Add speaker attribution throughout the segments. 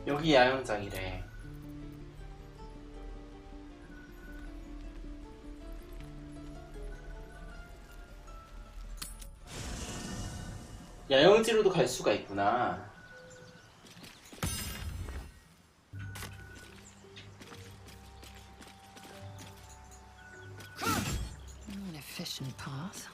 Speaker 1: 여기 야영장이래. 야영지로도 갈 수가 있구나.
Speaker 2: An efficient path.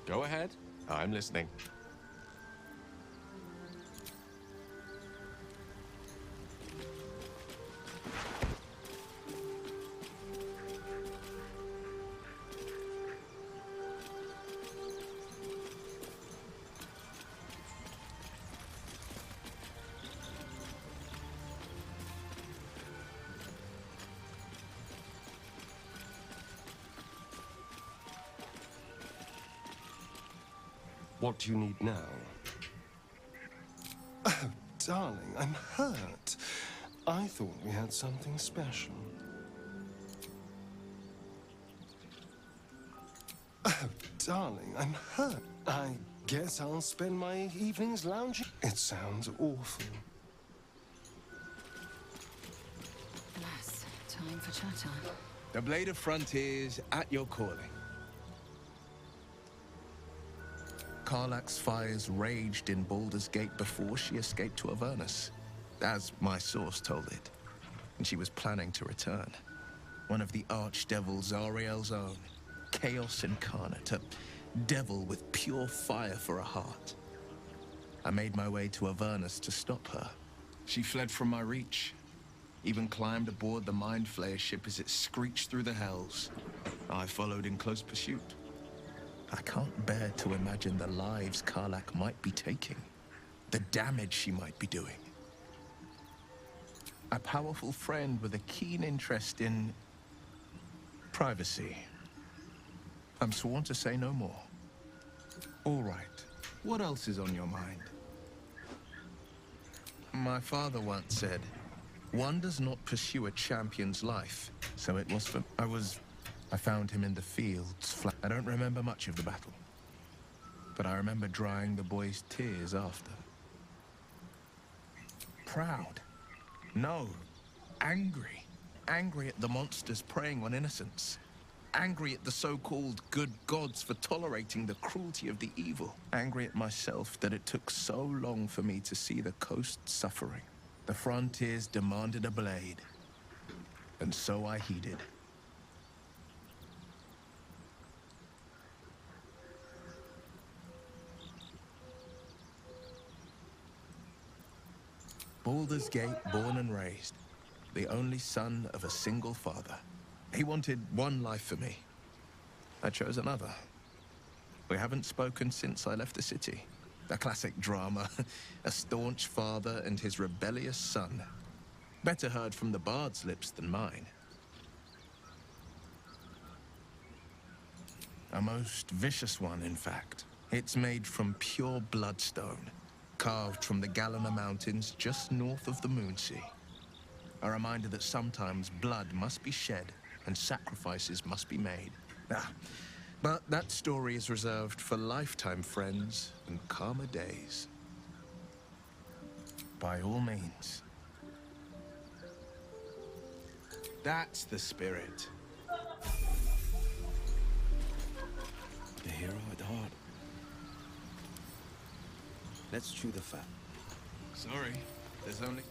Speaker 3: Go ahead. I'm listening.
Speaker 4: What do you need now? Oh, darling, I'm hurt. I thought we had something special. Oh, darling, I'm hurt. I guess I'll spend my evenings lounging. It sounds awful.
Speaker 2: Alas, time for chat time.
Speaker 5: The Blade of Frontiers at your calling. Karlach's fires raged in Baldur's Gate before she escaped to Avernus, as my source told it, and she was planning to return. One of the archdevil Zariel's own, chaos incarnate, a devil with pure fire for a heart. I made my way to Avernus to stop her. She fled from my reach, even climbed aboard the Mind Flayer ship as it screeched through the hells. I followed in close pursuit. I can't bear to imagine the lives Karlach might be taking, the damage she might be doing. A powerful friend with a keen interest in privacy. I'm sworn to say no more. All right, what else is on your mind? My father once said, one does not pursue a champion's life, so it was for... I found him in the fields. I don't remember much of the battle, but I remember drying the boy's tears after. Proud? No. Angry. Angry at the monsters preying on innocents. Angry at the so-called good gods for tolerating the cruelty of the evil. Angry at myself that it took so long for me to see the coast suffering. The frontiers demanded a blade, and so I heeded. Baldur's Gate, born and raised, the only son of a single father. He wanted one life for me. I chose another. We haven't spoken since I left the city. A classic drama, a staunch father and his rebellious son. Better heard from the bard's lips than mine. A most vicious one, in fact. It's made from pure bloodstone, carved from the Galena Mountains just north of the Moonsea. A reminder that sometimes blood must be shed and sacrifices must be made. But that story is reserved for lifetime friends and calmer days. By all means. That's the spirit.
Speaker 6: The hero at heart. Let's chew the fat.
Speaker 5: Sorry, there's only...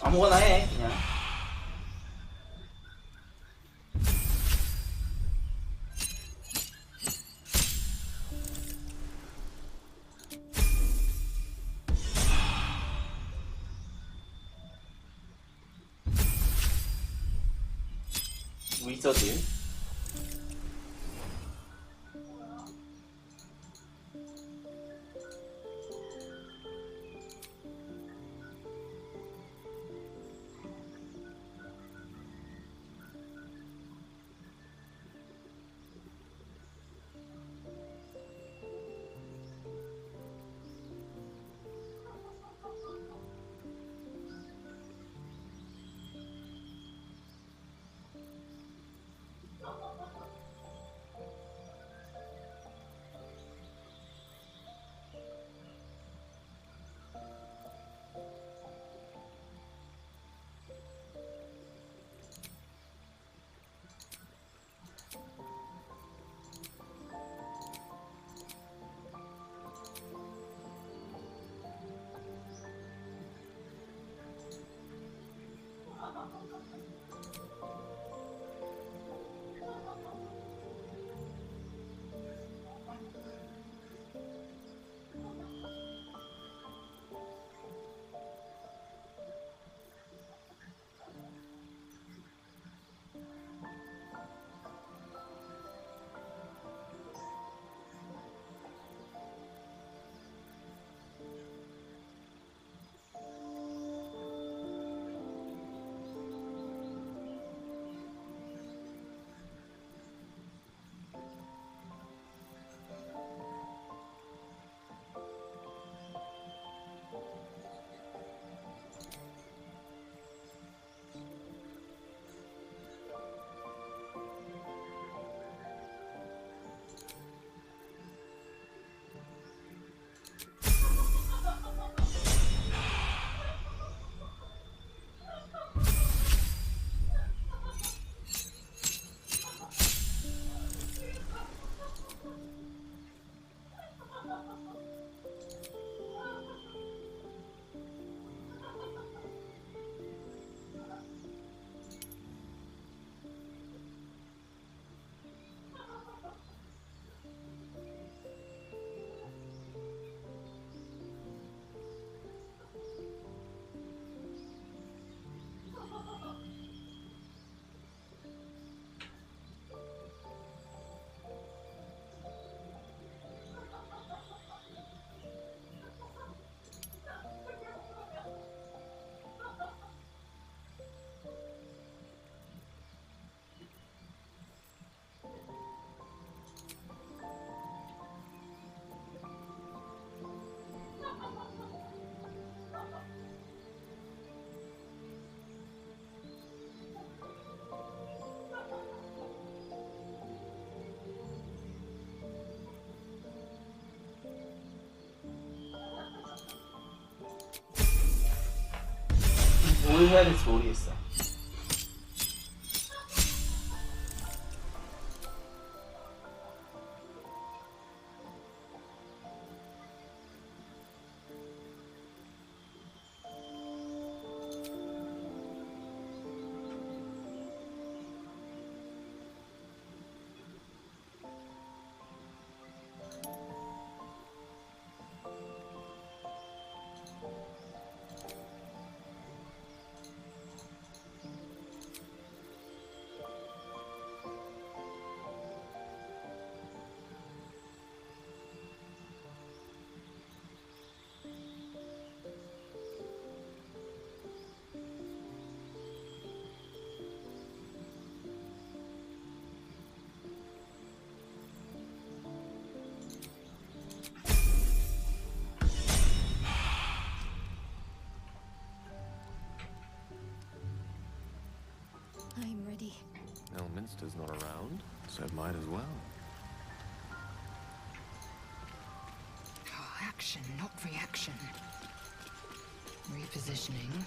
Speaker 1: 아무거나 해 그냥. 위저드. 뭘 해야 될지 모르겠어.
Speaker 2: I'm ready.
Speaker 6: Elminster's not around, so might as well.
Speaker 2: Oh, action, not reaction. Repositioning.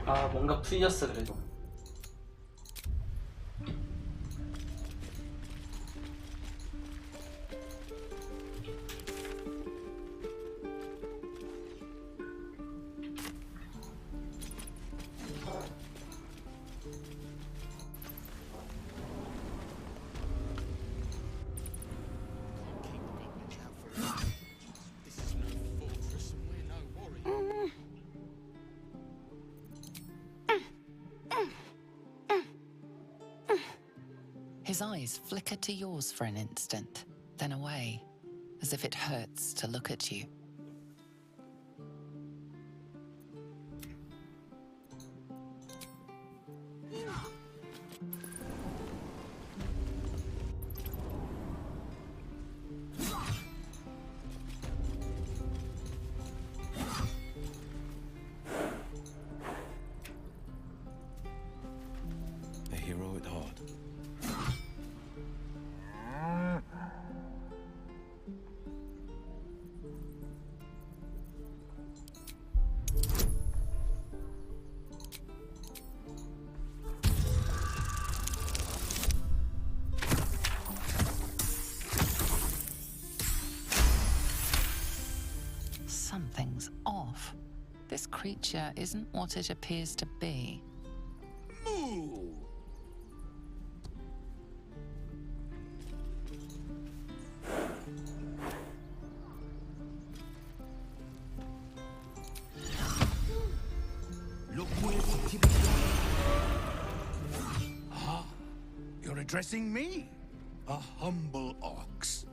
Speaker 1: 아 뭔가 풀렸어 그래도.
Speaker 2: His eyes flicker to yours for an instant, then away, as if it hurts to look at you.
Speaker 6: A hero at heart.
Speaker 2: Something's off. This creature isn't what it appears to be.
Speaker 5: Moo! Look where the TV. Ah, you're addressing me, a humble ox.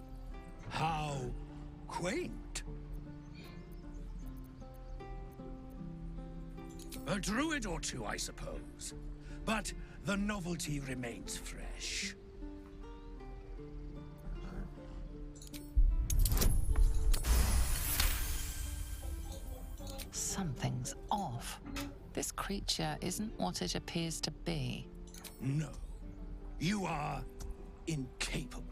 Speaker 5: How quaint. A druid or two, I suppose. But the novelty remains fresh.
Speaker 2: Something's off. This creature isn't what it appears to be.
Speaker 5: No, you are incapable.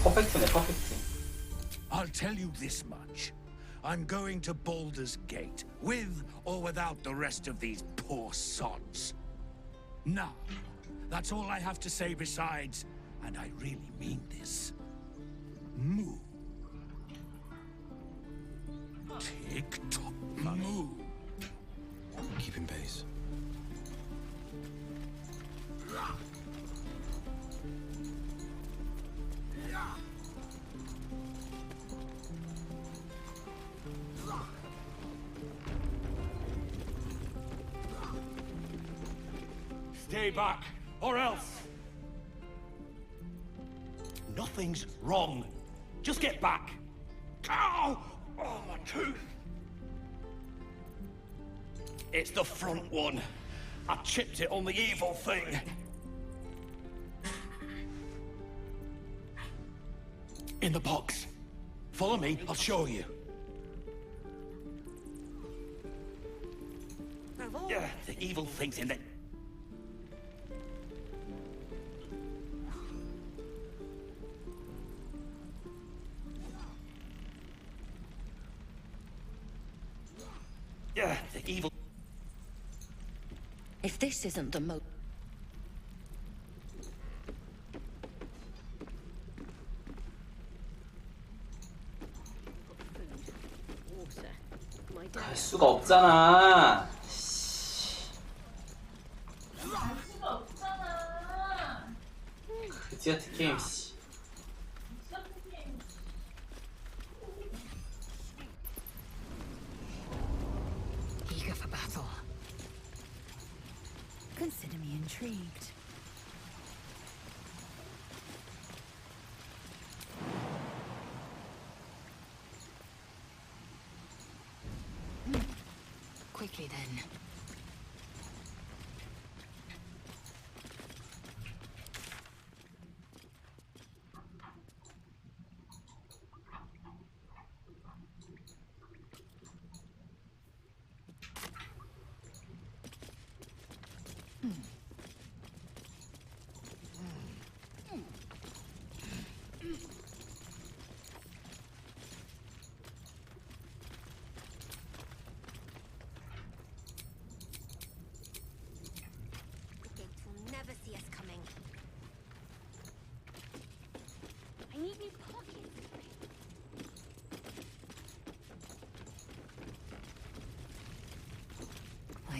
Speaker 1: 퍼펙트네 퍼펙트.
Speaker 5: I'll tell you this much. I'm going to Baldur's Gate, with or without the rest of these poor sods. Now, that's all I have to say besides, and I really mean this. Moo. Tick-tock, moo.
Speaker 6: Keeping pace.
Speaker 7: Stay back, or else. Nothing's wrong. Just get back. Ow! Oh, my tooth. It's the front one. I chipped it on the evil thing. In the box. Follow me, I'll show you. Yeah, the evil thing's in there. Yeah, the evil.
Speaker 8: If this isn't the mo...
Speaker 1: 갈 수가 없잖아. 그지 같은 게임 씨.
Speaker 2: Eager for battle.
Speaker 8: Consider me intrigued.
Speaker 2: Quickly then.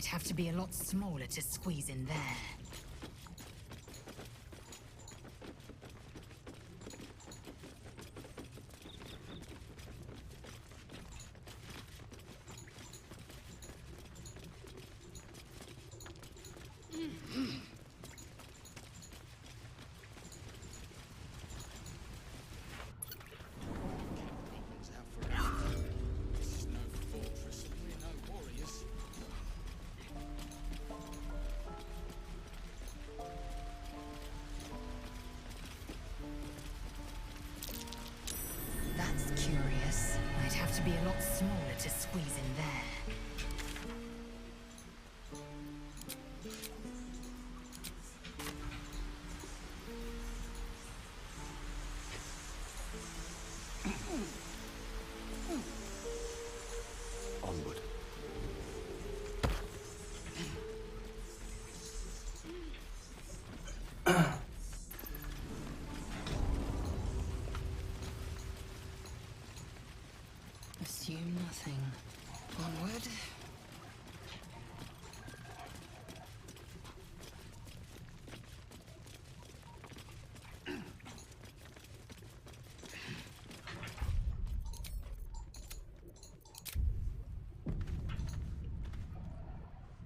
Speaker 8: have to be a lot smaller to squeeze in there. That's curious. I'd have to be a lot smaller to squeeze in there.
Speaker 6: Onward.
Speaker 2: Assume nothing. Onward.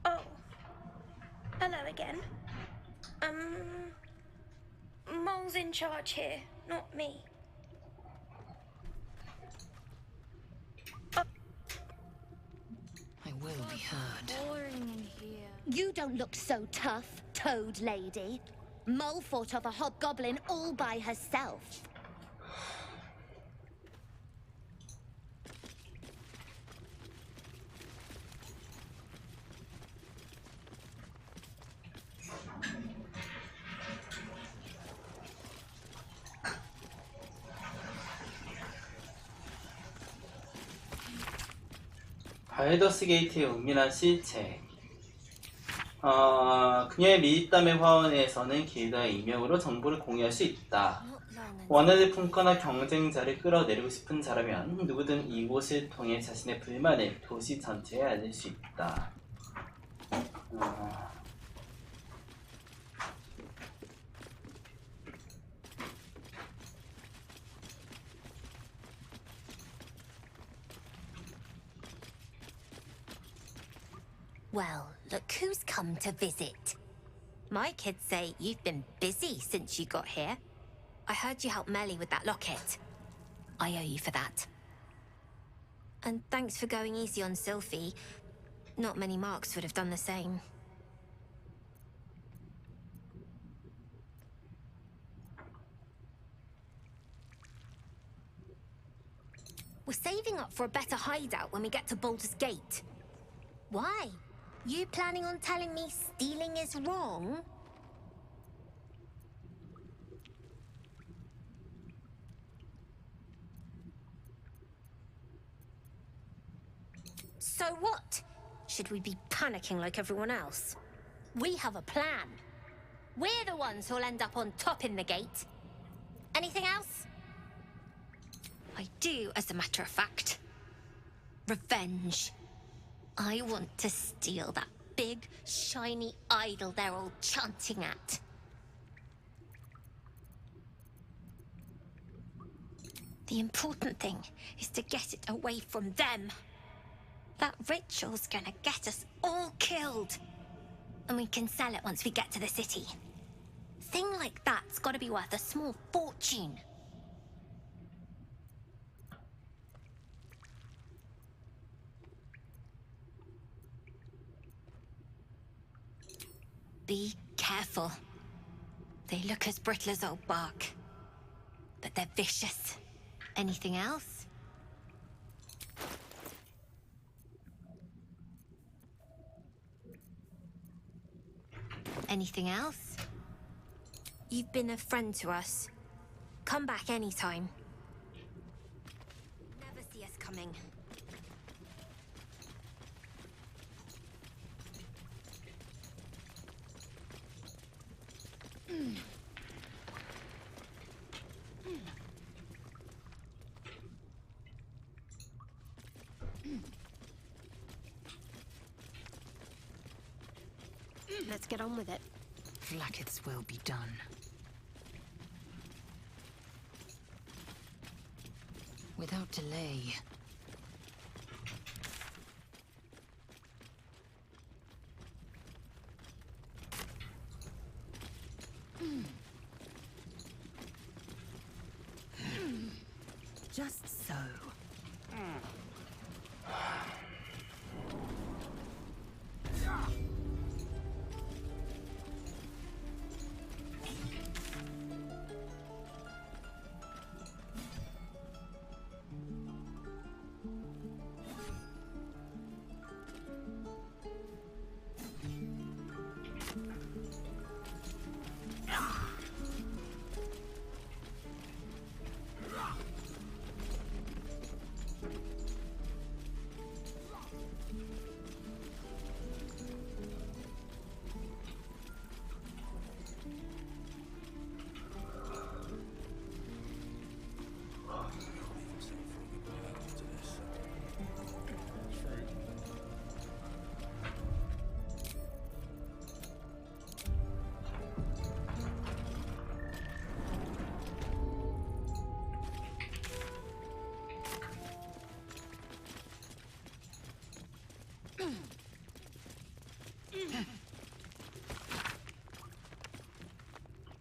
Speaker 9: Oh. Hello again. Mole's in charge here, not me.
Speaker 2: I will be heard.
Speaker 9: Boring in here.
Speaker 8: You don't look so tough, Toad Lady. Mole fought off a hobgoblin all by herself.
Speaker 1: 발더스게이트의 은밀한 실체. 그녀의 밀담의 화원에서는 길드와의 이명으로 정보를 공유할 수 있다. 원한을 품거나 경쟁자를 끌어내리고 싶은 자라면 누구든 이곳을 통해 자신의 불만을 도시 전체에 알릴 수 있다.
Speaker 10: Well, look who's come to visit. My kids say you've been busy since you got here. I heard you helped Melly with that locket. I owe you for that. And thanks for going easy on Sylphie. Not many marks would have done the same. We're saving up for a better hideout when we get to Baldur's Gate. Why? You planning on telling me stealing is wrong? So what? Should we be panicking like everyone else? We have a plan. We're the ones who'll end up on top in the gate. Anything else? I do, as a matter of fact. Revenge. I want to steal that big, shiny idol they're all chanting at. The important thing is to get it away from them. That ritual's gonna get us all killed. And we can sell it once we get to the city. Thing like that's gotta be worth a small fortune. Be careful. They look as brittle as old bark, but they're vicious. Anything else? Anything else? You've been a friend to us. Come back anytime. Never see us coming. Let's get on with it.
Speaker 2: Flacketh's will be done. Without delay. Just so.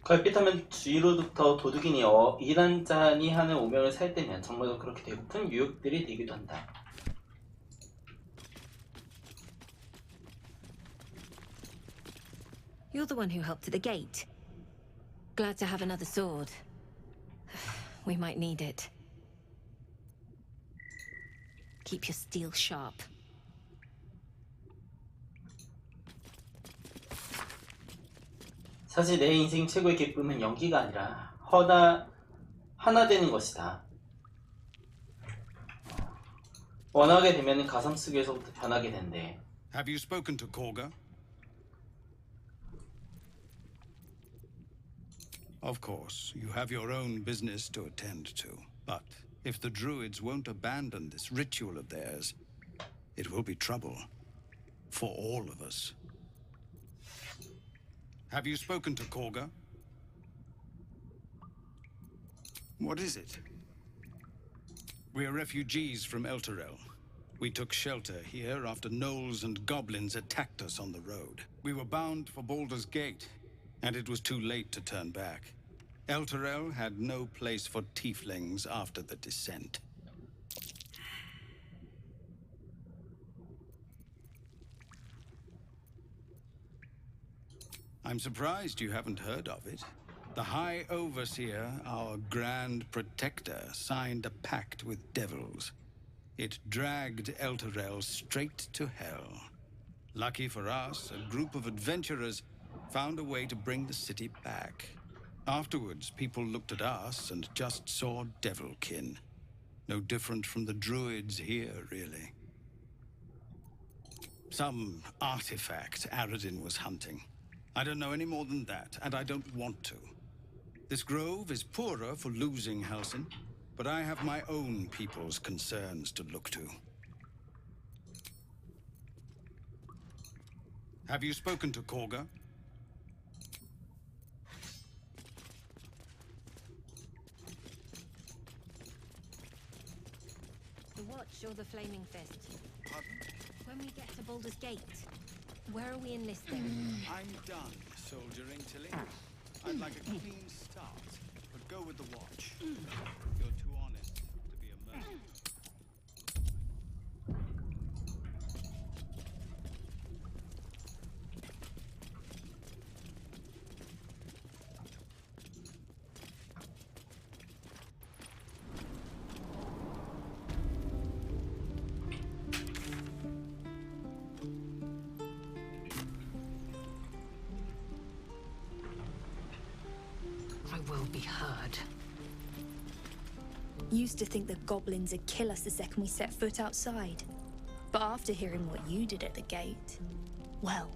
Speaker 1: 걸핏하면 주위로부터 도둑이니 이단짠이 하는 오명을 살 때면 정말로 그렇게 배고픈 유혹들이 되기도 한다.
Speaker 10: You're the one who helped at the gate. Glad to have another sword. We might need it. Keep your steel sharp.
Speaker 1: 사실 내 인생 최고의 기쁨은 연기가 아니라 하나 되는 것이다. 원하게 되면 가슴 속에서부터 변하게 된대.
Speaker 7: Have you spoken to Korga? Of course, you have your own business to attend to. But if the druids won't abandon this ritual of theirs, it will be trouble for all of us. Have you spoken to Korga? What is it? We are refugees from Elturel. We took shelter here after gnolls and goblins attacked us on the road. We were bound for Baldur's Gate, and it was too late to turn back. Elturel had no place for tieflings after the descent. I'm surprised you haven't heard of it. The High Overseer, our Grand Protector, signed a pact with devils. It dragged Elturel straight to hell. Lucky for us, a group of adventurers found a way to bring the city back. Afterwards, people looked at us and just saw devilkin. No different from the druids here, really. Some artifact Aradin was hunting. I don't know any more than that, and I don't want to. This grove is poorer for losing Halsin, but I have my own people's concerns to look to. Have you spoken to Korga?
Speaker 10: The Watch or the Flaming Fist? When we get to Baldur's Gate, where are we enlisting?
Speaker 7: I'm done soldiering, Tilly. I'd like a clean start, but go with the Watch. You're too honest to be a mercenary.
Speaker 2: I will be heard.
Speaker 11: Used to think the goblins would kill us the second we set foot outside. But after hearing what you did at the gate, well,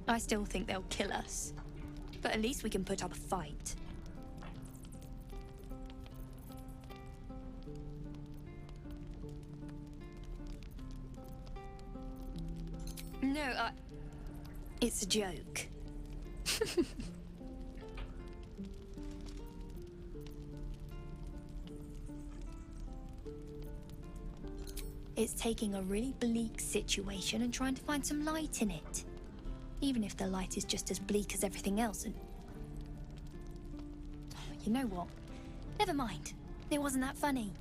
Speaker 11: I still think they'll kill us. But at least we can put up a fight. No, It's a joke. It's taking a really bleak situation and trying to find some light in it. Even if the light is just as bleak as everything else and... You know what? Never mind. It wasn't that funny.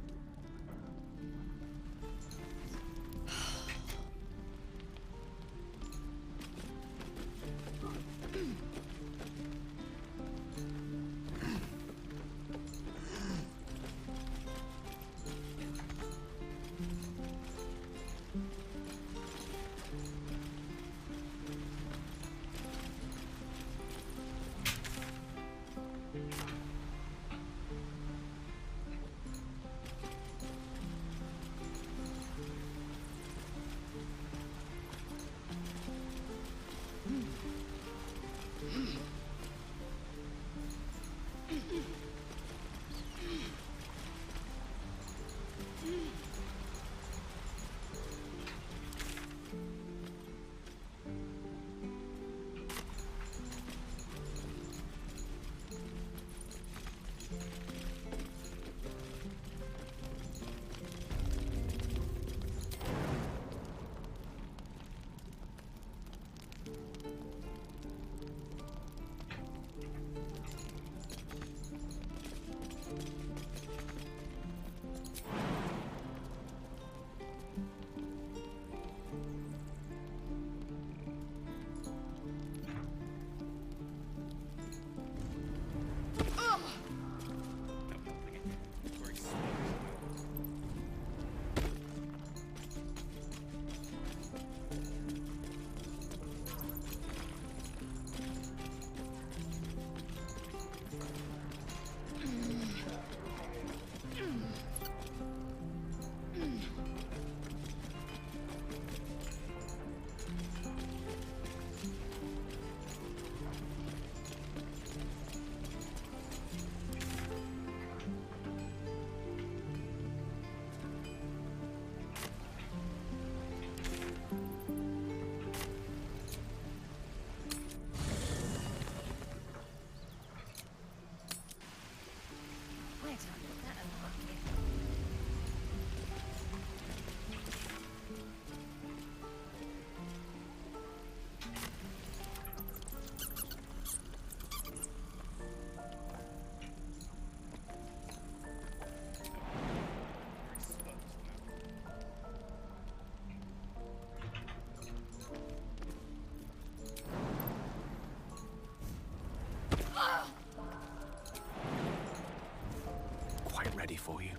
Speaker 6: Quite ready for you.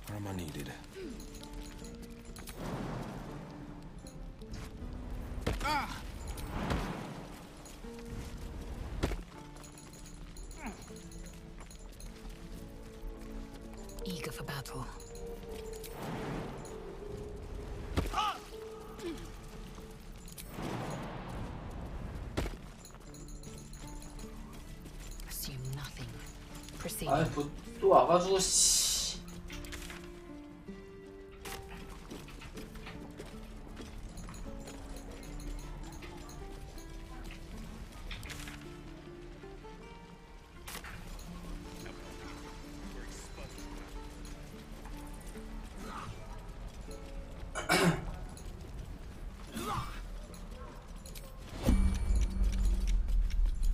Speaker 6: Where am I needed?
Speaker 2: Eager for battle. Assume nothing. Proceed.
Speaker 1: 아, 또 와가지고 씨.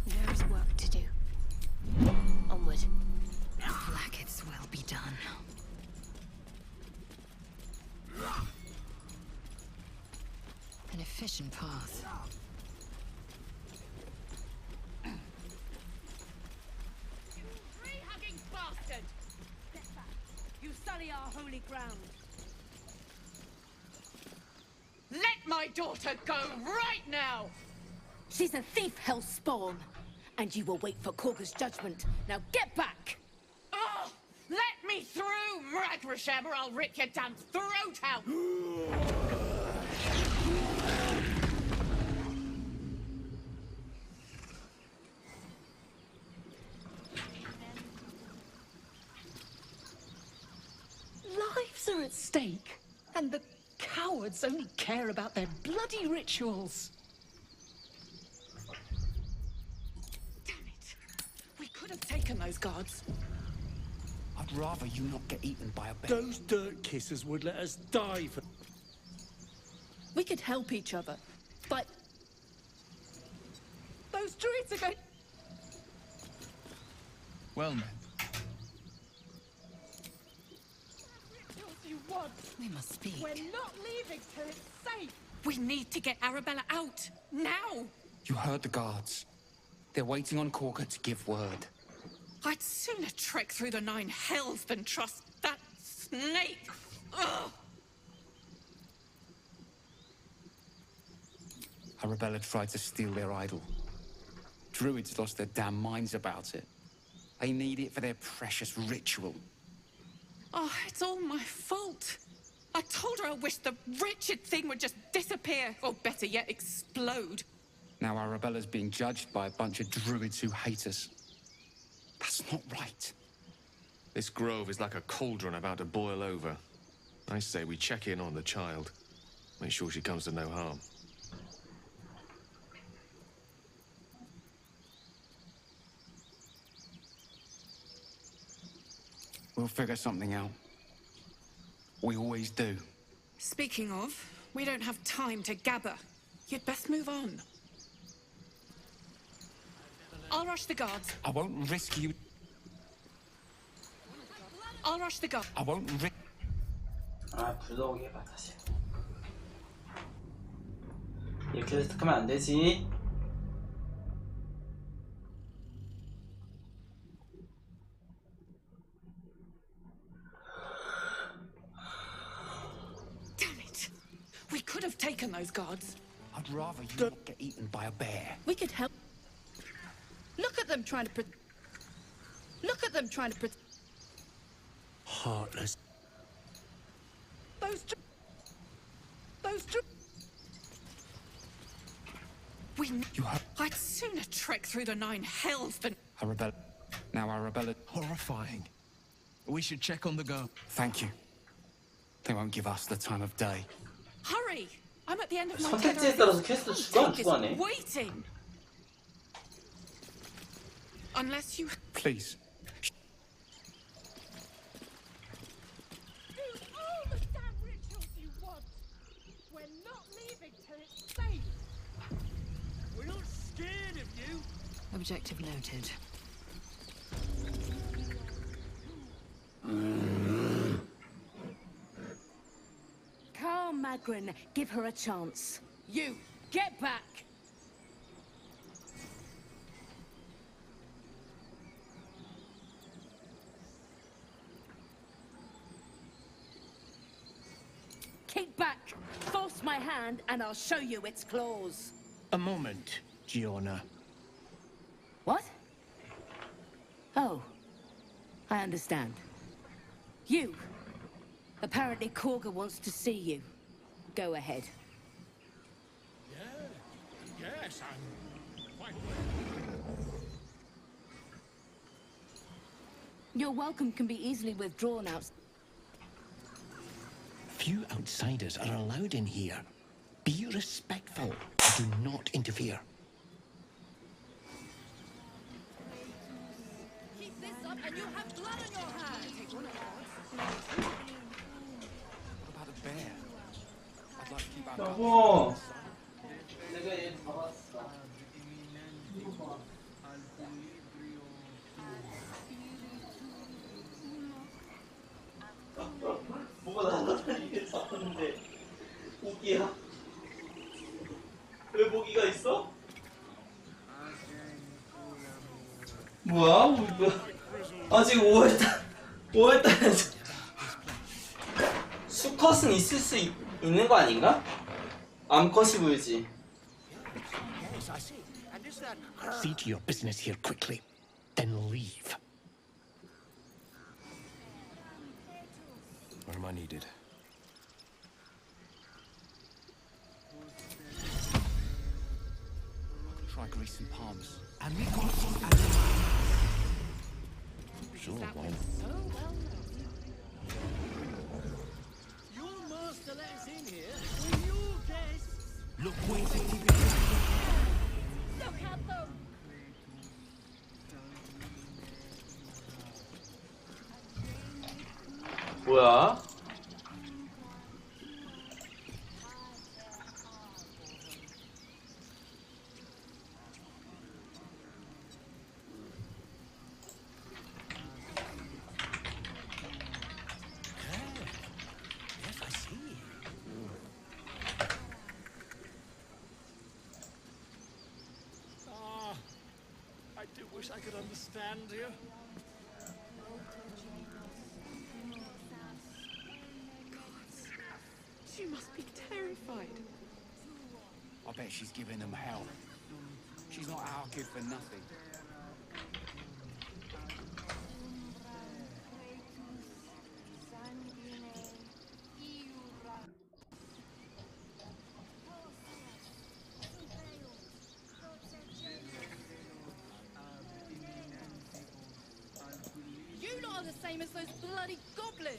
Speaker 10: There's work to do. Onward.
Speaker 2: Blackets will be done. An efficient path.
Speaker 12: Tree-hugging bastard! Step back. You sully our holy ground. Let my daughter go right now! She's a thief, hell spawn. And you will wait for Korga's judgment. Now get back! Oh! Let me through, Mragrasham, or I'll rip your damn throat out! are at stake, and the cowards only care about their bloody rituals. Damn it. We could have taken those guards.
Speaker 13: I'd rather you not get eaten by a bear.
Speaker 14: Those dirt kissers would let us die for...
Speaker 12: We could help each other, but... Those druids are going...
Speaker 5: Well, men.
Speaker 12: You want?
Speaker 2: We must speak.
Speaker 12: We're not leaving till it's safe. We need to get Arabella out, now!
Speaker 13: You heard the guards. They're waiting on Corker to give word.
Speaker 12: I'd sooner trek through the 9 hells than trust that snake. Ugh.
Speaker 13: Arabella tried to steal their idol. Druids lost their damn minds about it. They need it for their precious ritual.
Speaker 12: Oh, it's all my fault. I told her I wished the wretched thing would just disappear, or better yet, explode.
Speaker 13: Now Arabella's being judged by a bunch of druids who hate us. That's not right.
Speaker 3: This grove is like a cauldron about to boil over. I say we check in on the child. Make sure she comes to no harm.
Speaker 13: We'll figure something out. We always do.
Speaker 12: Speaking of, we don't have time to gabber. You'd best move on. I'll rush the guards.
Speaker 13: I won't risk you.
Speaker 12: I'll rush the guards.
Speaker 13: I won't risk.
Speaker 1: 아, 불러오게 해봐 다시. 이렇게 해서 하면 안 되지.
Speaker 12: Damn it! We could have taken those guards.
Speaker 13: I'd rather you not get eaten by a bear.
Speaker 12: We could help. Look at them trying to Look at them trying to
Speaker 14: Heartless.
Speaker 12: Those I'd sooner trek through the 9 hells than...
Speaker 13: Arabella. Now Arabella...
Speaker 5: Horrifying. We should check on the girl.
Speaker 13: Thank you. They won't give us the time of day.
Speaker 12: Hurry! I'm at the end of my
Speaker 1: 선택지에 따라서 퀘스트 주고 안 주고 하네.
Speaker 12: waiting! Unless you...
Speaker 13: Please.
Speaker 12: Do all the damn rituals you want! We're not leaving till it's safe!
Speaker 14: We're not scared of you.
Speaker 2: Objective noted.
Speaker 12: Carl Magrin, give her a chance. You, get back! Keep back! Force my hand and I'll show you its claws.
Speaker 14: A moment, Giona.
Speaker 12: What? Oh, I understand. You. Apparently Korga wants to see you. Go ahead.
Speaker 14: Yes, I'm quite...
Speaker 12: Your welcome can be easily withdrawn out.
Speaker 14: Few outsiders are allowed in here. Be respectful. Do not interfere.
Speaker 12: Keep this up and you have blood on your hands!
Speaker 13: What about a bear? I'd like to keep our
Speaker 1: 여보, 내가 얘 잡았어. 뭐가 날아다니게 잡았는데 모기야? 왜 모기가 있어? 뭐야? 뭐야? 아직 5월달에 수컷은 있을 수 있는 거 아닌가? 암컷이 보이지.
Speaker 14: See to your business here quickly, then leave.
Speaker 6: Where am I needed?
Speaker 13: Try greasing palms.
Speaker 6: Sure, why not?
Speaker 1: 뭐야?
Speaker 14: Yes, I see.
Speaker 15: I do wish I could understand you.
Speaker 12: She must be terrified.
Speaker 13: I bet she's giving them hell. She's not our kid for nothing.
Speaker 12: You lot are the same as those bloody goblins.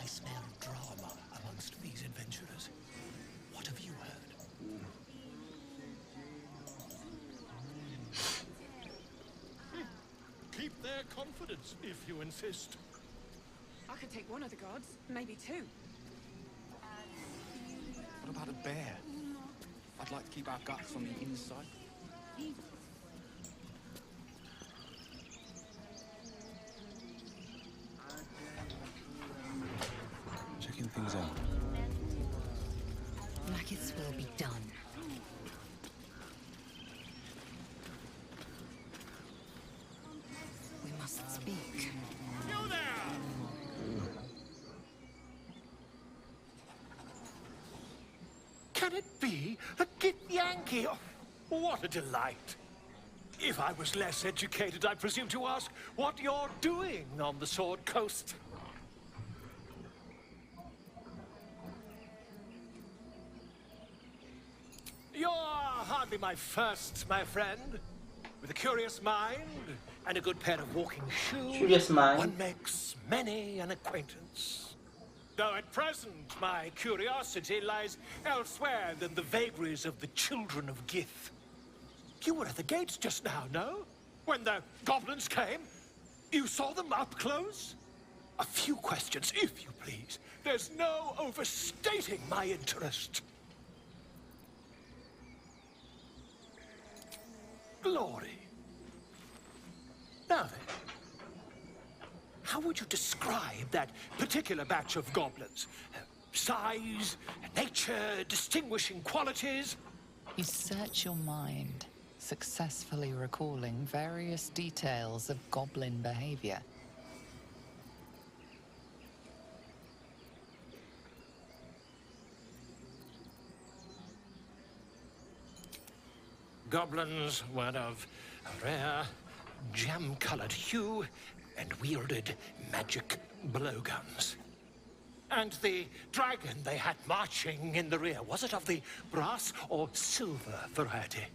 Speaker 14: I smell drama amongst these adventurers. What have you heard?
Speaker 15: Keep their confidence, if you insist.
Speaker 12: I could take one of the gods, maybe two.
Speaker 13: What about a bear? I'd like to keep our guts on the inside.
Speaker 6: Checking things out.
Speaker 2: Maggots will be done. We must speak.
Speaker 15: You there!
Speaker 14: Can it be a Git Yankee? What a delight.
Speaker 15: If I was less educated, I presume to ask what you're doing on the Sword Coast. You're hardly my first, my friend. With a curious mind and a good pair of walking shoes,
Speaker 1: Curious mind.
Speaker 15: one makes many an acquaintance. Though at present my curiosity lies elsewhere than the vagaries of the children of Gith. You were at the gates just now, no? When the goblins came? You saw them up close? A few questions, if you please. There's no overstating my interest. Glory. Now then, how would you describe that particular batch of goblins? Size, nature, distinguishing qualities?
Speaker 2: You search your mind, successfully recalling various details of goblin behavior.
Speaker 15: Goblins were of a rare, jam-colored hue and wielded magic blowguns. And the dragon they had marching in the rear, was it of the brass or silver variety?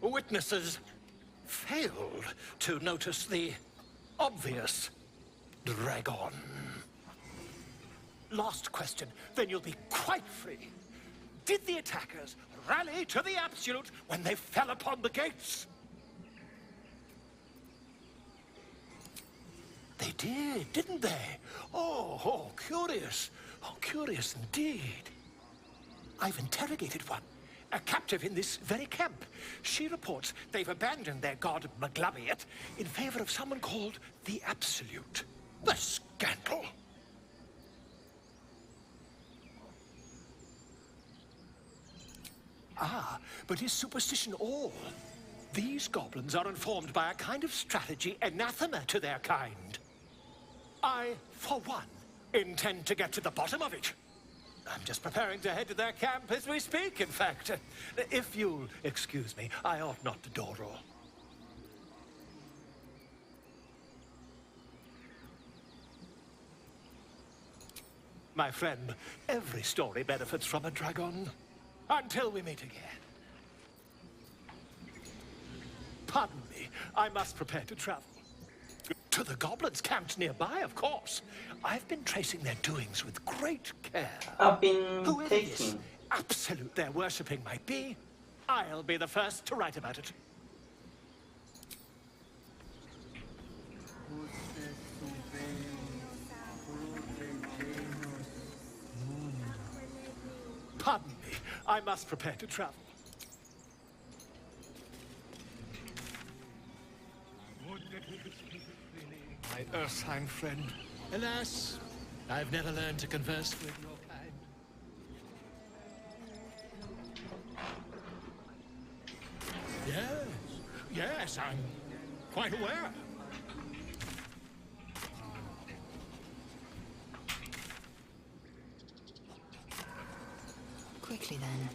Speaker 15: Witnesses failed to notice the obvious dragon. Last question, then you'll be quite free. Did the attackers rally to the absolute when they fell upon the gates? They did, didn't they? Oh, curious. Oh, curious indeed. I've interrogated one. A captive in this very camp. She reports they've abandoned their god Maglabiet in favor of someone called the Absolute. The scandal! Ah, but is superstition all? These goblins are informed by a kind of strategy anathema to their kind. I, for one, intend to get to the bottom of it. I'm just preparing to head to their camp as we speak, in fact. If you'll excuse me, I ought not to dawdle. My friend, every story benefits from a dragon. Until we meet again. Pardon me, I must prepare to travel. To the goblins camped nearby, of course. I've been tracing their doings with great care.
Speaker 1: I've been
Speaker 15: Whoever this
Speaker 1: taking.
Speaker 15: absolute their worshipping might be, I'll be the first to write about it. Pardon me, I must prepare to travel. My Ursine friend. Alas, I've never learned to converse with your kind. Yes, I'm quite aware.
Speaker 2: Quickly then.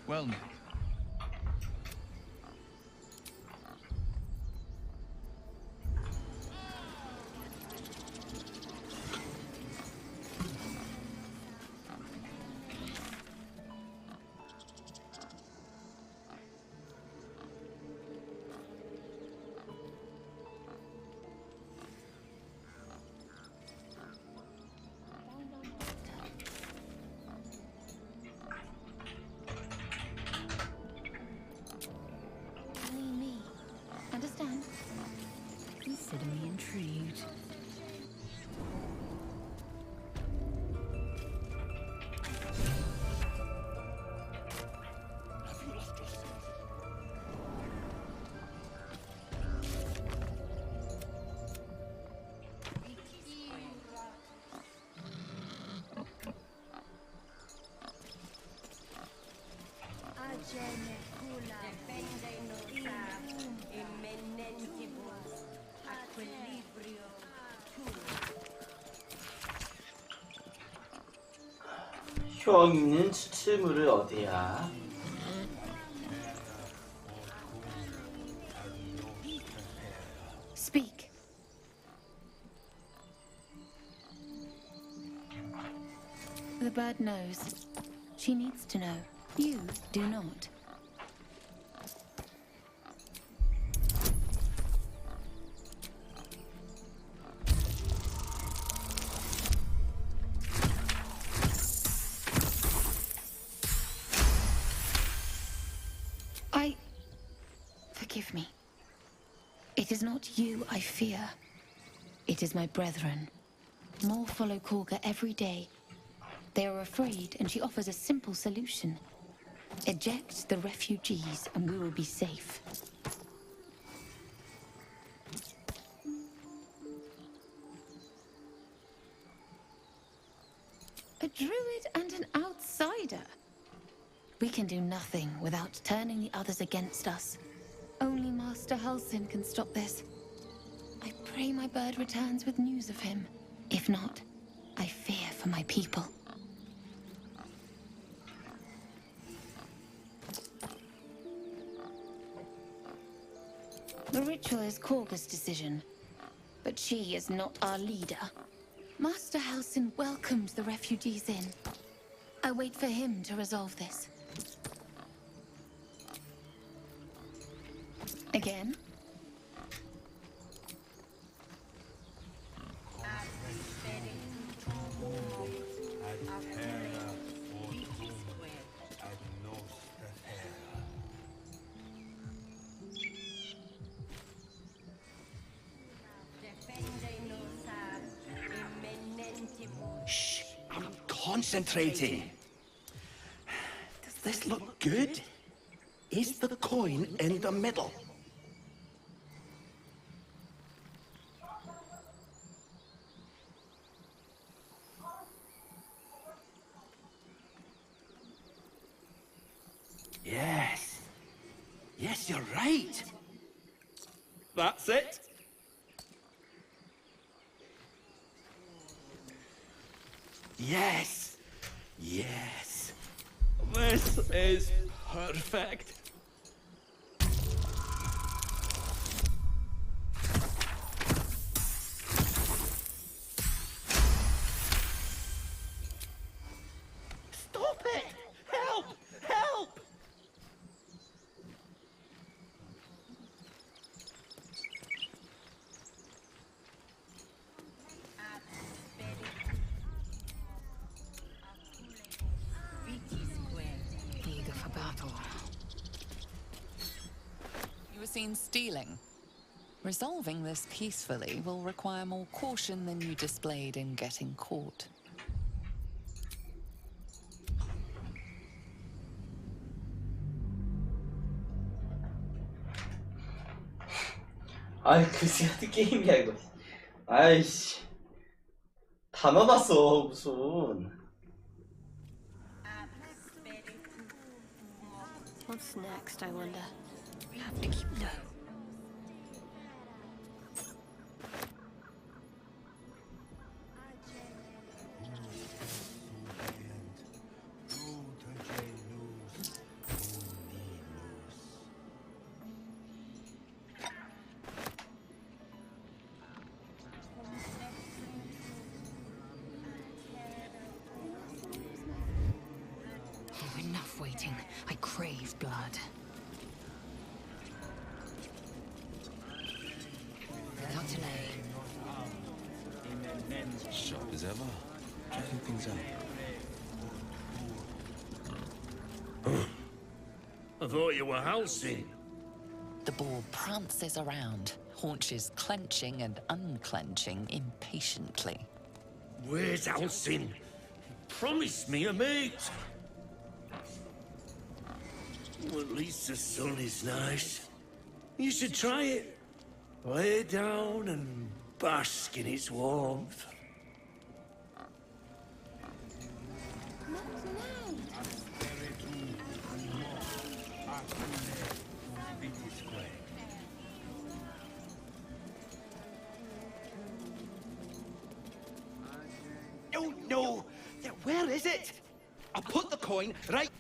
Speaker 5: Well now.
Speaker 11: Understand? Consider me intrigued.
Speaker 1: 효험 있는 추출물을 얻어야.
Speaker 11: Speak. The bird knows. She needs to know. You do not. Forgive me. It is not you I fear. It is my brethren. More follow Korga every day. They are afraid, and she offers a simple solution. Eject the refugees, and we will be safe. A druid and an outsider. We can do nothing without turning the others against us. Only Master Halsin can stop this. I pray my bird returns with news of him. If not, I fear for my people. The ritual is Korga's decision, but she is not our leader. Master Halsin welcomed the refugees in. I wait for him to resolve this. Again?
Speaker 14: Shh, I'm concentrating. Does this look good? Is the coin in the middle?
Speaker 16: Yes. Yes, you're right. That's it. Yes. Yes. This is perfect. Stop it! Help! Help!
Speaker 2: Eager for battle. You were seen stealing. Resolving this peacefully will require more caution than you displayed in getting caught.
Speaker 1: 아이 그지 같은 게임이야 이거. 아이씨 다 넣어놨어 무슨.
Speaker 10: What's next, I wonder? We have to keep low.
Speaker 2: Enough waiting. I crave blood. Without delay.
Speaker 6: Sharp as ever. Checking things out.
Speaker 16: I thought you were housing.
Speaker 2: The boar prances around, haunches clenching and unclenching impatiently.
Speaker 16: Where's Alcin? Promise me a mate. Well, at least the sun is nice. You should try it. Lay down and bask in its warmth.
Speaker 17: Oh, no! Where is it? I'll put the coin right...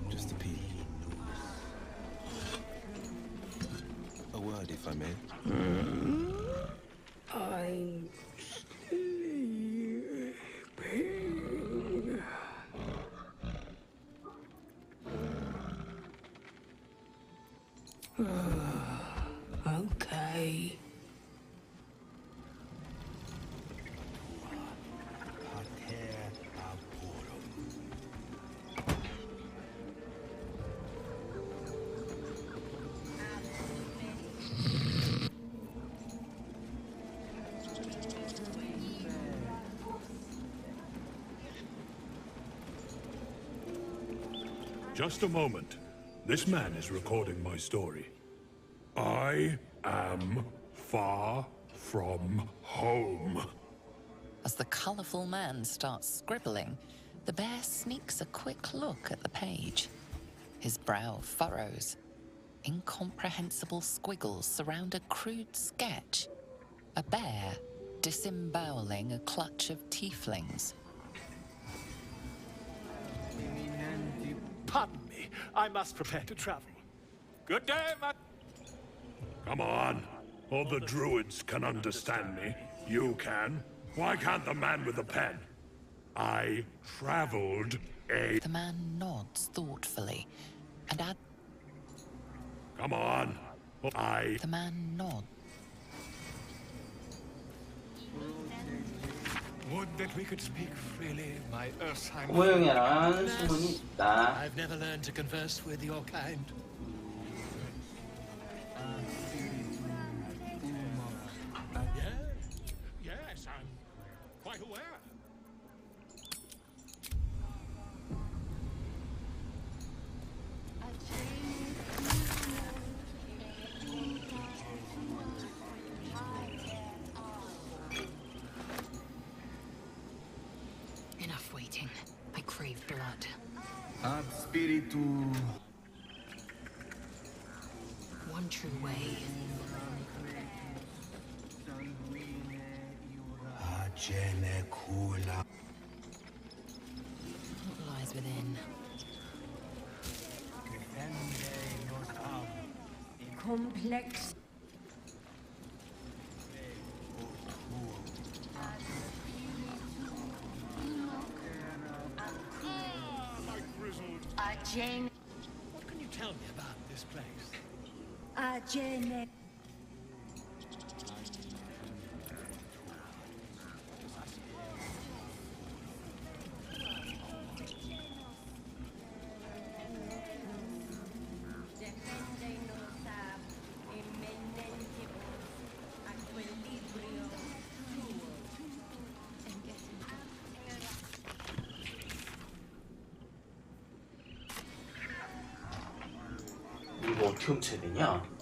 Speaker 6: Just a peek. A word, if I may.
Speaker 12: I'm sleeping. Okay.
Speaker 18: Just a moment. This man is recording my story. I am far from home.
Speaker 2: As the colourful man starts scribbling, the bear sneaks a quick look at the page. His brow furrows. Incomprehensible squiggles surround a crude sketch. A bear disemboweling a clutch of tieflings.
Speaker 15: Pardon me, I must prepare to travel. Good day,
Speaker 18: Come on. All the druids can understand me. You can. Why can't the man with the pen? I traveled a...
Speaker 2: The man nods thoughtfully and adds...
Speaker 18: Come on.
Speaker 2: The man nods.
Speaker 15: Would that we could speak freely, my Ursheim.
Speaker 1: 호영이랑 수문이 있다.
Speaker 14: I've never learned to converse with your kind.
Speaker 18: quite aware.
Speaker 19: Enough waiting. I crave blood.
Speaker 20: Ad spiritu.
Speaker 19: One true way.
Speaker 20: Agene cula.
Speaker 19: What lies within?
Speaker 12: Complex. Jane.
Speaker 15: What can you tell me about this place?
Speaker 12: Jane.
Speaker 1: 이거 어떻게 훔쳐야 되냐?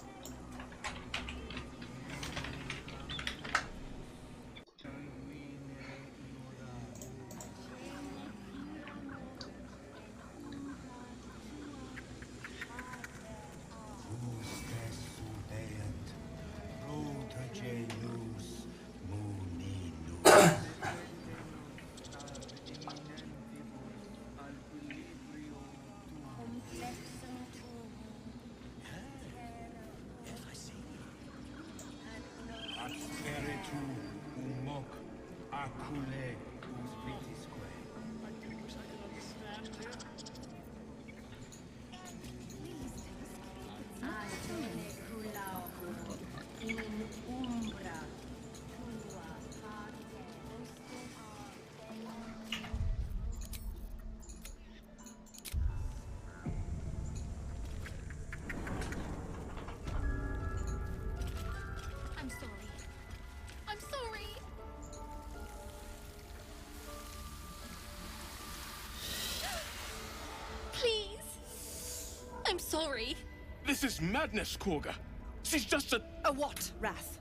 Speaker 11: I'm sorry.
Speaker 3: This is madness, Korga. She's just a...
Speaker 19: A what, Wrath?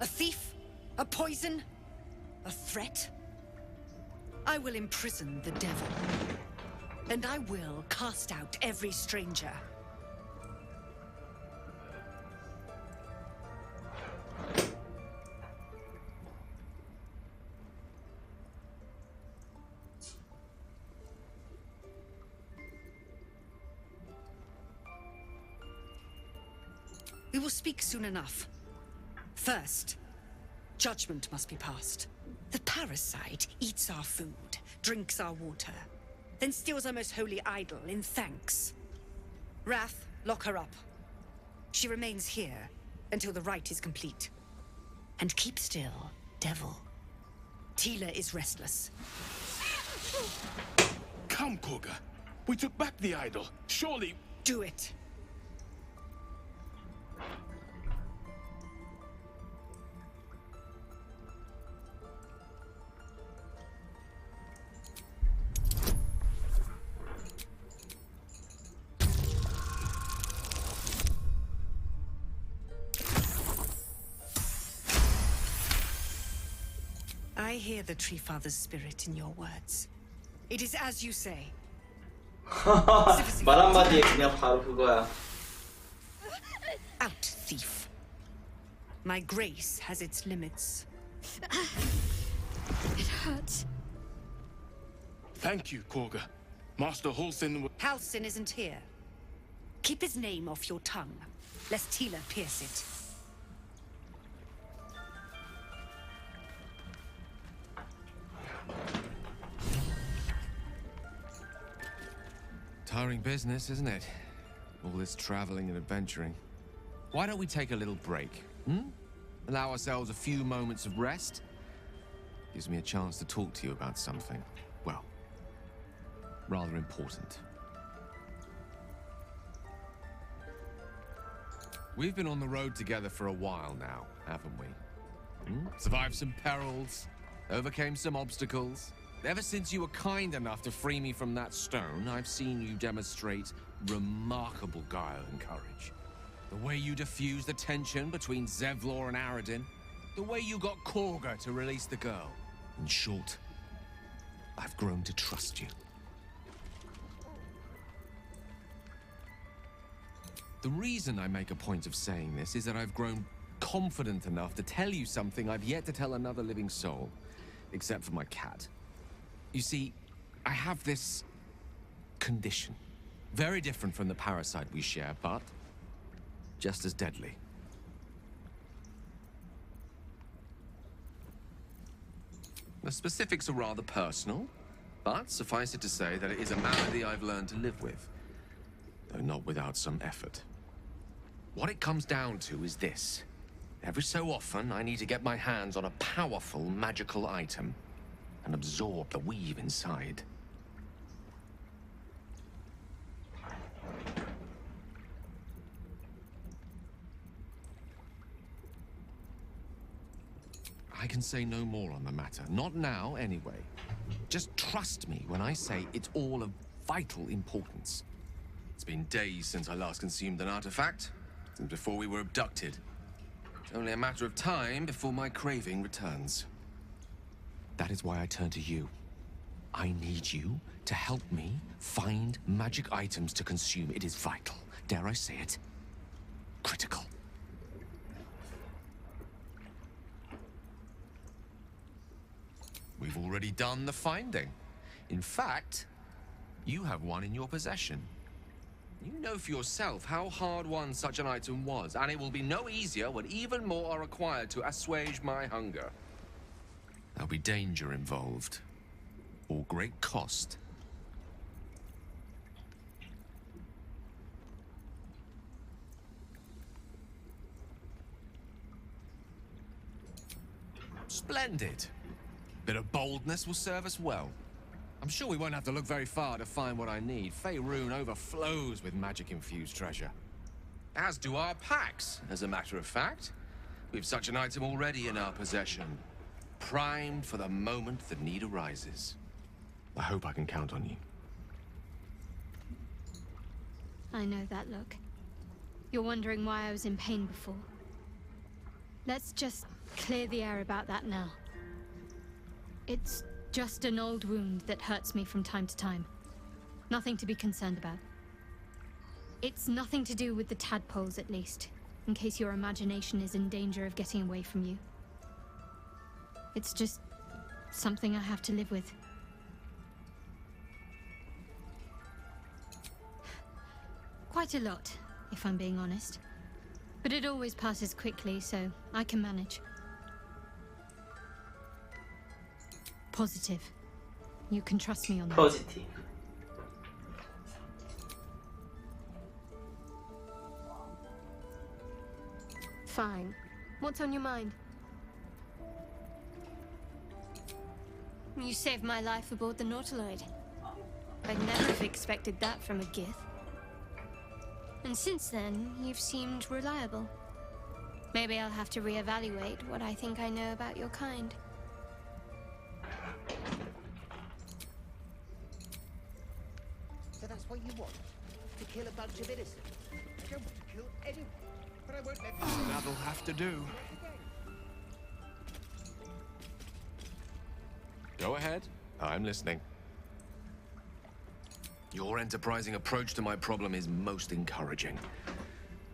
Speaker 19: A thief? A poison? A threat? I will imprison the devil. And I will cast out every stranger. We will speak soon enough. First, judgment must be passed. The parasite eats our food, drinks our water, then steals our most holy idol in thanks. Wrath, lock her up. She remains here until the rite is complete. And keep still, devil. Tila is restless.
Speaker 3: Come, Korga. We took back the idol. Surely...
Speaker 19: Do it. I hear the Tree Father's spirit in your words. It is as you say.
Speaker 1: 말 한마디에 그냥 바로 그거야.
Speaker 19: Out, thief. My grace has its limits.
Speaker 11: It hurts.
Speaker 3: Thank you, Korga. Master Halsin...
Speaker 19: Halsin isn't here. Keep his name off your tongue, lest Tila pierce it.
Speaker 3: Tiring business, isn't it? All this traveling and adventuring. Why don't we take a little break? Allow ourselves a few moments of rest? Gives me a chance to talk to you about something, well, rather important. We've been on the road together for a while now, haven't we? Survived some perils, overcame some obstacles. Ever since you were kind enough to free me from that stone, I've seen you demonstrate remarkable guile and courage. The way you diffused the tension between Zevlor and Aradin. The way you got Korga to release the girl. In short, I've grown to trust you. The reason I make a point of saying this is that I've grown confident enough to tell you something I've yet to tell another living soul, except for my cat. You see, I have this condition. Very different from the parasite we share, but just as deadly. The specifics are rather personal, but suffice it to say that it is a malady I've learned to live with, though not without some effort. What it comes down to is this. Every so often, I need to get my hands on a powerful magical item and absorb the weave inside. I can say no more on the matter. Not now, anyway. Just trust me when I say it's all of vital importance. It's been days since I last consumed an artifact, since before we were abducted. It's only a matter of time before my craving returns. That is why I turn to you. I need you to help me find magic items to consume. It is vital. Dare I say it? Critical. We've already done the finding. In fact, you have one in your possession. You know for yourself how hard-won such an item was, and it will be no easier when even more are required to assuage my hunger. There'll be danger involved, or great cost. Splendid. Bit of boldness will serve us well. I'm sure we won't have to look very far to find what I need. Faerun overflows with magic-infused treasure. As do our packs, as a matter of fact. We've such an item already in our possession. Primed for the moment the need arises. I hope I can count on you.
Speaker 11: I know that look. You're wondering why I was in pain before. Let's just clear the air about that now. It's just an old wound that hurts me from time to time. Nothing to be concerned about. It's nothing to do with the tadpoles, at least, in case your imagination is in danger of getting away from you. It's just something I have to live with. Quite a lot, if I'm being honest. But it always passes quickly, so I can manage. Positive. You can trust me on that.
Speaker 1: Positive.
Speaker 11: Fine. What's on your mind? You saved my life aboard the Nautiloid. I'd never have expected that from a Gith. And since then, you've seemed reliable. Maybe I'll have to reevaluate what I think I know about your kind.
Speaker 17: So that's what you want? To kill a bunch of innocents? I don't want to kill anyone, but I won't let you...
Speaker 3: That'll have to do. Go ahead. I'm listening. Your enterprising approach to my problem is most encouraging.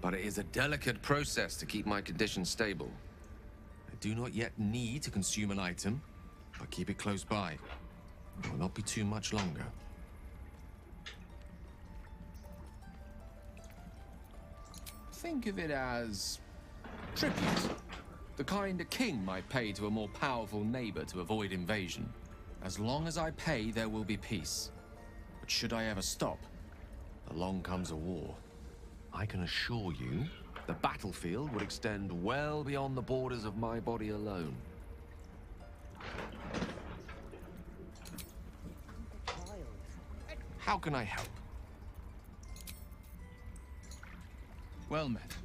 Speaker 3: But it is a delicate process to keep my condition stable. I do not yet need to consume an item, but keep it close by. It will not be too much longer. Think of it as tribute. The kind a king might pay to a more powerful neighbor to avoid invasion. As long as I pay, there will be peace. But should I ever stop, along comes a war. I can assure you, the battlefield would extend well beyond the borders of my body alone. How can I help?
Speaker 13: Well met.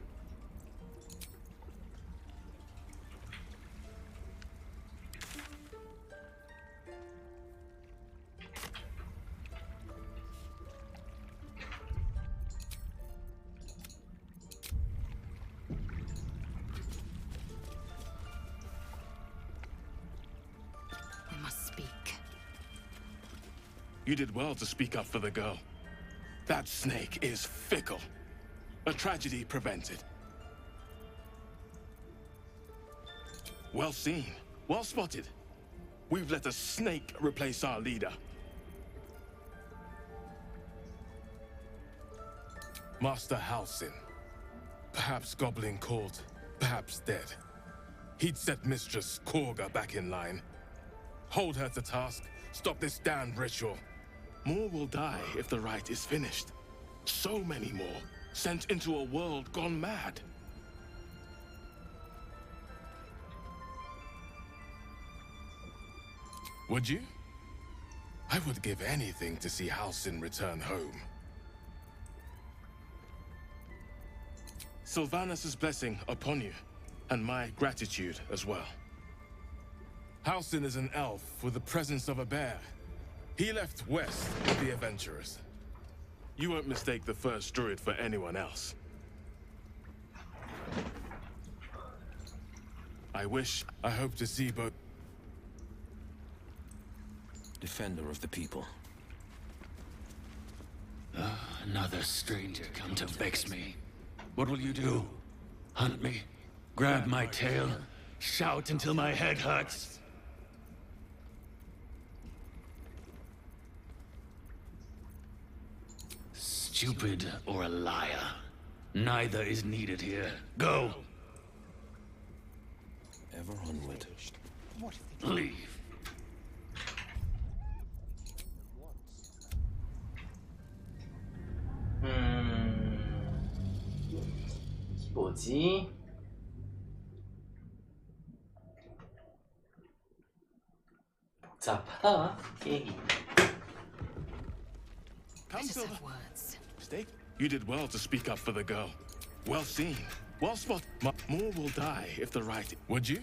Speaker 21: You did well to speak up for the girl. That snake is fickle. A tragedy prevented. Well seen. Well spotted. We've let a snake replace our leader. Master Halsin. Perhaps goblin caught, perhaps dead. He'd set Mistress Korga back in line. Hold her to task, stop this damned ritual. More will die if the rite is finished. So many more, sent into a world gone mad. Would you? I would give anything to see Halsin return home. Sylvanus' blessing upon you, and my gratitude as well. Halsin is an elf with the presence of a bear. He left west with the adventurers. You won't mistake the first druid for anyone else. I hope to see both.
Speaker 6: Defender of the people.
Speaker 22: Another stranger come to vex me. What will you do? Hunt me? Grab my tail? Shout until my head hurts? Stupid or a liar. Neither is needed here. Go!
Speaker 6: Ever onward.
Speaker 22: Leave.
Speaker 1: 뭐지? 복잡하다 게임이.
Speaker 21: Come, Silver. Stay. You did well to speak up for the girl. Well seen. Well spotted. More will die if the right. Would you?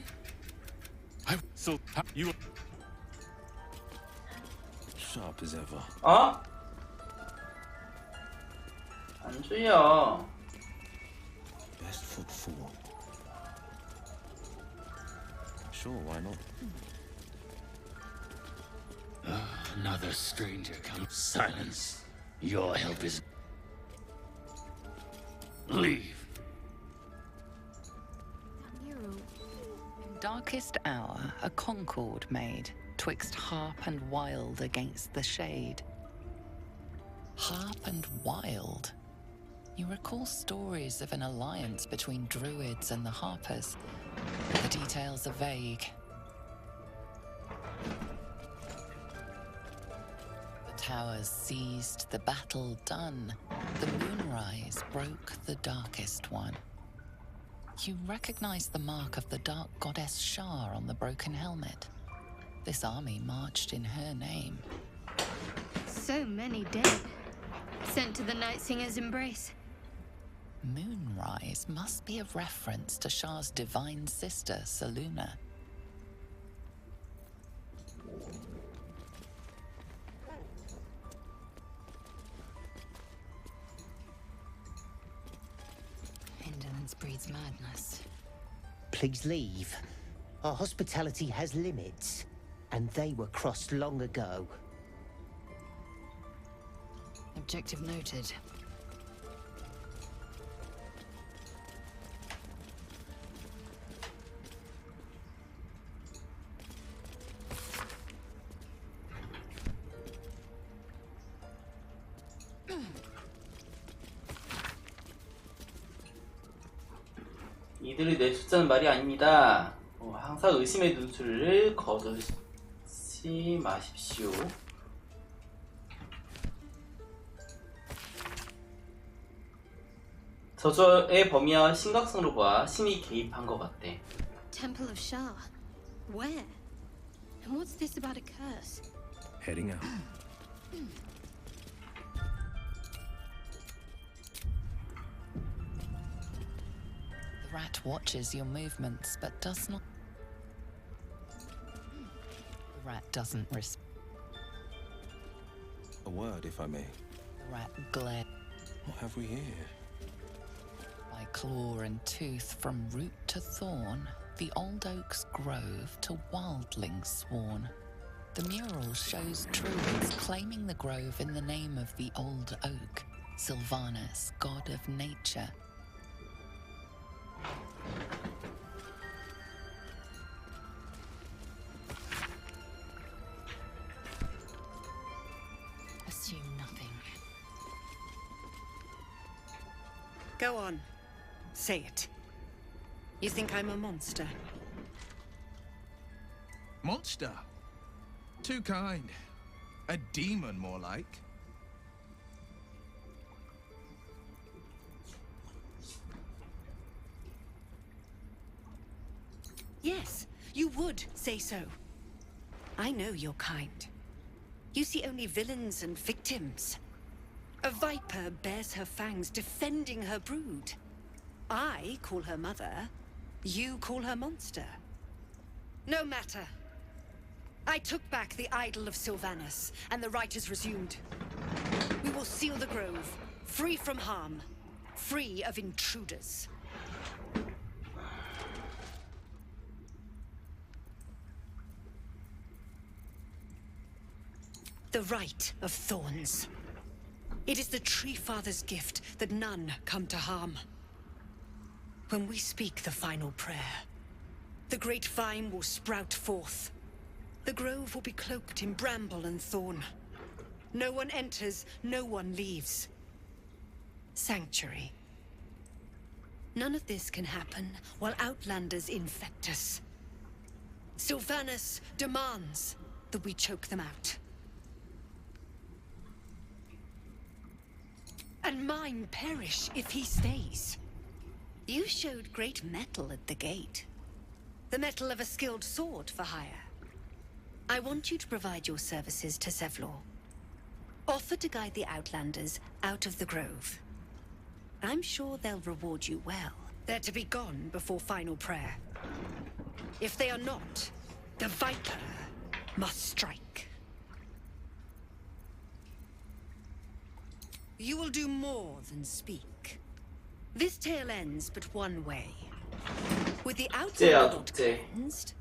Speaker 21: You.
Speaker 6: Sharp as ever.
Speaker 1: 어? 안 줘요.
Speaker 6: Best foot forward. Sure, why not?
Speaker 22: Another stranger comes. Silence. Your help is. Leave.
Speaker 2: In darkest hour, a concord made, twixt harp and wild against the shade. Harp and wild. You recall stories of an alliance between druids and the harpers. The details are vague. The towers seized, the battle done. The moonrise broke the darkest one. You recognize the mark of the dark goddess Shar on the broken helmet. This army marched in her name.
Speaker 11: So many dead. Sent to the Night Singer's embrace.
Speaker 2: Moonrise must be a reference to Shar's divine sister, Selûne.
Speaker 23: Indolence breeds madness.
Speaker 17: Please leave. Our hospitality has limits, and they were crossed long ago.
Speaker 23: Objective noted.
Speaker 1: 이들이 내쫓자는 말이 아닙니다. 항상 의심의 눈초리를 거두지 마십시오. 저주의 범위와 심각성으로 봐 신이 개입한 것 같대.
Speaker 11: Temple of Shar. Where? And what's this about a curse?
Speaker 6: Heading out.
Speaker 2: The rat watches your movements, but does not. The rat doesn't respond.
Speaker 6: A word, if I may.
Speaker 2: The rat glares.
Speaker 6: What have we here?
Speaker 2: By claw and tooth, from root to thorn, the old oak's grove to wildlings sworn. The mural shows druids claiming the grove in the name of the old oak, Sylvanus, god of nature.
Speaker 23: Assume nothing.
Speaker 19: Go on. Say it. You think I'm a monster?
Speaker 5: Monster? Too kind. A demon, more like.
Speaker 19: Yes, you would say so. I know your kind. You see only villains and victims. A viper bears her fangs defending her brood. I call her mother. You call her monster. No matter. I took back the idol of Sylvanus, and the rite is resumed. We will seal the grove, free from harm, free of intruders. The Rite of Thorns. It is the Tree Father's gift that none come to harm. When we speak the final prayer, the great vine will sprout forth. The grove will be cloaked in bramble and thorn. No one enters, no one leaves. Sanctuary. None of this can happen while Outlanders infect us. Sylvanus demands that we choke them out. And mine perish if he stays. You showed great mettle at the gate. The mettle of a skilled sword for hire. I want you to provide your services to Zevlor. Offer to guide the Outlanders out of the grove. I'm sure they'll reward you well. They're to be gone before final prayer. If they are not, the Viper must strike. You will do more than speak. This tale ends but one way. With the Outlander cleansed,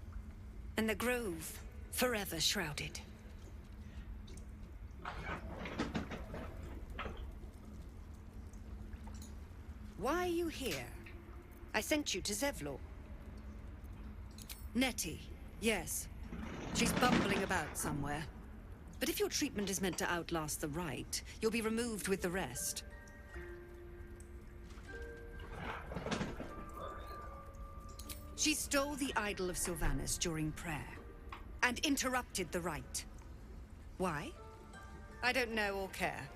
Speaker 19: and the grove forever shrouded. Why are you here? I sent you to Zevlor. Nettie, yes. She's bumbling about somewhere. But if your treatment is meant to outlast the rite, you'll be removed with the rest. She stole the idol of Sylvanus during prayer, and interrupted the rite. Why? I don't know or care.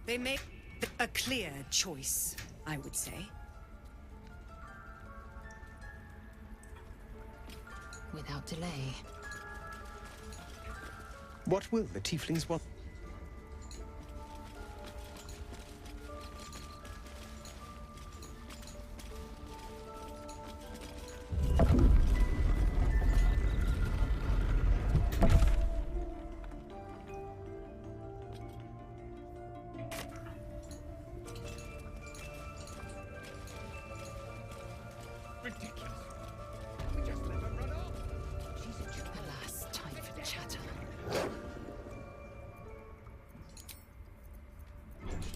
Speaker 19: They make a clear choice, I would say.
Speaker 23: Without delay.
Speaker 14: What will the tieflings want?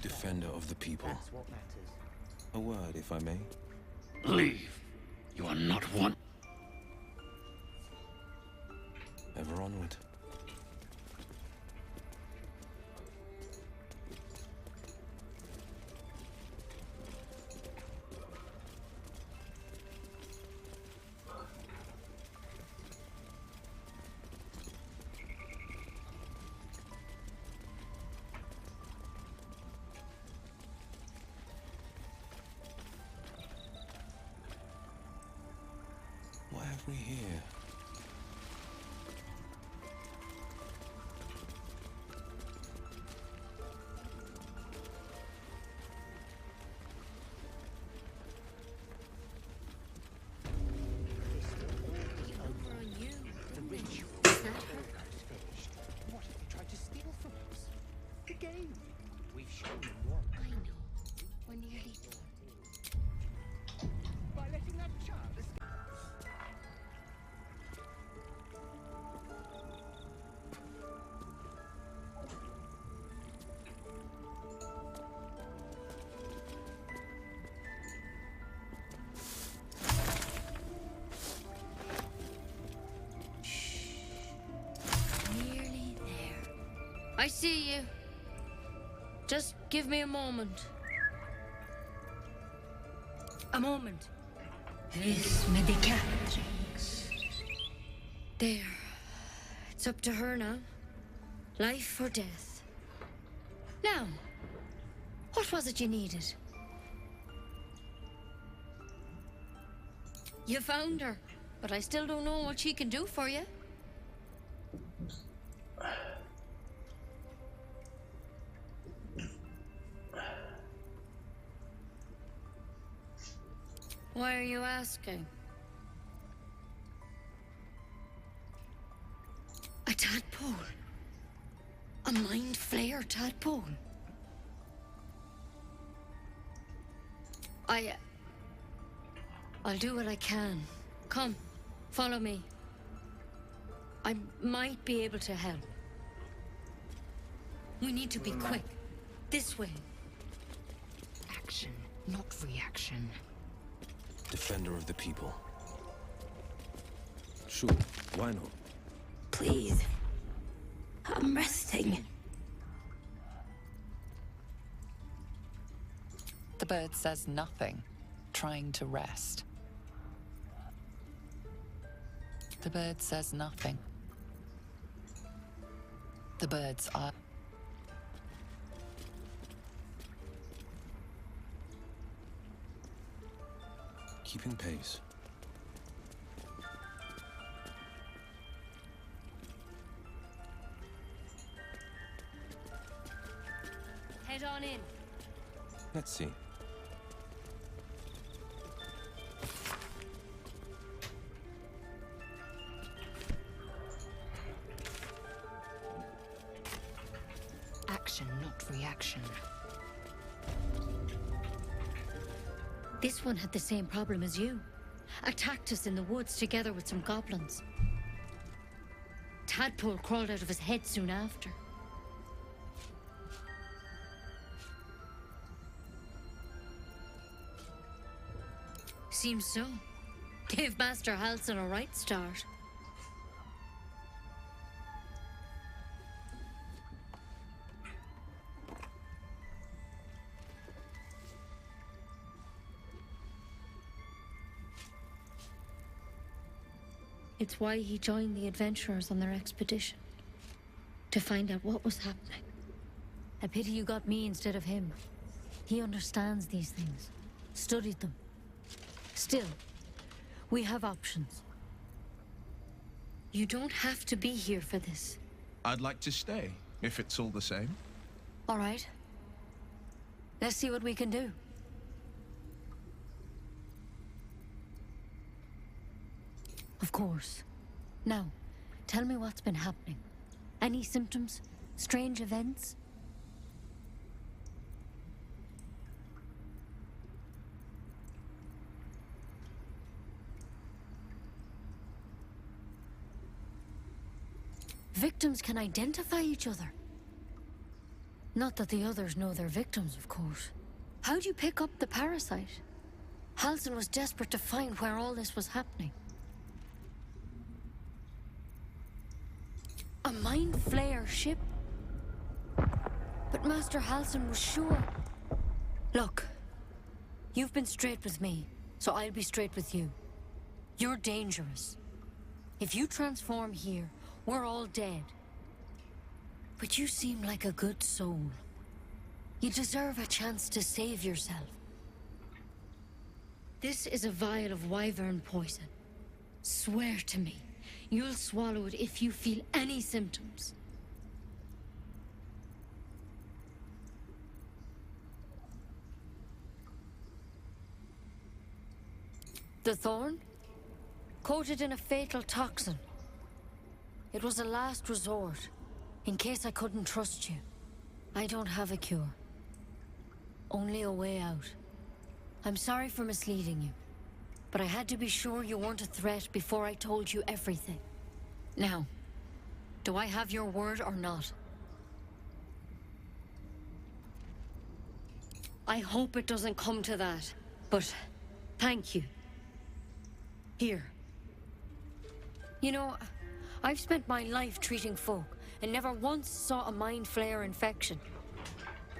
Speaker 6: Defender of the people.
Speaker 17: That's what matters.
Speaker 6: A word, if I may.
Speaker 22: Leave. You are not one.
Speaker 6: Ever onward. What have we here?
Speaker 17: The ritual is almost finished. What have they tried to steal from us? The game. We've shown them what.
Speaker 10: I know. We're nearly done.
Speaker 17: By letting that child
Speaker 4: I see you. Just give me a moment.
Speaker 19: A moment.
Speaker 11: Vis medicatrix.
Speaker 4: There. It's up to her now. Life or death. Now, what was it you needed? You found her, but I still don't know what she can do for you. Why are you asking? A tadpole. A mind flayer tadpole. I'll do what I can. Come, follow me. I might be able to help. We need to be quick. This way.
Speaker 23: Action, not reaction.
Speaker 6: Defender of the people. Sure, why not?
Speaker 11: Please. I'm resting.
Speaker 2: The bird says nothing, trying to rest. The bird says nothing. The birds are...
Speaker 6: Keeping pace.
Speaker 4: Head on in.
Speaker 6: Let's see.
Speaker 23: Action, not reaction.
Speaker 4: This one had the same problem as you. Attacked us in the woods together with some goblins. Tadpole crawled out of his head soon after. Seems so. Gave Master Halsin a right start. It's why he joined the adventurers on their expedition. To find out what was happening. A pity you got me instead of him. He understands these things. Studied them. Still, we have options. You don't have to be here for this.
Speaker 5: I'd like to stay, if it's all the same.
Speaker 4: All right. Let's see what we can do. Of course. Now, tell me what's been happening. Any symptoms? Strange events? Victims can identify each other. Not that the others know they're victims, of course. How'd you pick up the parasite? Halsin was desperate to find where all this was happening. A mind flayer ship? But Master Halsin was sure. Look, you've been straight with me, so I'll be straight with you. You're dangerous. If you transform here, we're all dead. But you seem like a good soul. You deserve a chance to save yourself. This is a vial of wyvern poison. Swear to me, you'll swallow it if you feel any symptoms. The thorn? Coated in a fatal toxin. It was a last resort, in case I couldn't trust you. I don't have a cure. Only a way out. I'm sorry for misleading you, but I had to be sure you weren't a threat before I told you everything. Now, do I have your word or not? I hope it doesn't come to that, but thank you. Here. You know, I've spent my life treating folk, and never once saw a mind flayer infection.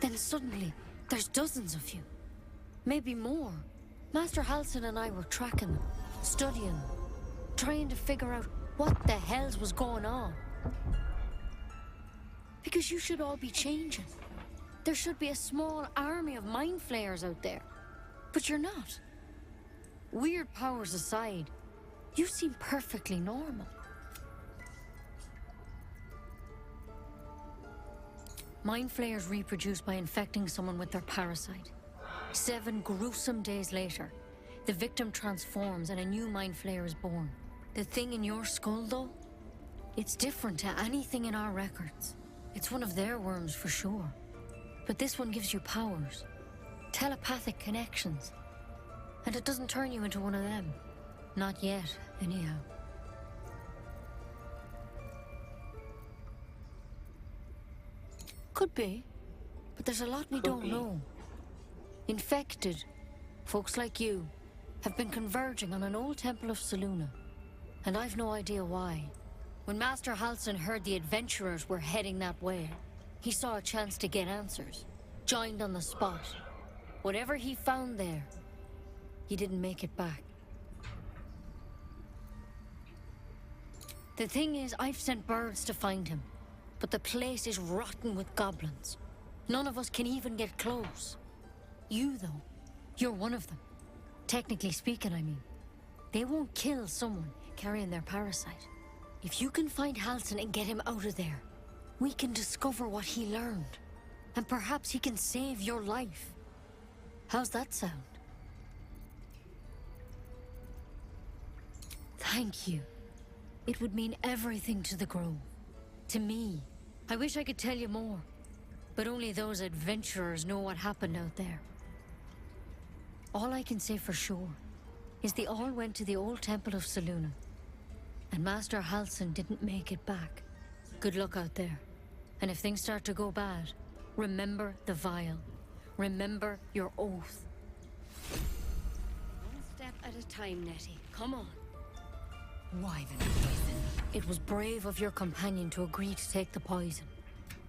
Speaker 4: Then suddenly, there's dozens of you. Maybe more. Master Halsin and I were tracking them, studying them, trying to figure out what the hells was going on. Because you should all be changing. There should be a small army of mind flayers out there. But you're not. Weird powers aside, you seem perfectly normal. Mind flayers reproduce by infecting someone with their parasite. 7 gruesome days later, the victim transforms and a new mind flayer is born. The thing in your skull, though, it's different to anything in our records. It's one of their worms for sure. But this one gives you powers, telepathic connections. And it doesn't turn you into one of them. Not yet, anyhow. Could be, but there's a lot we don't know. Infected, folks like you, have been converging on an old temple of Selûne, and I've no idea why. When Master Halsin heard the adventurers were heading that way, he saw a chance to get answers, joined on the spot. Whatever he found there, he didn't make it back. The thing is, I've sent birds to find him, but the place is rotten with goblins. None of us can even get close. You, though, you're one of them. Technically speaking, I mean. They won't kill someone carrying their parasite. If you can find Halsin and get him out of there, we can discover what he learned. And perhaps he can save your life. How's that sound? Thank you. It would mean everything to the Grove. To me. I wish I could tell you more. But only those adventurers know what happened out there. All I can say for sure is they all went to the old temple of Selûne. And Master Halsin didn't make it back. Good luck out there. And if things start to go bad, remember the vial. Remember your oath. One step at a time, Nettie. Come on. Why the poison? It was brave of your companion to agree to take the poison.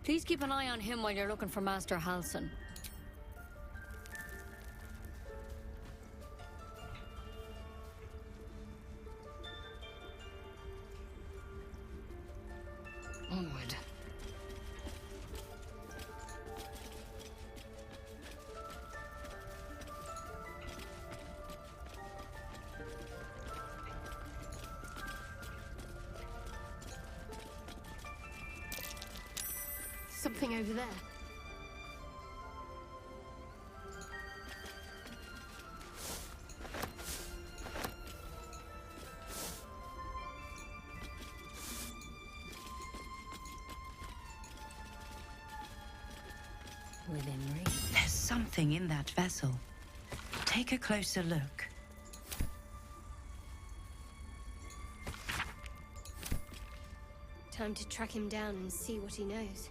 Speaker 4: Please keep an eye on him while you're looking for Master Halsin.
Speaker 23: Onward.
Speaker 4: Something over there.
Speaker 23: Within reach. There's something in that vessel. Take a closer look.
Speaker 7: Time to track him down and see what he knows.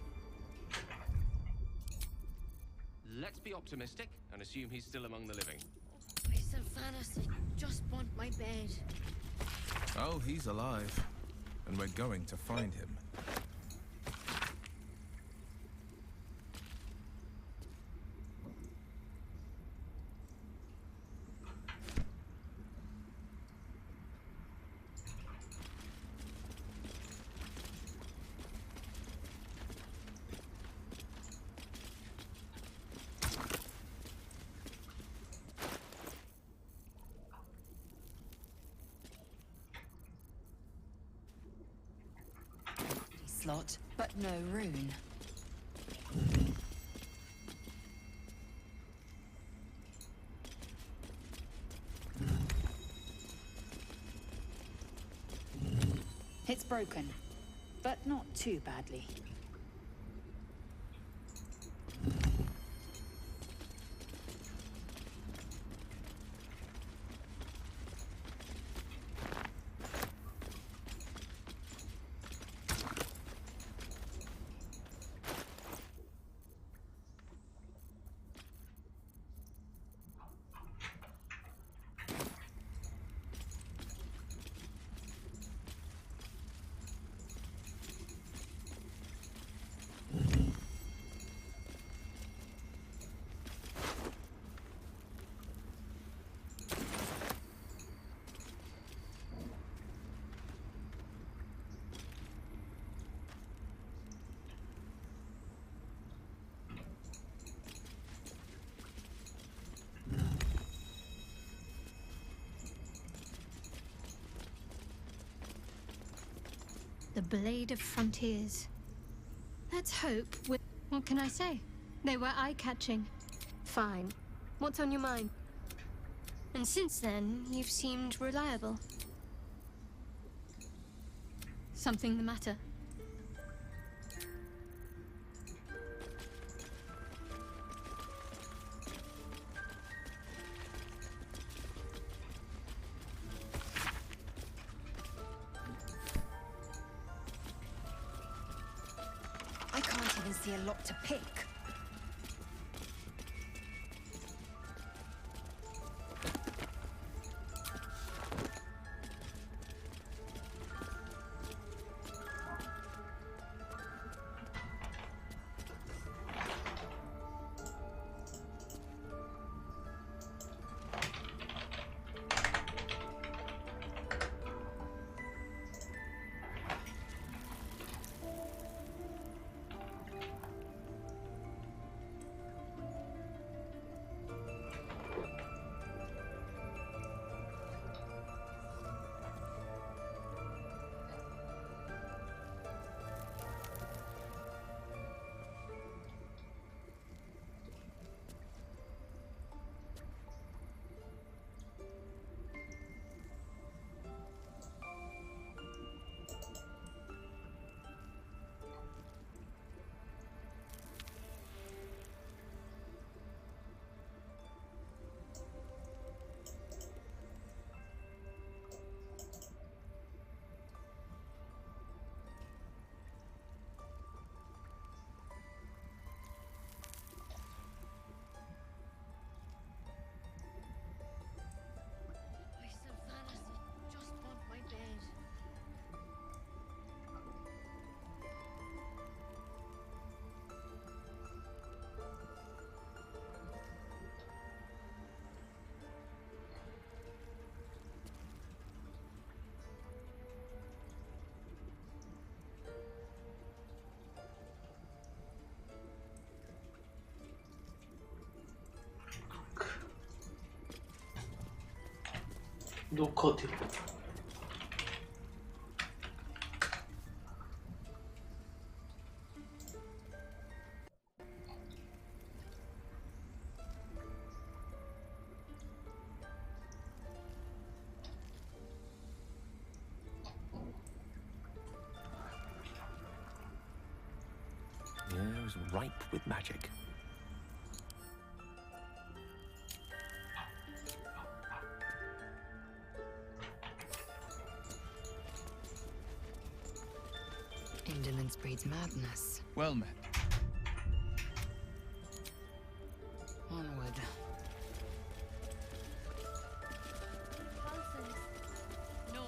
Speaker 3: Let's be optimistic and assume he's still among the living.
Speaker 4: I Sylvanas, I just want my bed.
Speaker 5: Oh, he's alive. And we're going to find him.
Speaker 23: Slot, but no rune.
Speaker 8: It's broken, but not too badly.
Speaker 7: the blade of frontiers. Let's hope what can I say? They were eye-catching. Fine. What's on your mind? And since then, you've seemed reliable. Something the matter?
Speaker 19: I can't even see a lot to pick.
Speaker 1: 노커드.
Speaker 6: The air is ripe with magic.
Speaker 2: Indolence breeds madness.
Speaker 5: Well met.
Speaker 2: Onward.
Speaker 4: No,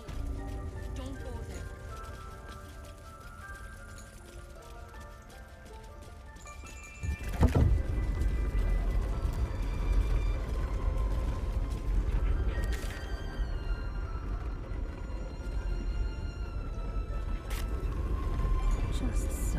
Speaker 4: don't go there.
Speaker 2: Just so.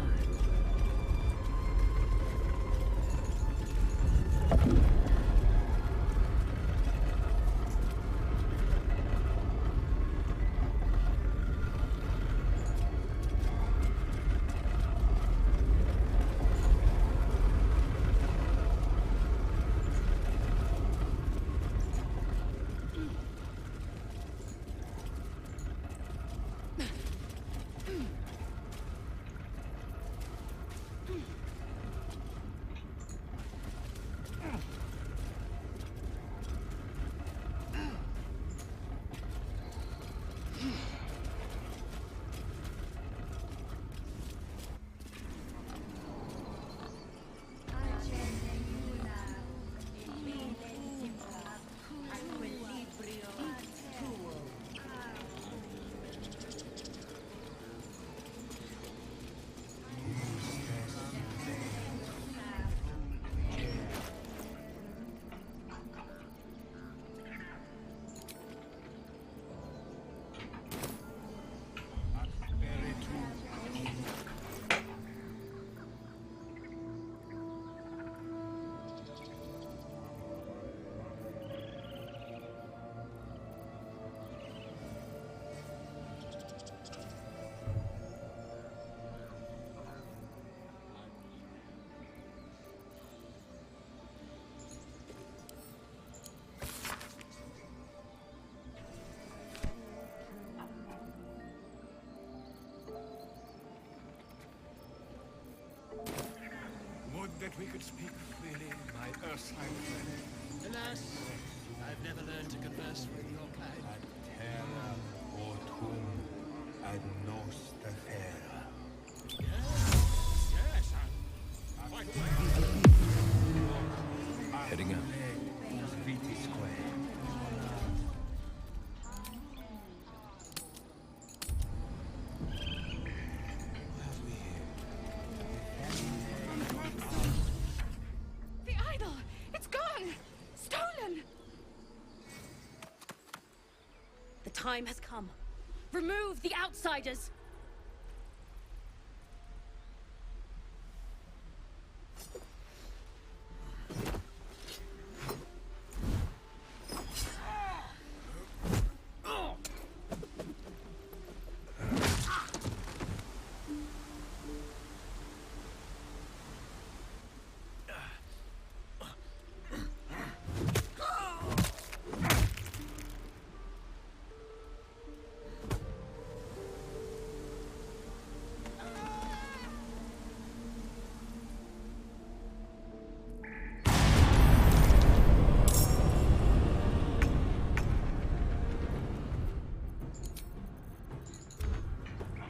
Speaker 15: speak freely, my Ursine friend. Alas, I've never learned to converse with your kind.
Speaker 20: Ad terra autum ad nostra terra.
Speaker 15: Yes, I'm quite aware.
Speaker 3: Heading out.
Speaker 20: Viti square.
Speaker 12: The idol! It's gone! Stolen!
Speaker 9: The time has come. Remove the outsiders!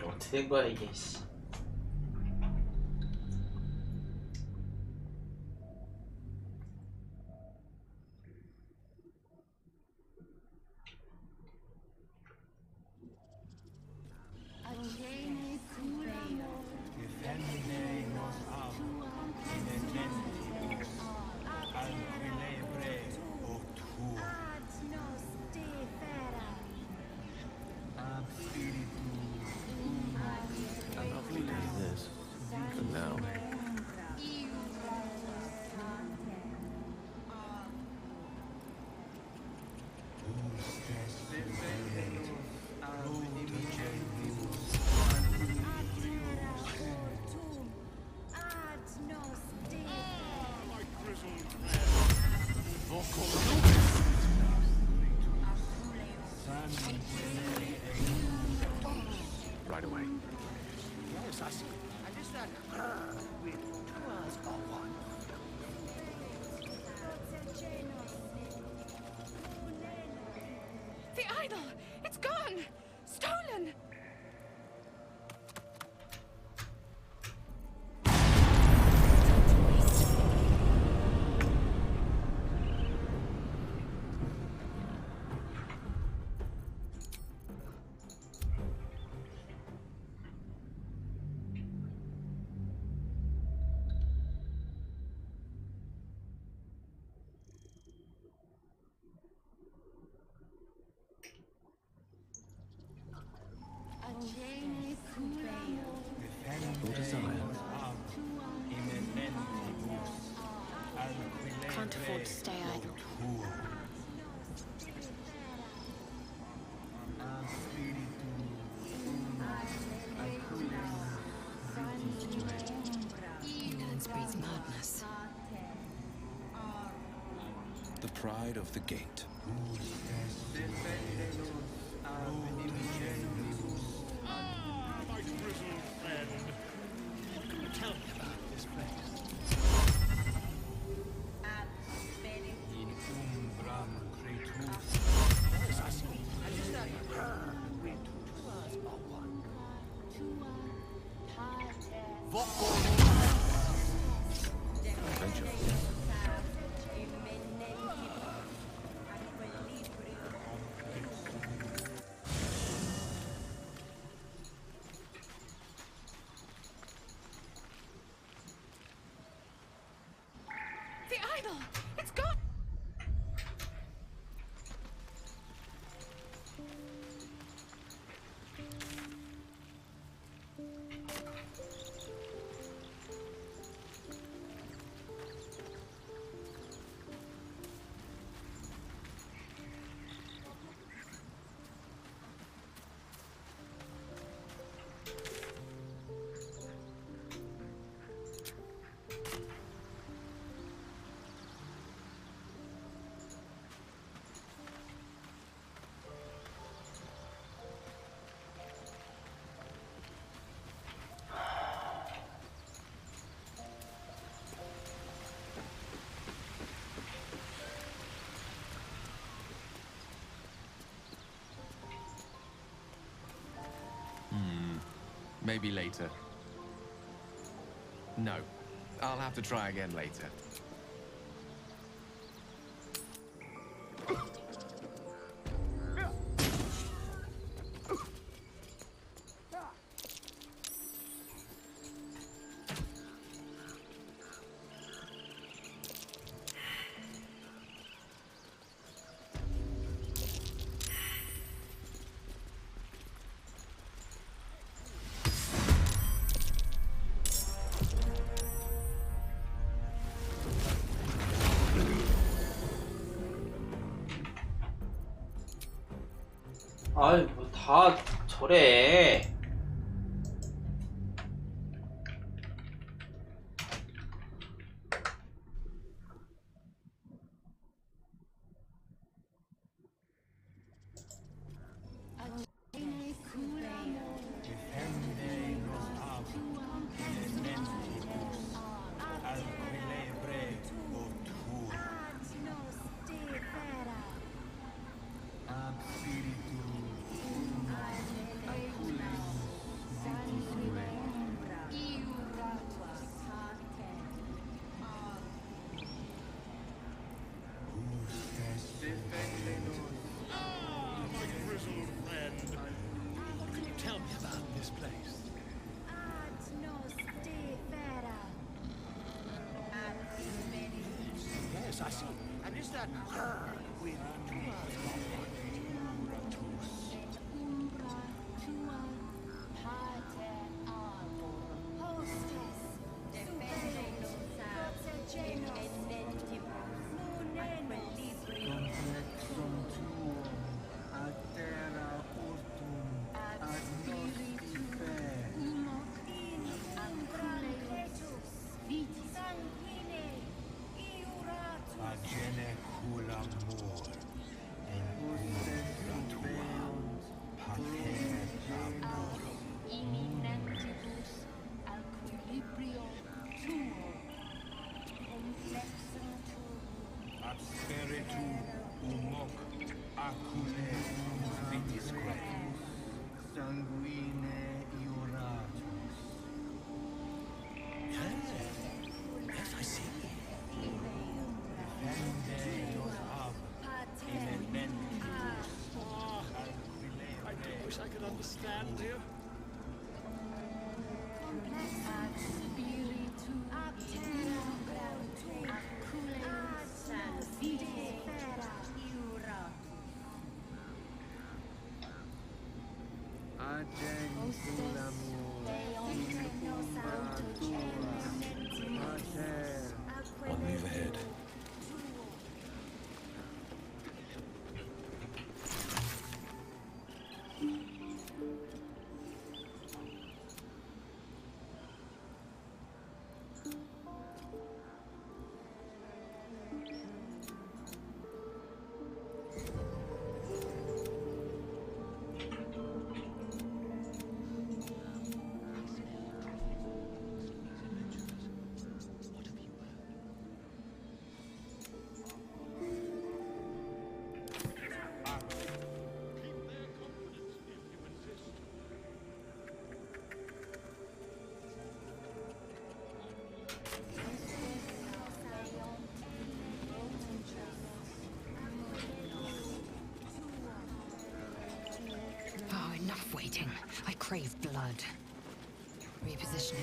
Speaker 1: 어떻게 된 거야 이게? 씨.
Speaker 6: I'll leave this for now. Right away.
Speaker 15: Yes, I see. And is that her with 2 eyes or one?
Speaker 12: The idol! It's gone! Stolen!
Speaker 6: Your desire.
Speaker 10: Can't afford to stay idle.
Speaker 2: Ignorance breeds madness.
Speaker 5: The pride of the gate.
Speaker 15: My grizzled friend. What can you tell me about this place?
Speaker 20: In umbram cretus.
Speaker 15: Yes, I see. And is that her with 2 eyes or one?
Speaker 6: Adventure.
Speaker 12: The idol! It's gone!
Speaker 3: Maybe later. No. I'll have to try again later.
Speaker 1: 아이 뭐 다 저래.
Speaker 15: Yes, I see. And is that her with I could understand you.
Speaker 3: I'll move ahead.
Speaker 13: Oh, enough waiting. I crave blood. Repositioning.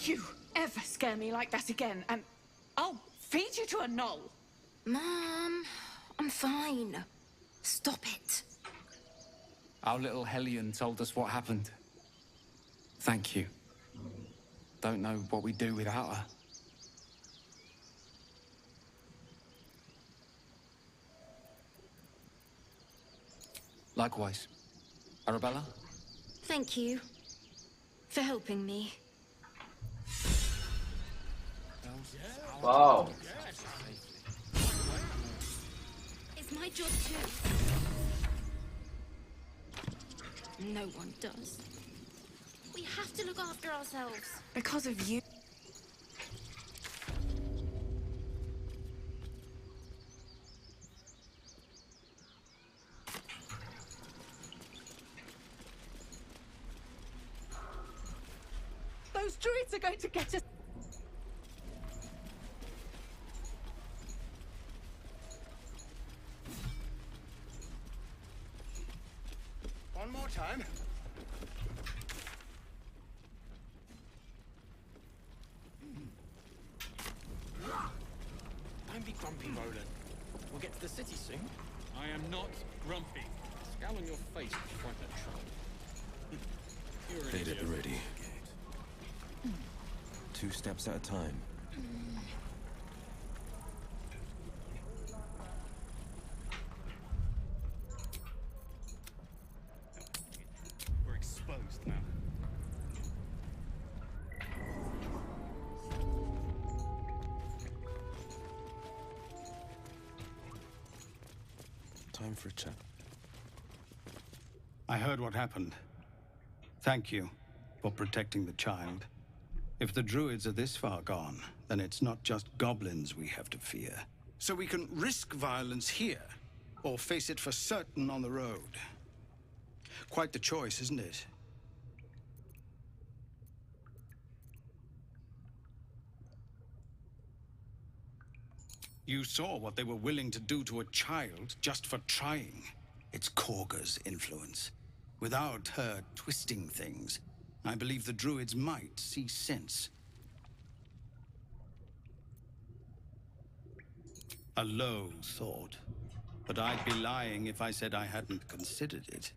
Speaker 12: You ever scare me like that again, and I'll feed you to a knoll.
Speaker 11: Mom, I'm fine. Stop it.
Speaker 16: Our little Hellion told us what happened. Thank you. Don't know what we'd do without her. Likewise. Arabella?
Speaker 11: Thank you for helping me.
Speaker 1: Wow.
Speaker 10: It's my job too. No one does. We have to look after ourselves.
Speaker 12: Because of you. Those druids are going to get us.
Speaker 17: One more time.
Speaker 14: Don't be grumpy, Roland. We'll get to the city soon.
Speaker 18: I am not grumpy. Scowl on your face is quite a trouble. You're an
Speaker 6: Get it
Speaker 18: idiot.
Speaker 6: ready. 2 steps at a time.
Speaker 18: We're exposed now.
Speaker 6: Time for a chat.
Speaker 21: I heard what happened. Thank you for protecting the child. If the druids are this far gone, then it's not just goblins we have to fear.
Speaker 24: So we can risk violence here, or face it for certain on the road. Quite the choice, isn't it? You saw what they were willing to do to a child just for trying. It's Korga's influence. Without her twisting things, I believe the druids might see sense. A low thought, but I'd be lying if I said I hadn't considered it.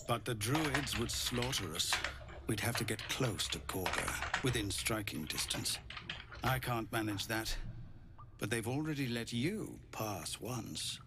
Speaker 24: But the druids would slaughter us. We'd have to get close to Korga, within striking distance. I can't manage that, but they've already let you pass once.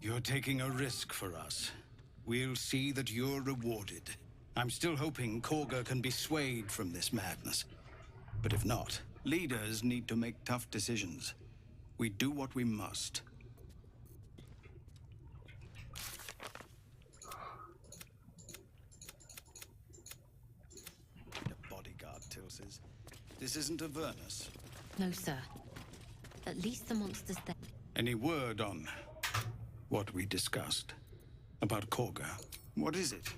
Speaker 24: You're taking a risk for us. We'll see that you're rewarded. I'm still hoping Korga can be swayed from this madness. But if not, leaders need to make tough decisions. We do what we must. A bodyguard, Tilses. This isn't Avernus.
Speaker 9: No, sir. At least the monster's there.
Speaker 24: Any word on what we discussed about Korga? What is it?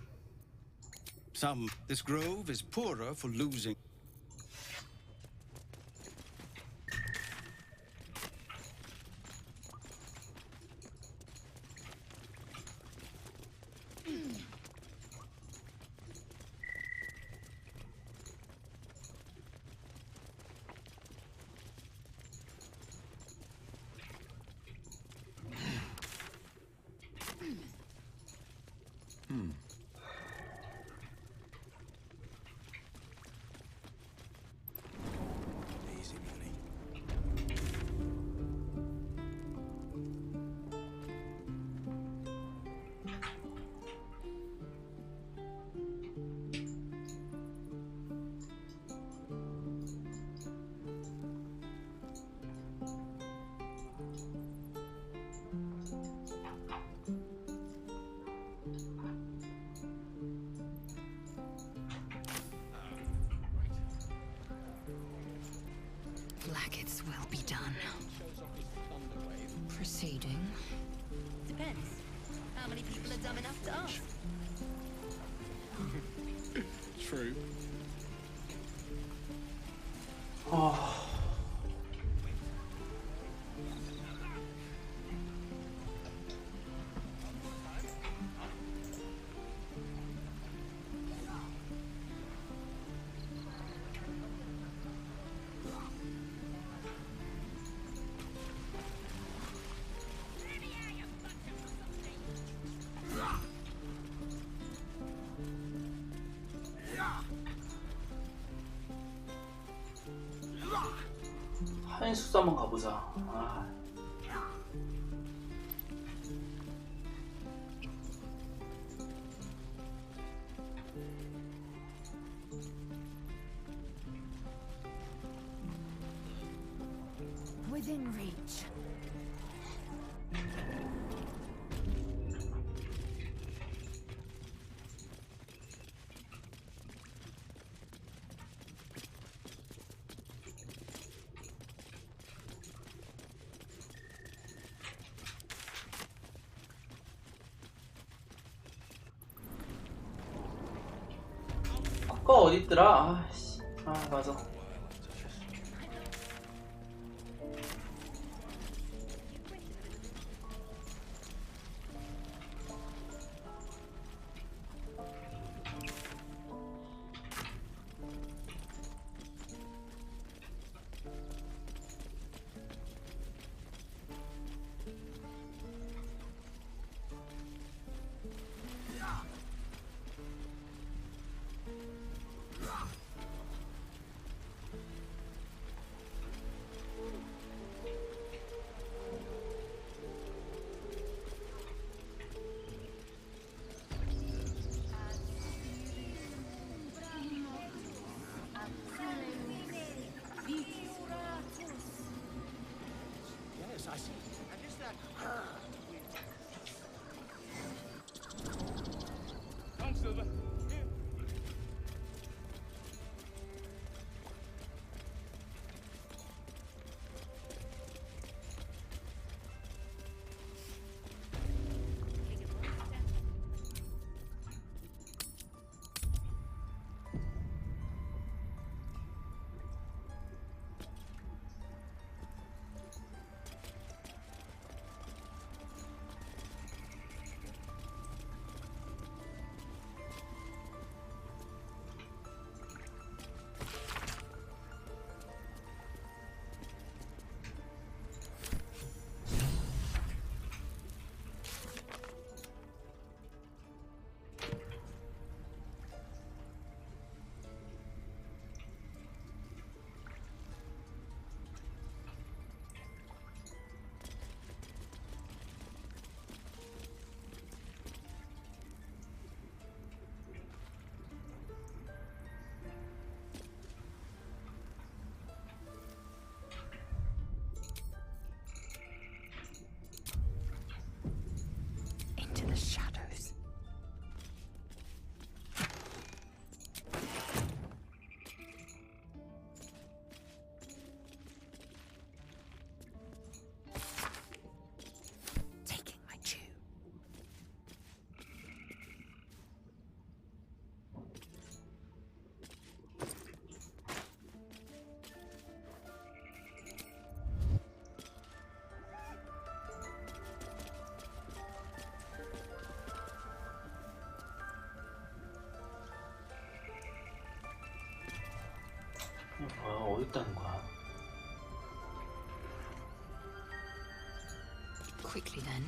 Speaker 24: This grove is poorer for losing.
Speaker 13: Blackets will be done. Proceeding.
Speaker 10: Depends. How many people are dumb enough to ask?
Speaker 18: True.
Speaker 1: 하인 숙소 한번 가보자. 아.
Speaker 12: Within reach.
Speaker 1: 아까 어딨더라? 아씨. 아 맞아.
Speaker 17: Yes, I see. And is that her?
Speaker 18: Come, Silver. Here.
Speaker 2: Into the shadows. Taking my cue.
Speaker 1: 뭐야 어디 있다는 거야?
Speaker 2: Quickly then.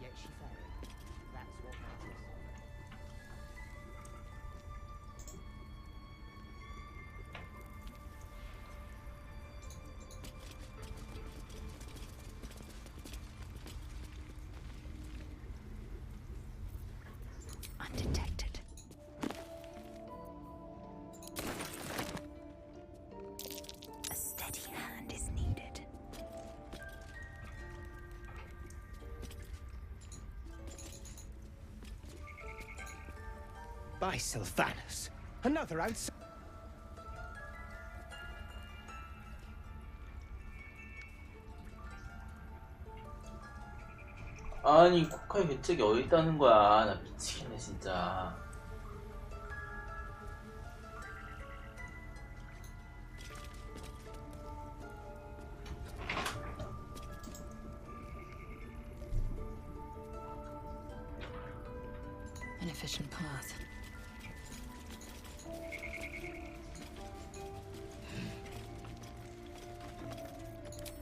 Speaker 17: Yet she failed. That's what matters.
Speaker 2: Undetected. A steady hand is needed.
Speaker 17: By Sylvanus, another outside.
Speaker 1: 아니 코카의 궤적이 어디 있다는 거야. 나 미치겠네 진짜.
Speaker 13: An efficient path.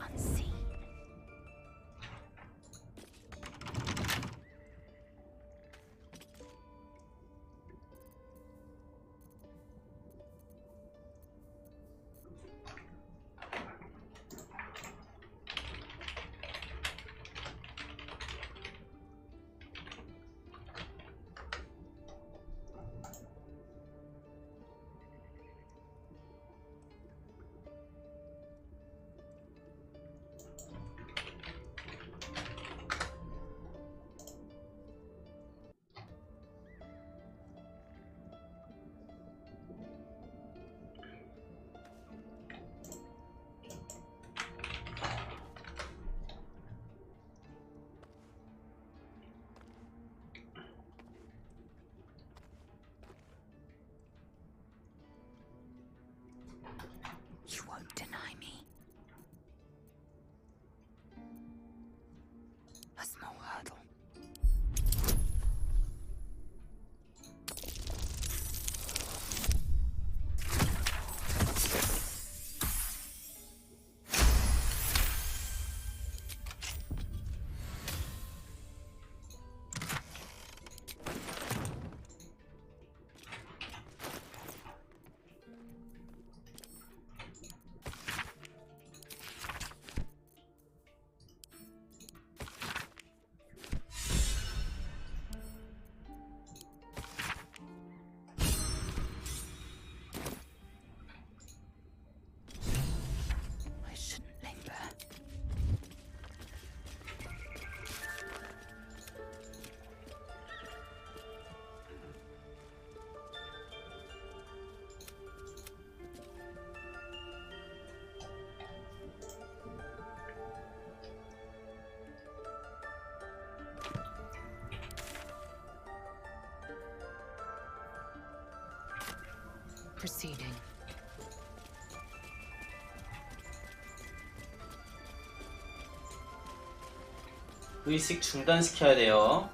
Speaker 10: Unseen.
Speaker 13: You won't deny me. A small hurdle. I shouldn't linger. Proceeding.
Speaker 1: 의식 중단시켜야 돼요.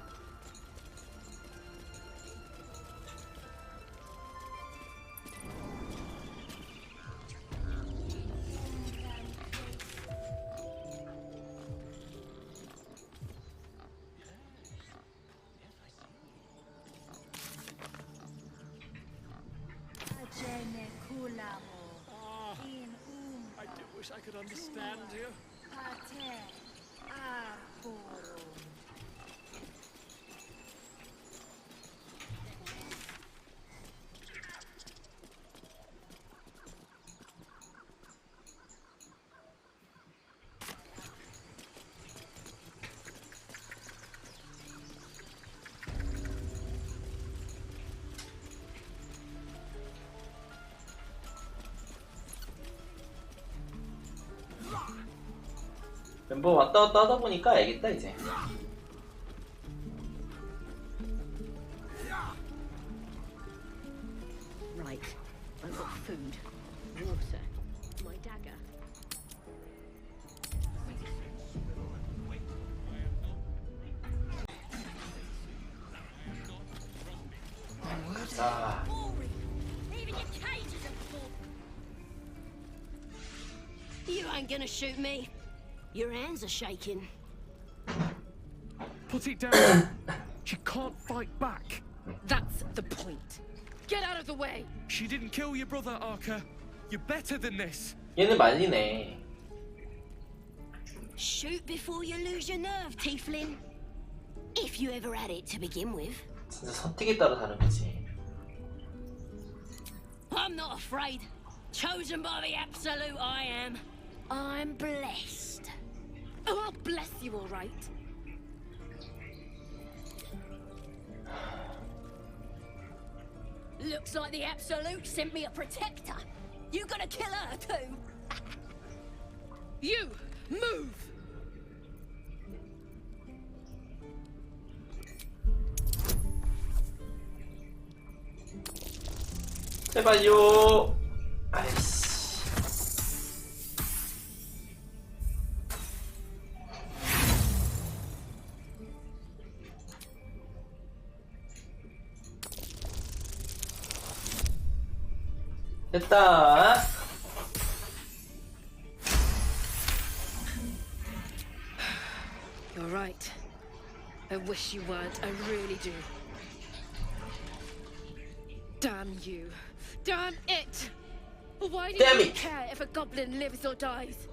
Speaker 15: I do wish I could understand you.
Speaker 1: 멤버 왔다 갔다 하다 보니까 알겠다 이제.
Speaker 9: Right. I've got food, water, my dagger.
Speaker 1: 자,
Speaker 9: Even your cages are full. You ain't gonna shoot me. Your hands are shaking.
Speaker 15: Put it down. She can't fight back.
Speaker 9: That's the point. Get out of the way.
Speaker 15: She didn't kill your brother, Arca. You're better than this.
Speaker 1: 얘는 말리네.
Speaker 9: Shoot before you lose your nerve, Tiefling. If you ever had it to begin with.
Speaker 1: 진짜 선택에 따라 다른 거지.
Speaker 9: I'm not afraid. Chosen by the Absolute, I am. I'm blessed. Oh, I'll bless you, all right. Looks like the Absolute sent me a protector. You gonna kill her too? You, move!
Speaker 1: 제발요. 아이씨. 됐다.
Speaker 9: You're right. I wish you weren't. I really do. Damn you. Damn it! Why do
Speaker 1: Damn
Speaker 9: you
Speaker 1: it.
Speaker 9: care if a goblin lives or dies?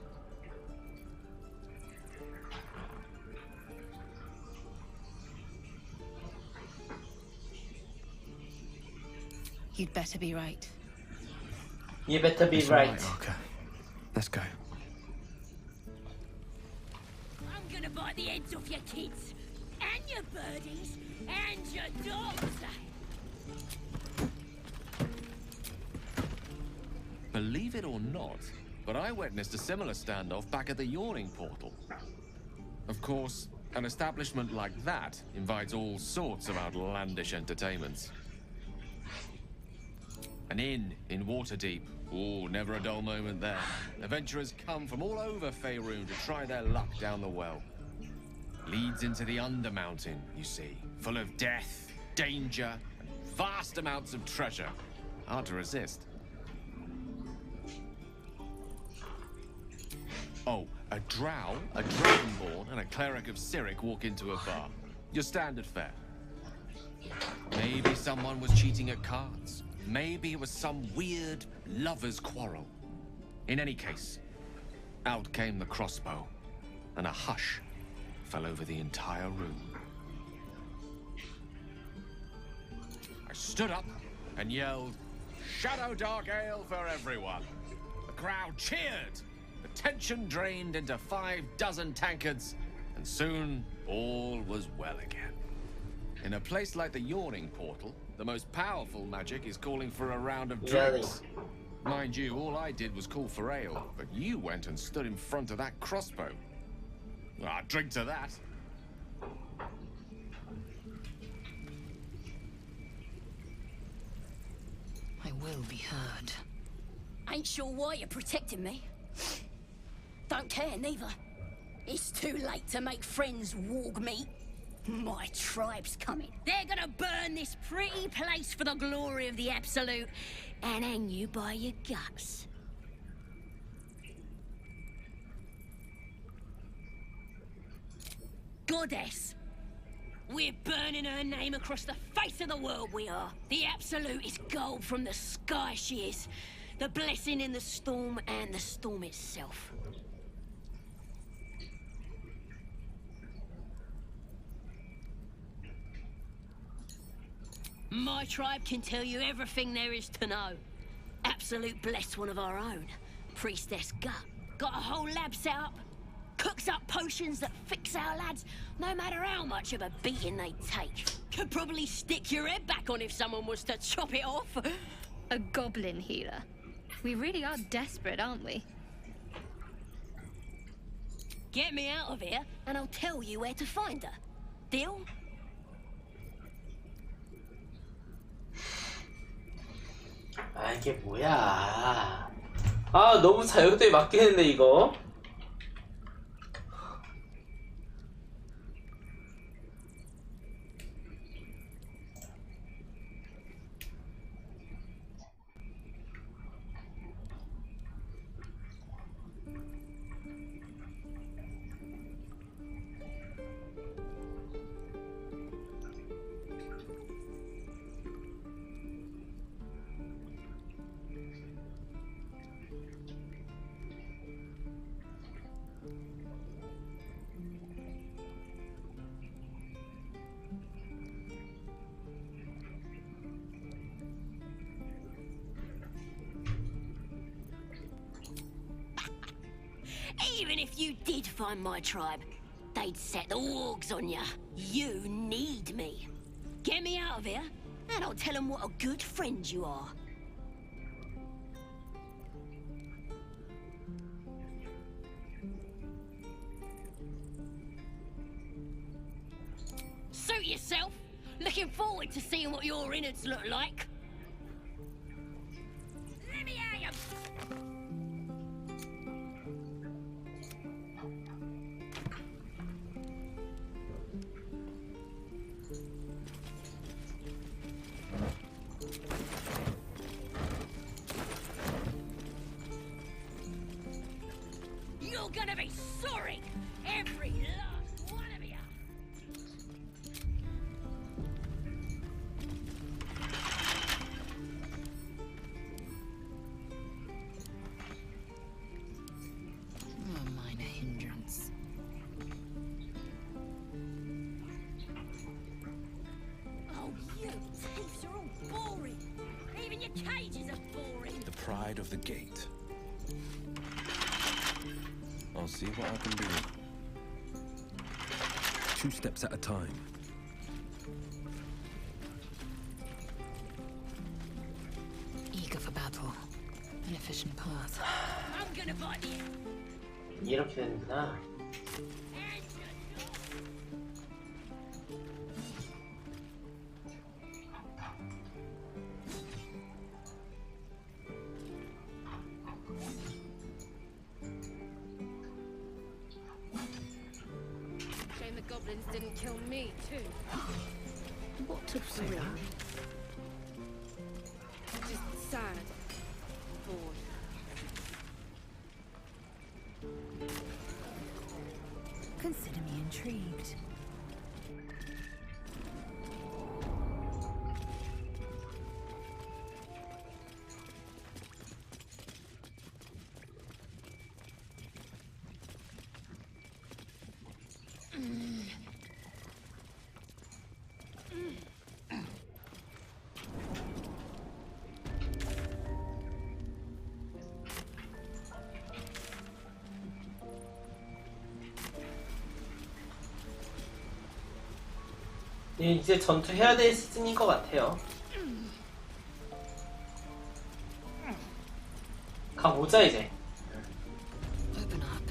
Speaker 11: You'd better be right.
Speaker 1: You better be
Speaker 6: It's all
Speaker 1: right.
Speaker 6: Arca. Let's go.
Speaker 9: I'm gonna bite the heads off your kids, and your birdies, and your dogs.
Speaker 3: Believe it or not, but I witnessed a similar standoff back at the Yawning Portal. Of course, an establishment like that invites all sorts of outlandish entertainments. An inn in Waterdeep. Ooh, never a dull moment there. Adventurers come from all over Faerun to try their luck down the well. Leads into the Undermountain, you see, full of death, danger, and vast amounts of treasure. Hard to resist. Oh, a drow, a dragonborn, and a cleric of Cyric walk into a bar. Your standard fare. Maybe someone was cheating at cards. Maybe it was some weird lover's quarrel. In any case, out came the crossbow, and a hush fell over the entire room. I stood up and yelled, "Shadow Dark Ale for everyone!" The crowd cheered. The tension drained into 6 tankards, and soon all was well again. In a place like the Yawning Portal, the most powerful magic is calling for a round of drinks. Mind you, all I did was call for ale, but you went and stood in front of that crossbow. Ah, drink to that.
Speaker 4: I will be heard.
Speaker 9: Ain't sure why you're protecting me. Don't care, neither. It's too late to make friends, warg meat. My tribe's coming. They're gonna burn this pretty place for the glory of the Absolute and hang you by your guts. Goddess. We're burning her name across the face of the world, we are. The Absolute is gold from the sky, she is. The blessing in the storm and the storm itself. My tribe can tell you everything there is to know. Absolute blessed one of our own. Priestess Gut. Got a whole lab set up. Cooks up potions that fix our lads, no matter how much of a beating they take. Could probably stick your head back on if someone was to chop it off.
Speaker 11: A goblin healer. We really are desperate, aren't we?
Speaker 9: Get me out of here, and I'll tell you where to find her. Deal?
Speaker 1: 아, 이게 뭐야. 아, 너무 자유도에 맡기는데, 이거.
Speaker 9: Even if you did find my tribe, they'd set the wargs on you. You need me. Get me out of here, and I'll tell them what a good friend you are. Suit yourself. Looking forward to seeing what your innards look like. You're gonna be sorry, every last one of you.
Speaker 13: A minor hindrance.
Speaker 9: Oh, you thieves are all boring. Even your cages are boring.
Speaker 6: The pride of the gate. I'll see what I can do. 2 steps at a time.
Speaker 13: Eager for battle. An efficient path.
Speaker 9: I'm gonna bite you.
Speaker 1: 이렇게 되는구나.
Speaker 12: Shame the goblins didn't kill me, too.
Speaker 9: What a thrill.
Speaker 12: Just sad. Bored.
Speaker 13: Consider me intrigued.
Speaker 1: 예, 이제 전투해야 될 시즌인 것 같아요. 가보자 이제.
Speaker 13: Open up.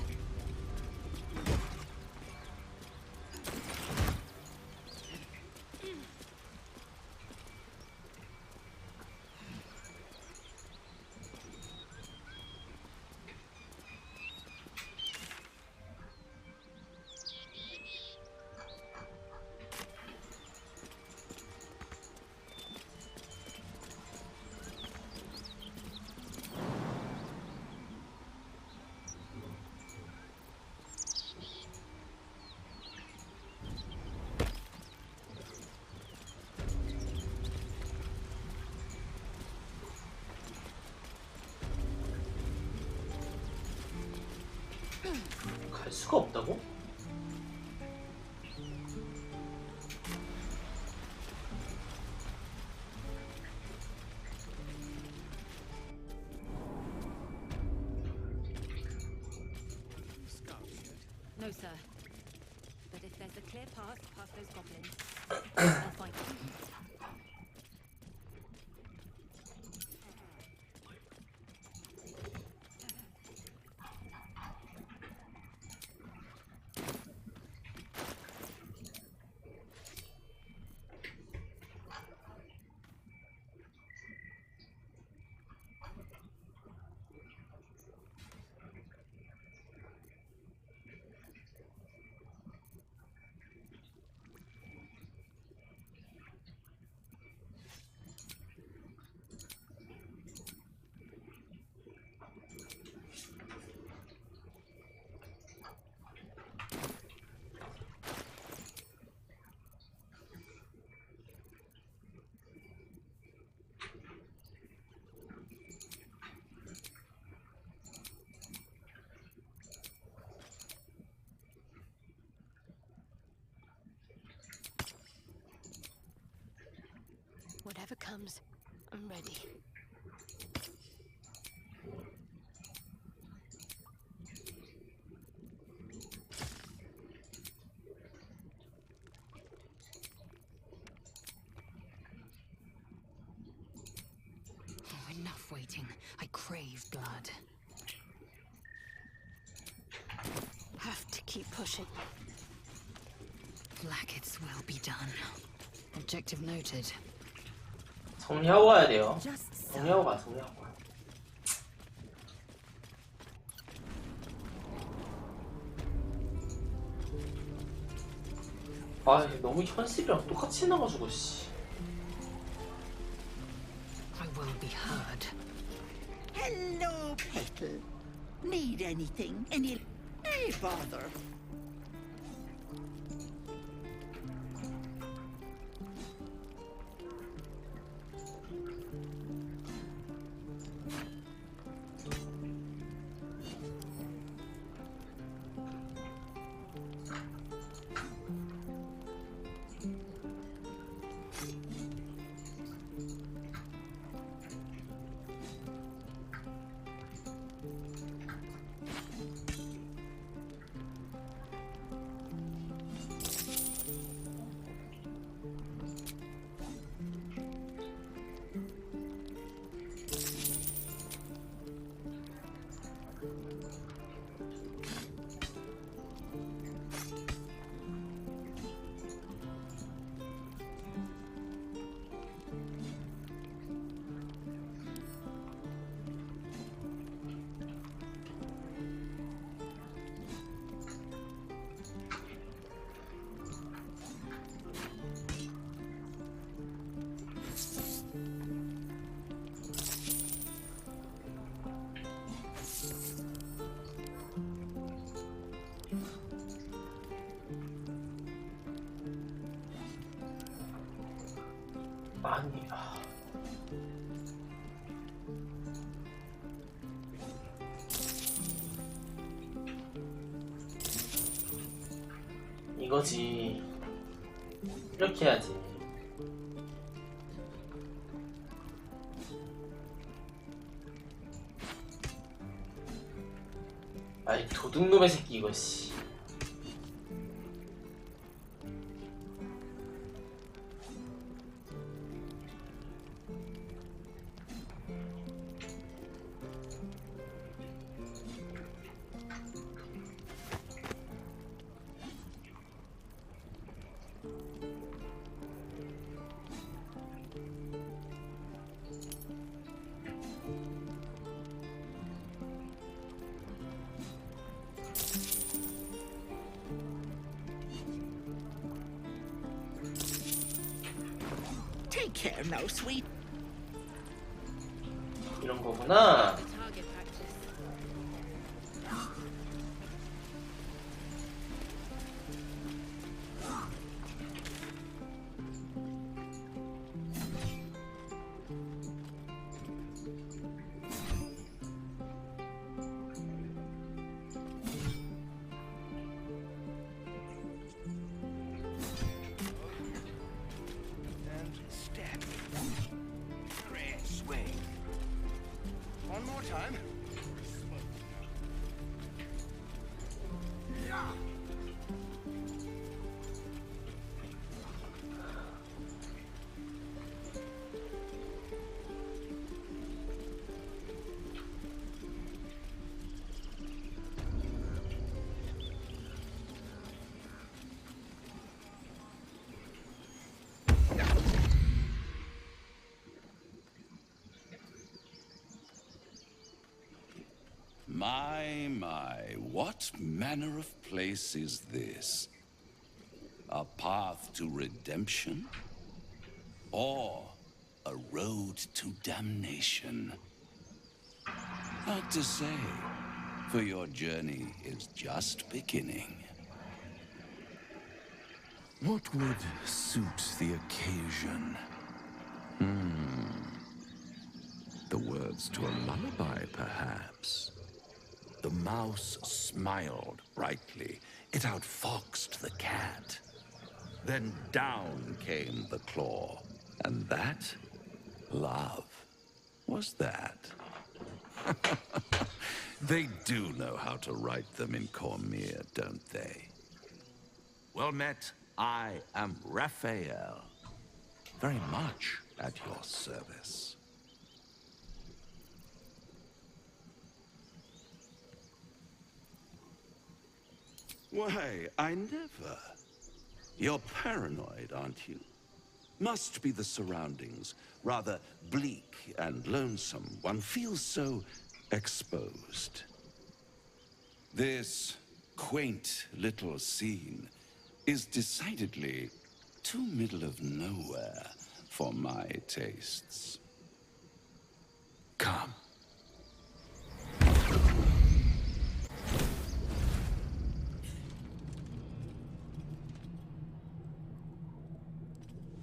Speaker 1: 갈 수가 없다고?
Speaker 12: No, sir. But if there's a clear path past those goblins, I'll find you.
Speaker 9: Whatever comes, I'm ready.
Speaker 13: Oh, enough waiting. I crave blood.
Speaker 9: Have to keep pushing.
Speaker 13: Blackets will be done. Objective noted.
Speaker 1: 정리하고 가야 돼요. 정리하고 가, 정리하고 가. 아, 너무 현실이랑 똑같이 나가지고 씨.
Speaker 13: I will be heard.
Speaker 7: Hello, Petal. Need anything? Any...
Speaker 12: Hey, Baldur.
Speaker 1: 아니, 이거지. 이렇게 해야지. 아이 도둑놈의 새끼 이거 씨.
Speaker 12: Take care now, sweet.
Speaker 1: 이런 거구나.
Speaker 17: One more time.
Speaker 7: My, what manner of place is this? A path to redemption? Or a road to damnation? Hard to say, for your journey is just beginning. What would suit the occasion? The words to a lullaby, perhaps. The mouse smiled brightly. It outfoxed the cat. Then down came the claw. And that, love, was that. They do know how to write them in Cormier, don't they? Well met, I am Raphael. Very much at your service. Why, I never. You're paranoid, aren't you? Must be the surroundings. Rather bleak and lonesome. One feels so exposed. This quaint little scene is decidedly too middle of nowhere for my tastes. Come.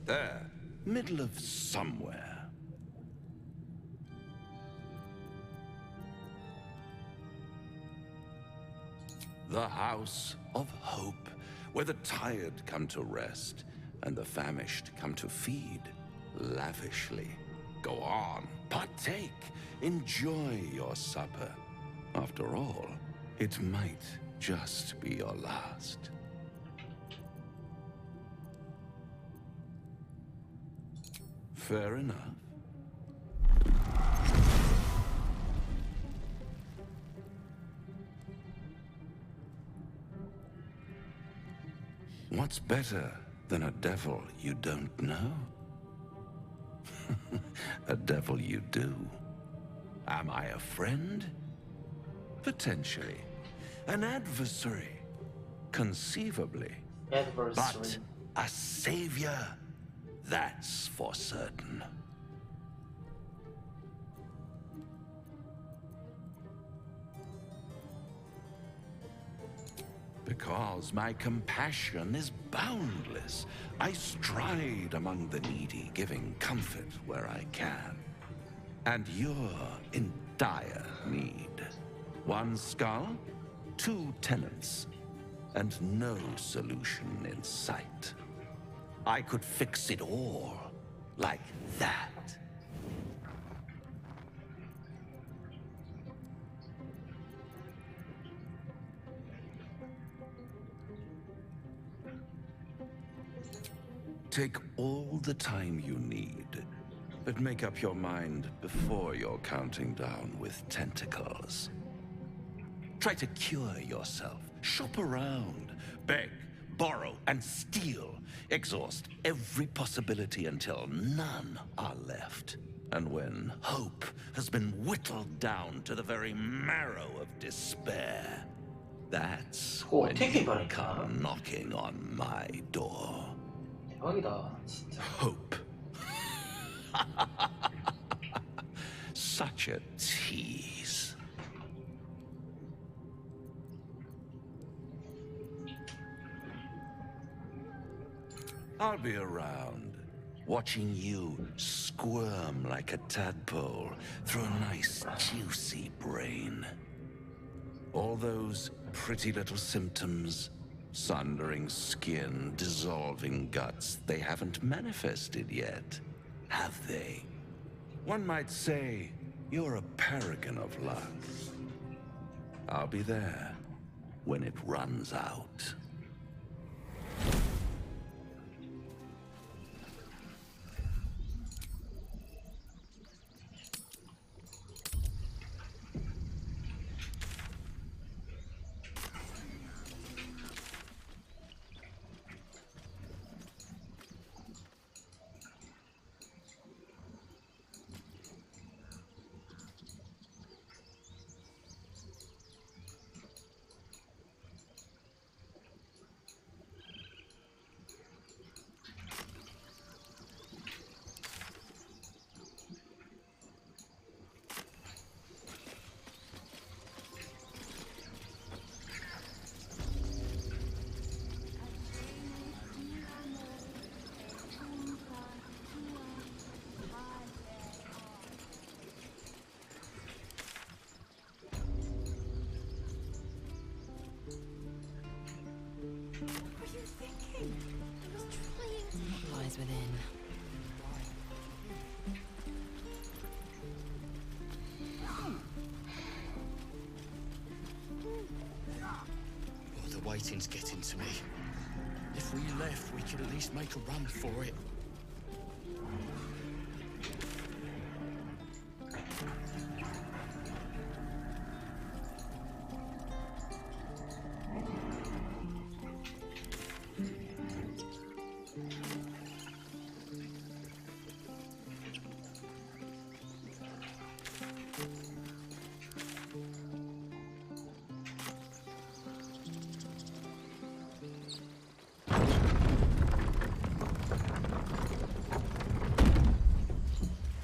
Speaker 7: There, middle of somewhere. The House of Hope, where the tired come to rest and the famished come to feed lavishly. Go on, partake, enjoy your supper. After all, it might just be your last. Fair enough. What's better than a devil you don't know? A devil you do. Am I a friend? Potentially. An adversary? Conceivably.
Speaker 1: Adversary.
Speaker 7: But a savior? That's for certain. Because my compassion is boundless. I stride among the needy, giving comfort where I can. And you're in dire need. One skull, 2 tenants, and no solution in sight. I could fix it all, like that. Take all the time you need, but make up your mind before you're counting down with tentacles. Try to cure yourself, shop around, beg, borrow, and steal. Exhaust every possibility until none are left. And when hope has been whittled down to the very marrow of despair, that's when you come knocking on my door.
Speaker 1: 대박이다, 진짜.
Speaker 7: Hope. Such a tease. I'll be around, watching you squirm like a tadpole through a nice, juicy brain. All those pretty little symptoms, sundering skin, dissolving guts, they haven't manifested yet, have they? One might say you're a paragon of luck. I'll be there when it runs out.
Speaker 2: Lies within.
Speaker 14: Oh, the waiting's getting to me. If we left, we could at least make a run for it.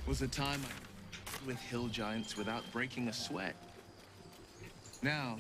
Speaker 5: Was a time I with hill giants without breaking a sweat. Now,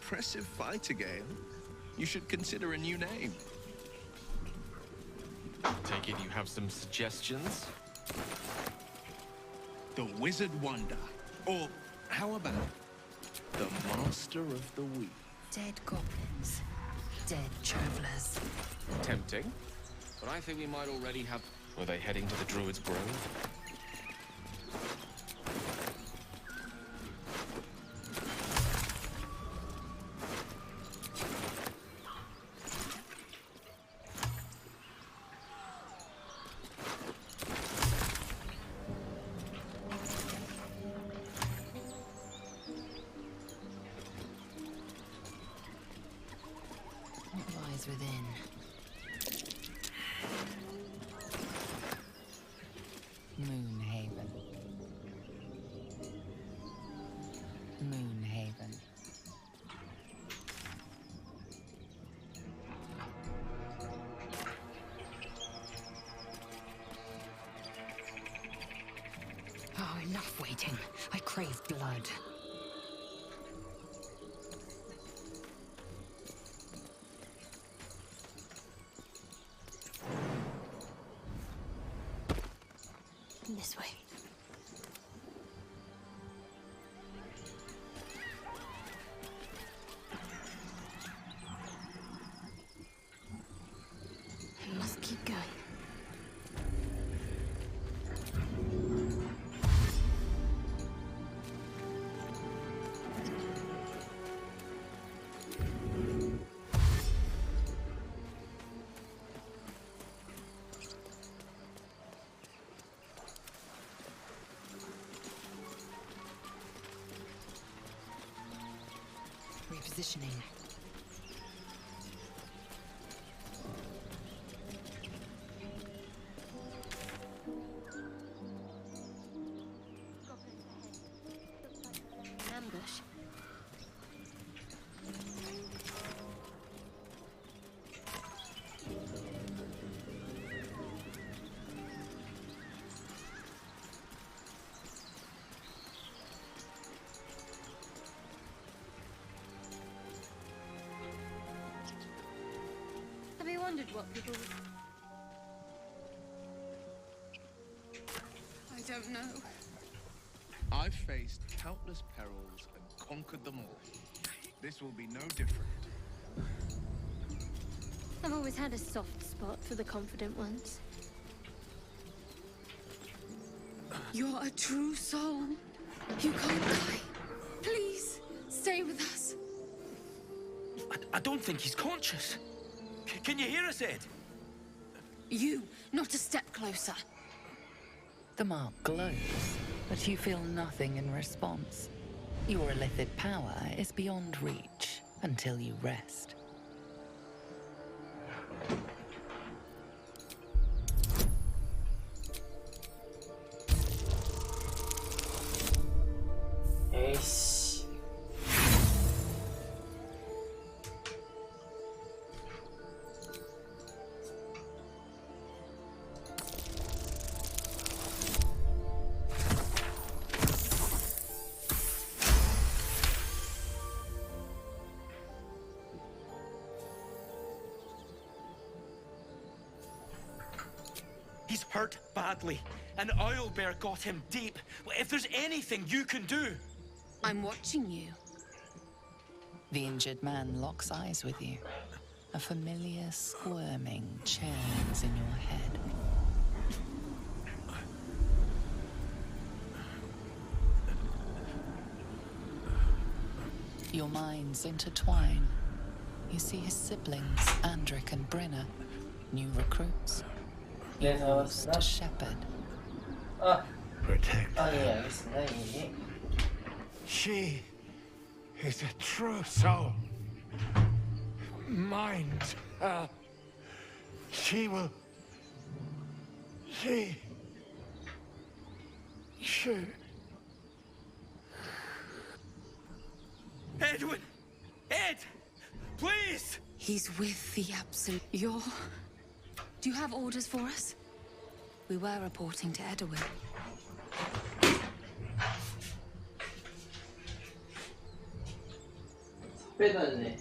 Speaker 5: impressive fight again. You should consider a new name.
Speaker 3: Take it you have some suggestions?
Speaker 5: The Wizard Wonder. Or how about the Master of the Weave?
Speaker 2: Dead goblins. Dead travelers.
Speaker 3: Tempting. But I think we might already have... Were they heading to the Druid's Grove?
Speaker 2: What lies within? Moonhaven. Moonhaven.
Speaker 13: Oh, enough waiting. I crave blood.
Speaker 10: This way. I must keep going.
Speaker 2: Repositioning.
Speaker 10: Ambush. Have you wondered what people would...
Speaker 5: I don't know. I've faced countless perils and conquered them all. This will be no different.
Speaker 10: I've always had a soft spot for the confident ones.
Speaker 12: You're a true soul. You can't die. Please, stay with us.
Speaker 8: I don't think he's conscious. Can you hear us, Ed?
Speaker 12: You, not a step closer.
Speaker 2: The mark glows, but you feel nothing in response. Your illithid power is beyond reach until you rest.
Speaker 1: 에이씨.
Speaker 8: He's hurt badly. An owlbear got him deep. If there's anything you can do...
Speaker 12: I'm watching you.
Speaker 2: The injured man locks eyes with you. A familiar squirming churns in your head. Your minds intertwine. You see his siblings, Andric and Brenna, new recruits. Yours to shepherd.
Speaker 20: Protect
Speaker 1: 예,
Speaker 20: her.
Speaker 1: 알겠습니다. 예.
Speaker 20: She is a true soul. Mind her. She will. She.
Speaker 8: Edwin! Ed! Please!
Speaker 12: He's with the Absolute. You're... Do you have orders for us? We were reporting to Edwin.
Speaker 1: 빼놨네.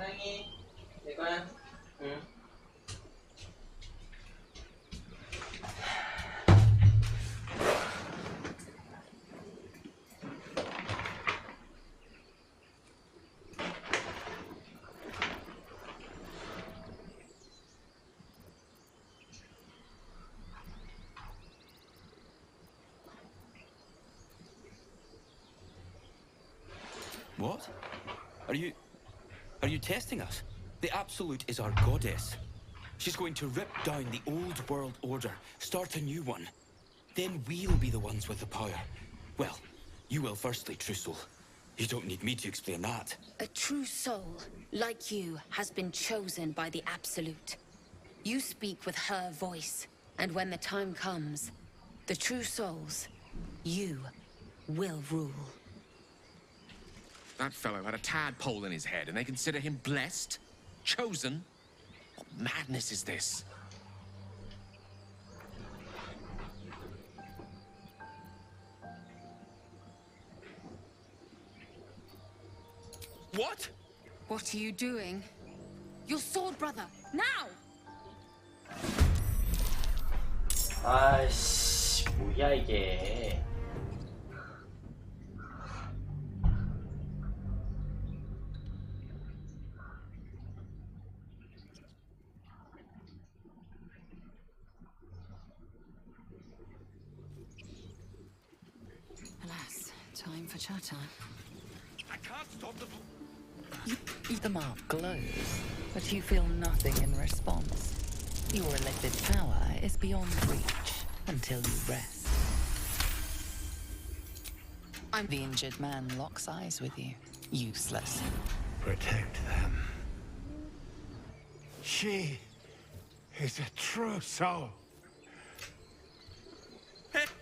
Speaker 1: 사랑해. 내가 응.
Speaker 8: What? Are you testing us? The Absolute is our goddess. She's going to rip down the old world order, start a new one. Then we'll be the ones with the power. Well, you will firstly, True Soul. You don't need me to explain that.
Speaker 16: A true soul, like you, has been chosen by the Absolute. You speak with her voice, and when the time comes, the true souls, you will rule.
Speaker 3: That fellow had a tadpole in his head, and they consider him blessed? Chosen? What madness is this?
Speaker 8: What?
Speaker 13: What are you doing? Your sword, brother! Now!
Speaker 1: 아이씨, 뭐야 이게.
Speaker 13: Alas, time for chatter.
Speaker 8: I can't stop the...
Speaker 2: The mark glows, but you feel nothing in response. Your elected power is beyond reach until you rest. The injured man locks eyes with you, useless.
Speaker 20: Protect them. She is a true soul.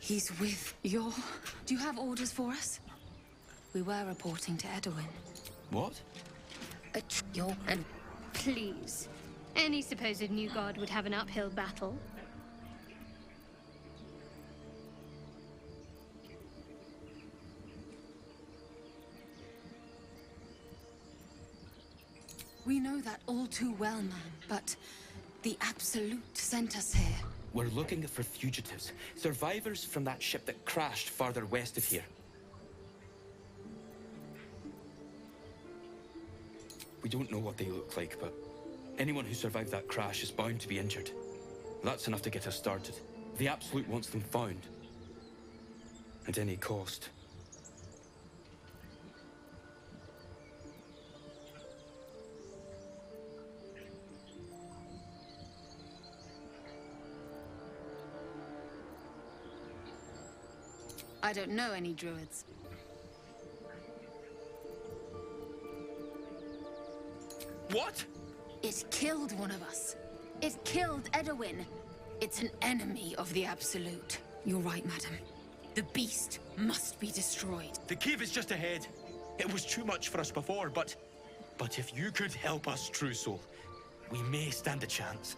Speaker 13: He's with your... Do you have orders for us? We were reporting to Edwin.
Speaker 8: What?
Speaker 10: And please, any supposed new god would have an uphill battle.
Speaker 13: We know that all too well, ma'am, but the Absolute sent us here.
Speaker 8: We're looking for fugitives, survivors from that ship that crashed farther west of here. We don't know what they look like, but anyone who survived that crash is bound to be injured. That's enough to get us started. The Absolute wants them found. at any cost.
Speaker 13: I don't know any druids.
Speaker 8: What?
Speaker 13: It killed one of us. It killed Edwin. It's an enemy of the Absolute. You're right, madam. The beast must be destroyed.
Speaker 14: The cave is just ahead. It was too much for us before, but if you could help us, True Soul, we may stand a chance.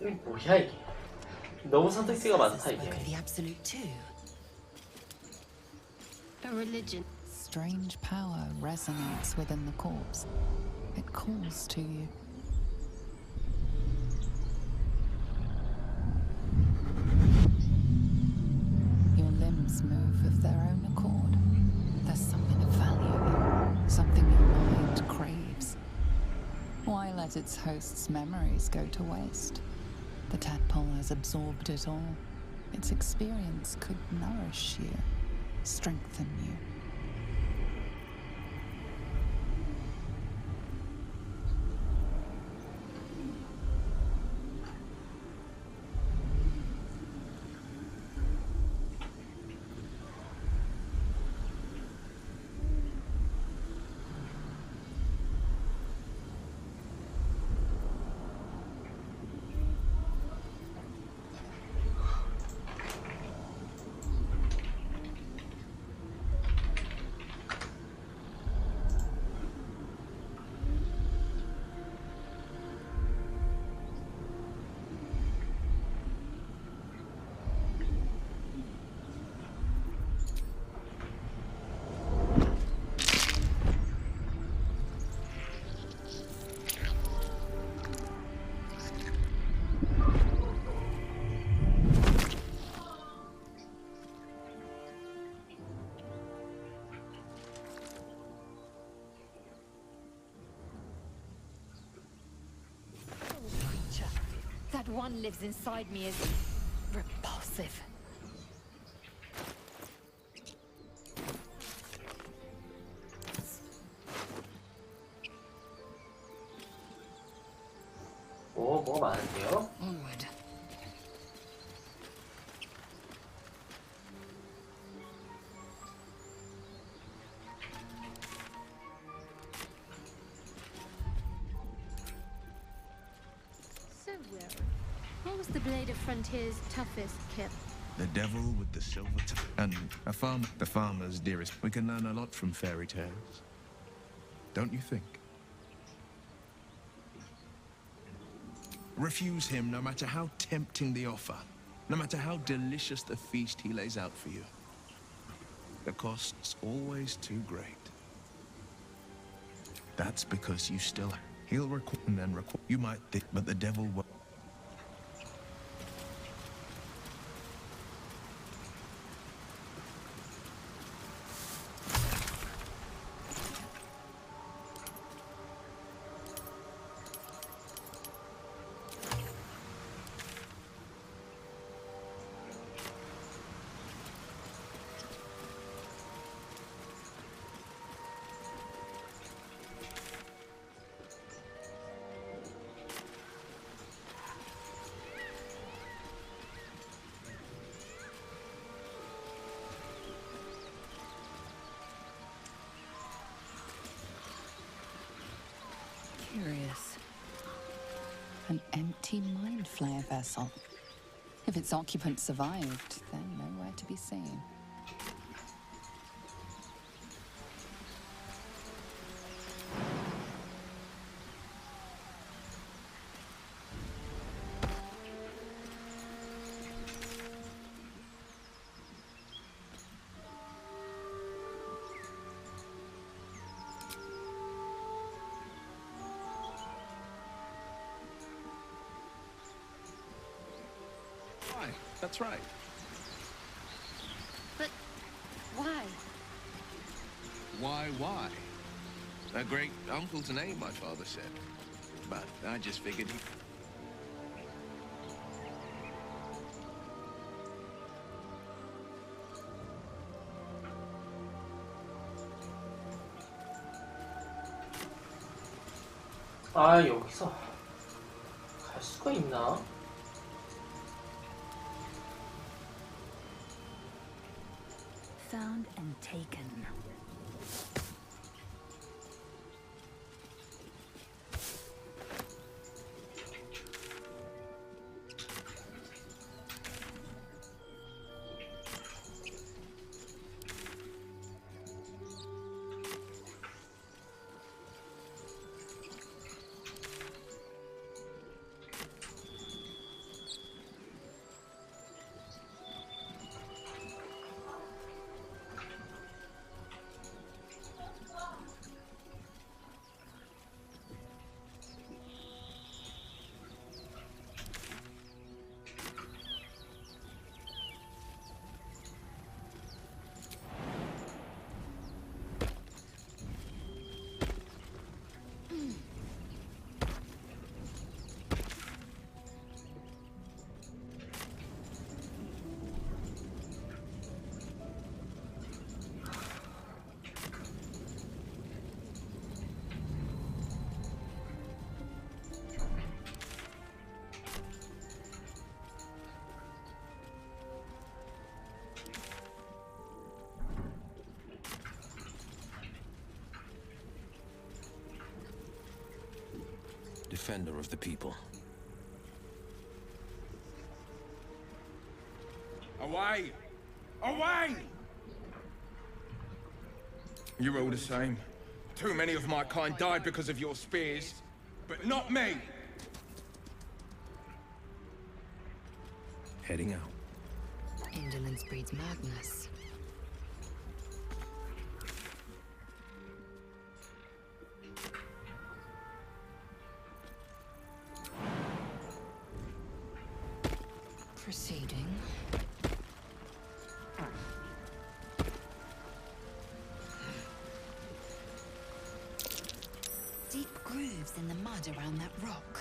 Speaker 1: 이게 뭐야 이게? 너무 선택지가 많다 이게.
Speaker 2: The Absolute too.
Speaker 9: A religion.
Speaker 2: Strange power resonates within the corpse. It calls to you. Your limbs move of their own accord. There's something of value here, something your mind craves. Why let its host's memories go to waste? The tadpole has absorbed it all. Its experience could nourish you, strengthen you.
Speaker 4: That one lives inside me is repulsive.
Speaker 1: 뭐가 많은데요?
Speaker 13: Onward.
Speaker 9: So weary. What was the Blade of Frontier's toughest kill?
Speaker 5: The devil with the silver and a farmer, the farmer's dearest. We can learn a lot from fairy tales. Don't you think? Refuse him no matter how tempting the offer, no matter how delicious the feast he lays out for you. The cost's always too great. That's because you still... He'll require and then require... You might think, but the devil will...
Speaker 2: Curious. An empty mind flayer vessel. If its occupant survived, they're nowhere to be seen.
Speaker 5: That's right.
Speaker 4: But why?
Speaker 5: Why? A great uncle's name, my father said. But I just figured he...
Speaker 1: 아, 여기서 갈 수가 있나?
Speaker 19: Found and taken.
Speaker 6: Defender of the people.
Speaker 20: Away! Away! You're all the same. Too many of my kind died because of your spears, but not me!
Speaker 6: Heading out.
Speaker 2: Indolence breeds madness. Proceeding. Deep grooves in the mud around that rock.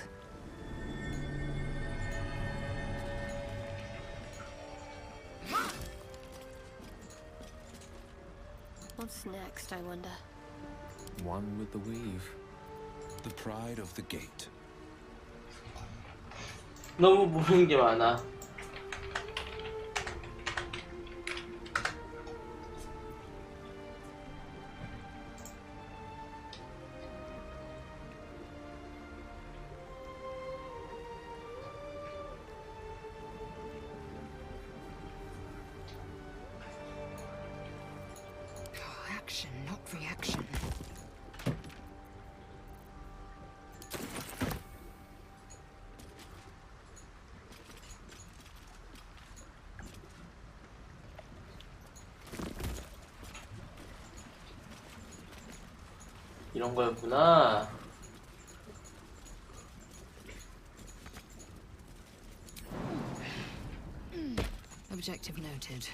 Speaker 9: What's next, I wonder?
Speaker 6: One with the weave. The pride of the gate.
Speaker 1: 너무 모르는 게 많아.
Speaker 2: Action, not reaction.
Speaker 1: 이런 거였구나.
Speaker 2: Objective noted.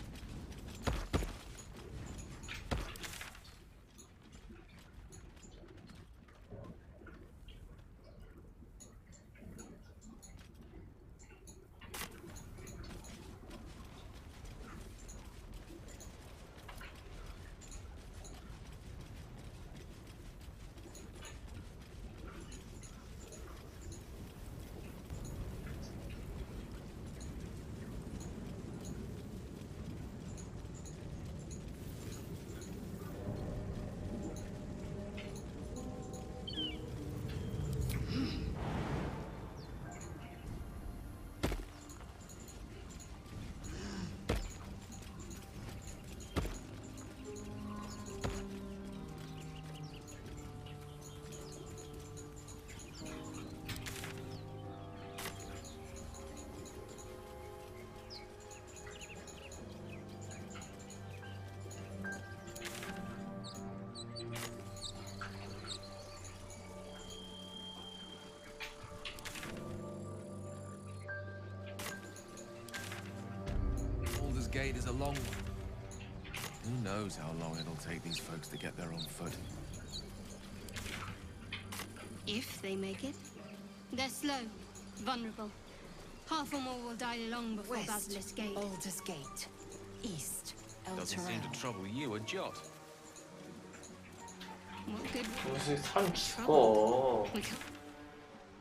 Speaker 3: Baldur's Gate is a long one. Who knows how long it'll take these folks to get there on foot.
Speaker 21: If they make it. They're slow, vulnerable. Half or more will die long before Basilisk Gate.
Speaker 2: Baldur's Gate. East, El
Speaker 6: Doesn't seem
Speaker 2: Terrell.
Speaker 6: to trouble you a jot.
Speaker 21: What good?
Speaker 1: 무슨 산 죽어.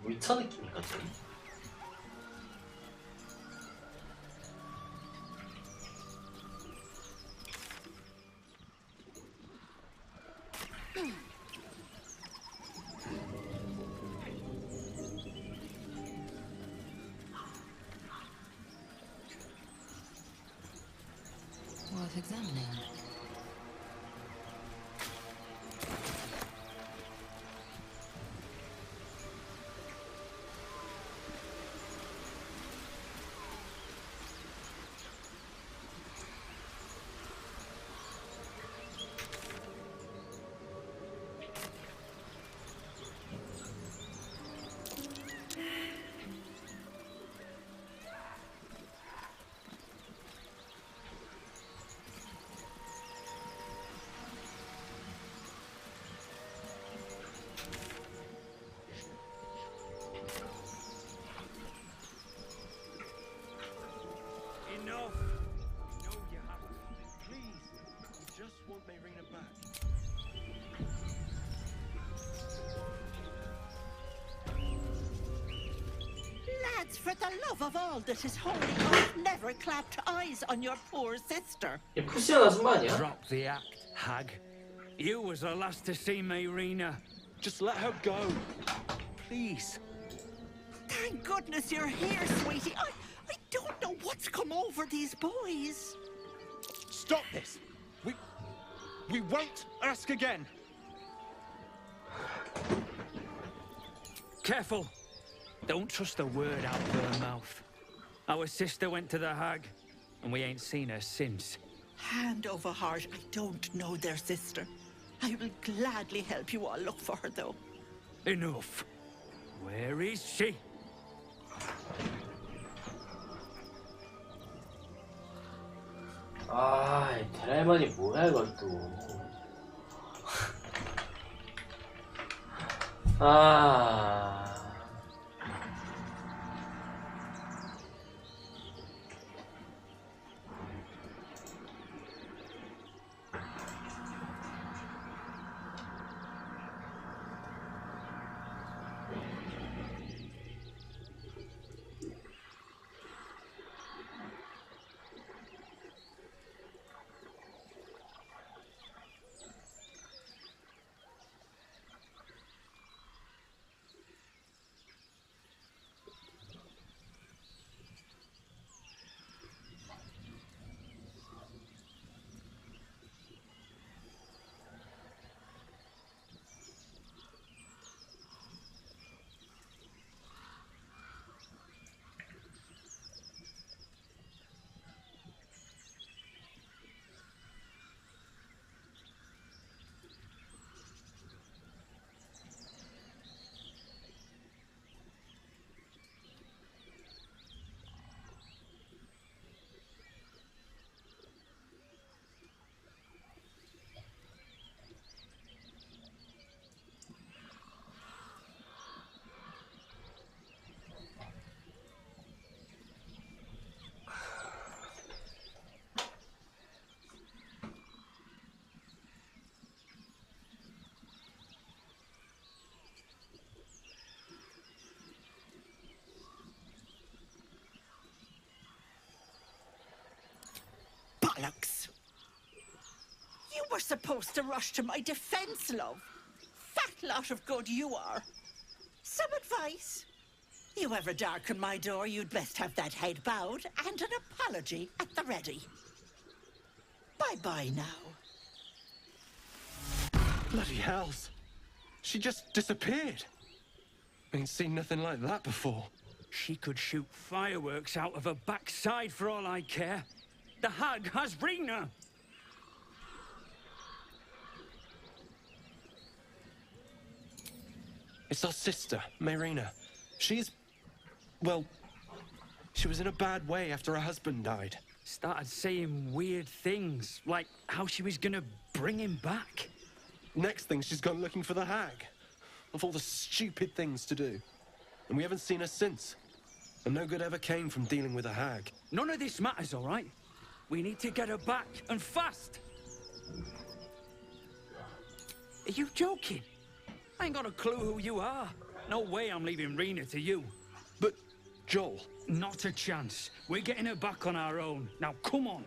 Speaker 1: 물차 느낌인가 좀?
Speaker 2: Worth examining.
Speaker 15: Enough! No, you haven't. Please, we just want Mayrina back.
Speaker 19: Lads, for the love of all that is holy, I've never clapped eyes on your poor sister.
Speaker 1: 얘 푸시하나 쓴 거 아니야?
Speaker 8: Drop the act, hag. You was the last to see Mayrina. Just let her go. Please.
Speaker 19: Thank goodness you're here, sweetie. I don't know what's come over these boys.
Speaker 14: Stop this! We won't ask again!
Speaker 8: Careful. Don't trust a word out of her mouth. Our sister went to the hag, and we ain't seen her since.
Speaker 19: Hand over heart, I don't know their sister. I will gladly help you all look for her, though.
Speaker 8: Enough. Where is she?
Speaker 1: 아, 이 데랄만이 뭐야 이건 또. 아.
Speaker 19: Bollocks! You were supposed to rush to my defense, love. Fat lot of good you are. Some advice? You ever darken my door, you'd best have that head bowed and an apology at the ready. Bye-bye now.
Speaker 14: Bloody hells. She just disappeared. Ain't seen nothing like that before.
Speaker 8: She could shoot fireworks out of her backside for all I care. The hag has Rena.
Speaker 14: It's our sister, Mayrina. She's... well... she was in a bad way after her husband died.
Speaker 8: Started saying weird things, like how she was gonna bring him back.
Speaker 14: Next thing, she's gone looking for the hag. Of all the stupid things to do. And we haven't seen her since. And no good ever came from dealing with a hag.
Speaker 8: None of this matters, all right? We need to get her back, and fast! Are you joking? I ain't got a clue who you are.
Speaker 18: No way I'm leaving Rena to you.
Speaker 14: But, Joel...
Speaker 18: Not a chance. We're getting her back on our own. Now, come on.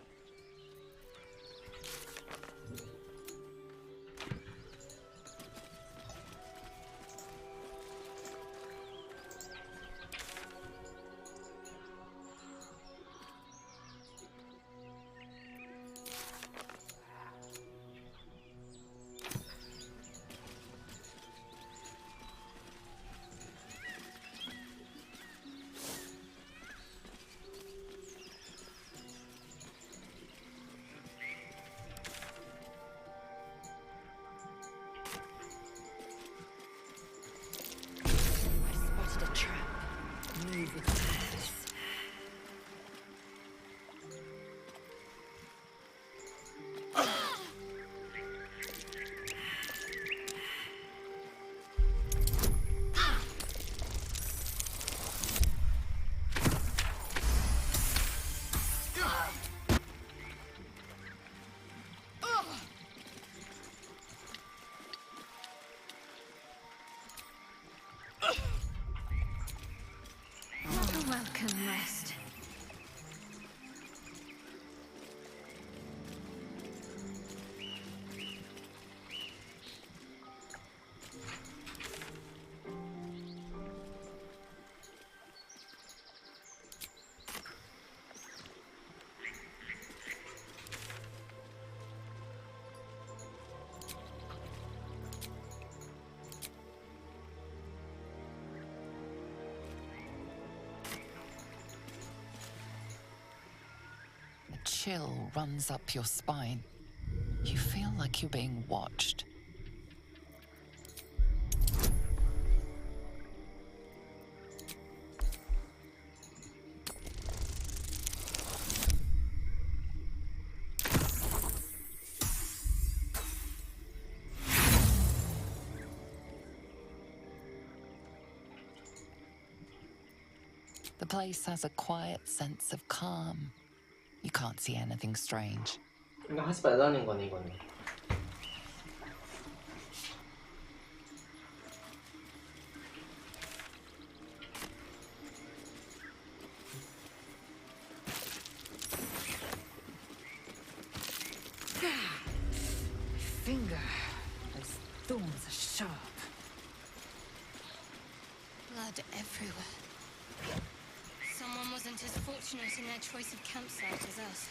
Speaker 21: Welcome rest.
Speaker 2: Chill runs up your spine. You feel like you're being watched. The place has a quiet sense of calm. You can't see anything strange.
Speaker 1: 이거 하지 말라는 거네, 이거는.
Speaker 13: Finger. Those thorns are sharp.
Speaker 21: Blood everywhere. Someone wasn't as fortunate in their choice of campsite as us.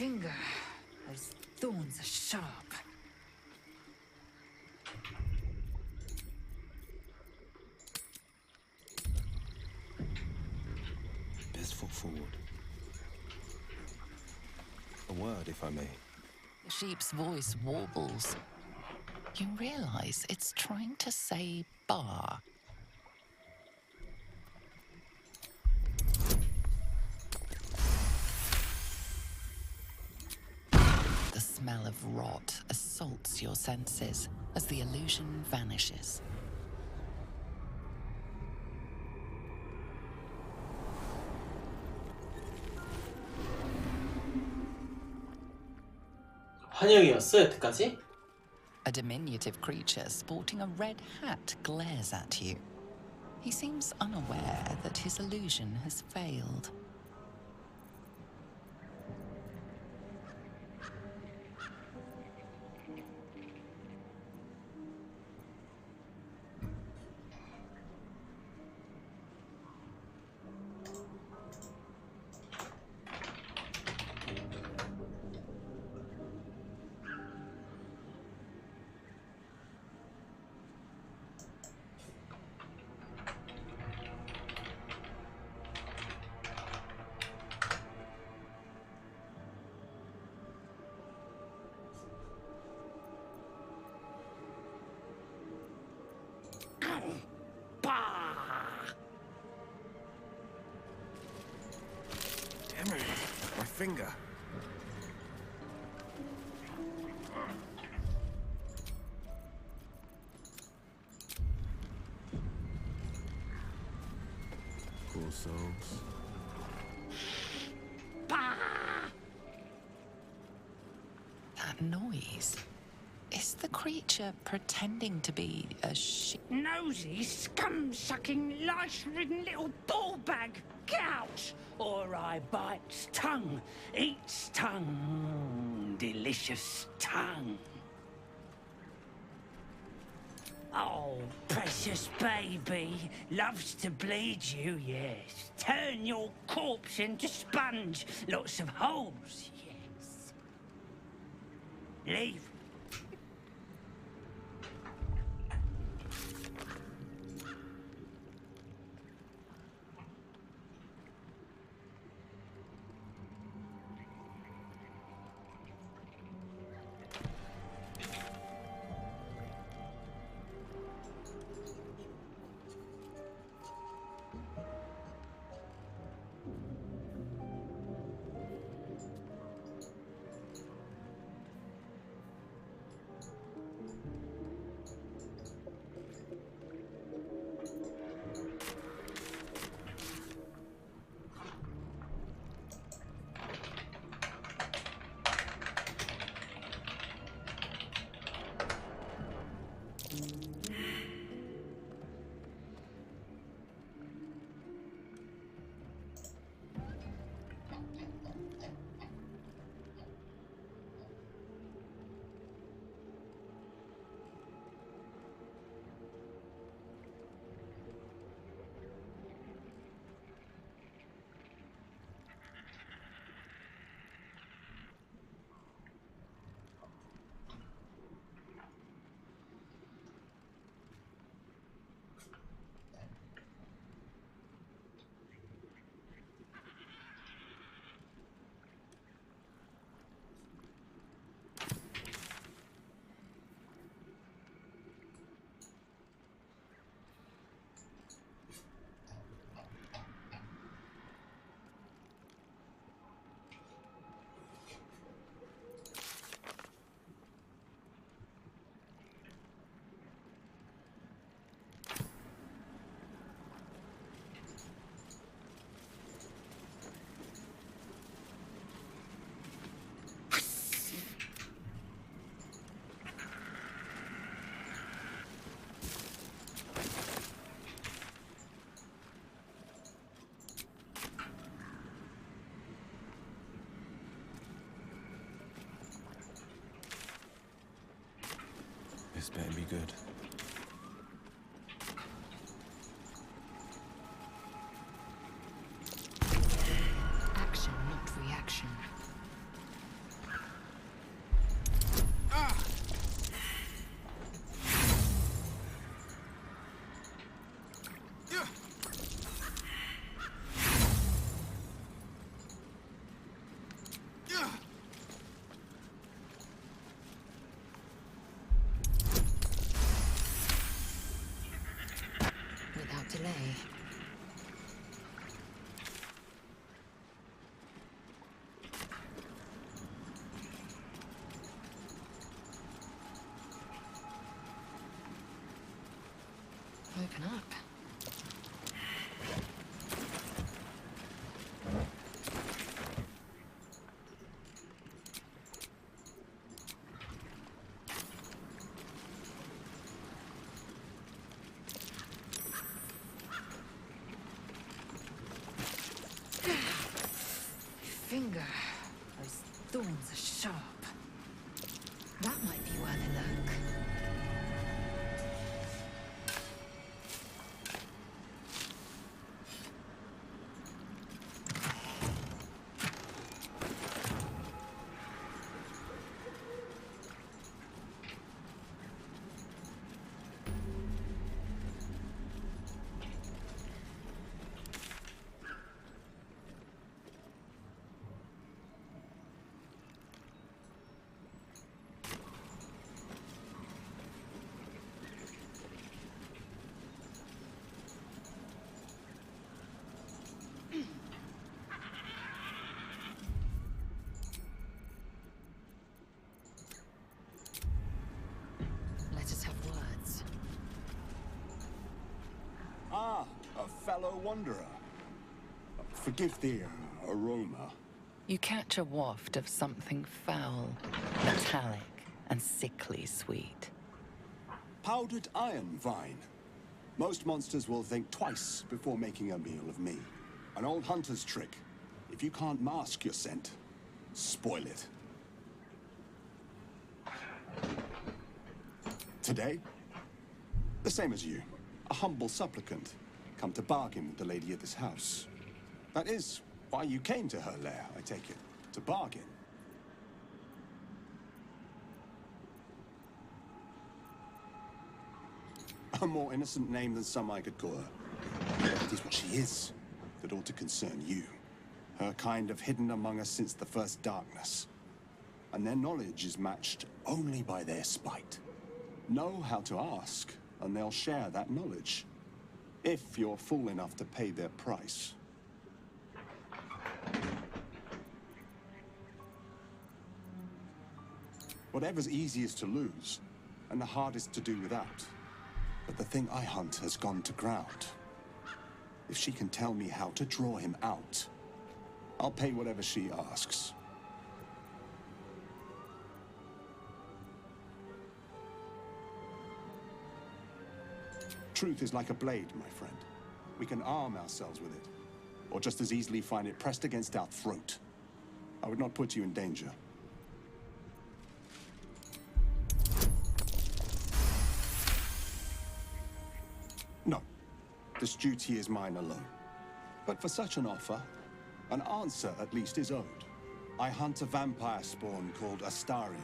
Speaker 13: finger. Those thorns are sharp.
Speaker 6: Best foot forward. A word, if I may.
Speaker 2: The sheep's voice warbles. You realize it's trying to say bar. The smell of rot assaults your senses as the illusion vanishes.
Speaker 1: 환영이었어, 여태까지?
Speaker 2: A diminutive creature sporting a red hat glares at you. He seems unaware that his illusion has failed.
Speaker 20: Damn it, my finger.
Speaker 6: Poor souls.
Speaker 2: That noise. Is the creature pretending to be a sheep?
Speaker 18: Nosy, scum-sucking, lice-ridden little ball bag! Get out! Or I bites tongue, eats tongue, delicious tongue. Oh, precious baby, loves to bleed you, yes. Turn your corpse into sponge, lots of holes, yes. Leave.
Speaker 6: This better be good.
Speaker 13: Action, not reaction. finger. Those thorns are sharp. That might be worth a look. Let us have words.
Speaker 11: Ah, a fellow wanderer. Forgive the aroma.
Speaker 2: You catch a waft of something foul, metallic, and sickly sweet.
Speaker 11: Powdered iron vine. Most monsters will think twice before making a meal of me. An old hunter's trick. If you can't mask your scent, spoil it. Today, the same as you. A humble supplicant, come to bargain with the lady of this house. That is why you came to her lair, I take it. To bargain. A more innocent name than some I could call her. It is what she is that ought to concern you. Her kind have hidden among us since the first darkness. And their knowledge is matched only by their spite. Know how to ask, and they'll share that knowledge. If you're fool enough to pay their price. Whatever's easiest to lose, and the hardest to do without. But the thing I hunt has gone to ground. If she can tell me how to draw him out, I'll pay whatever she asks. Truth is like a blade, my friend. We can arm ourselves with it, or just as easily find it pressed against our throat. I would not put you in danger. No, this duty is mine alone. But for such an offer, an answer at least is owed. I hunt a vampire spawn called Astarion.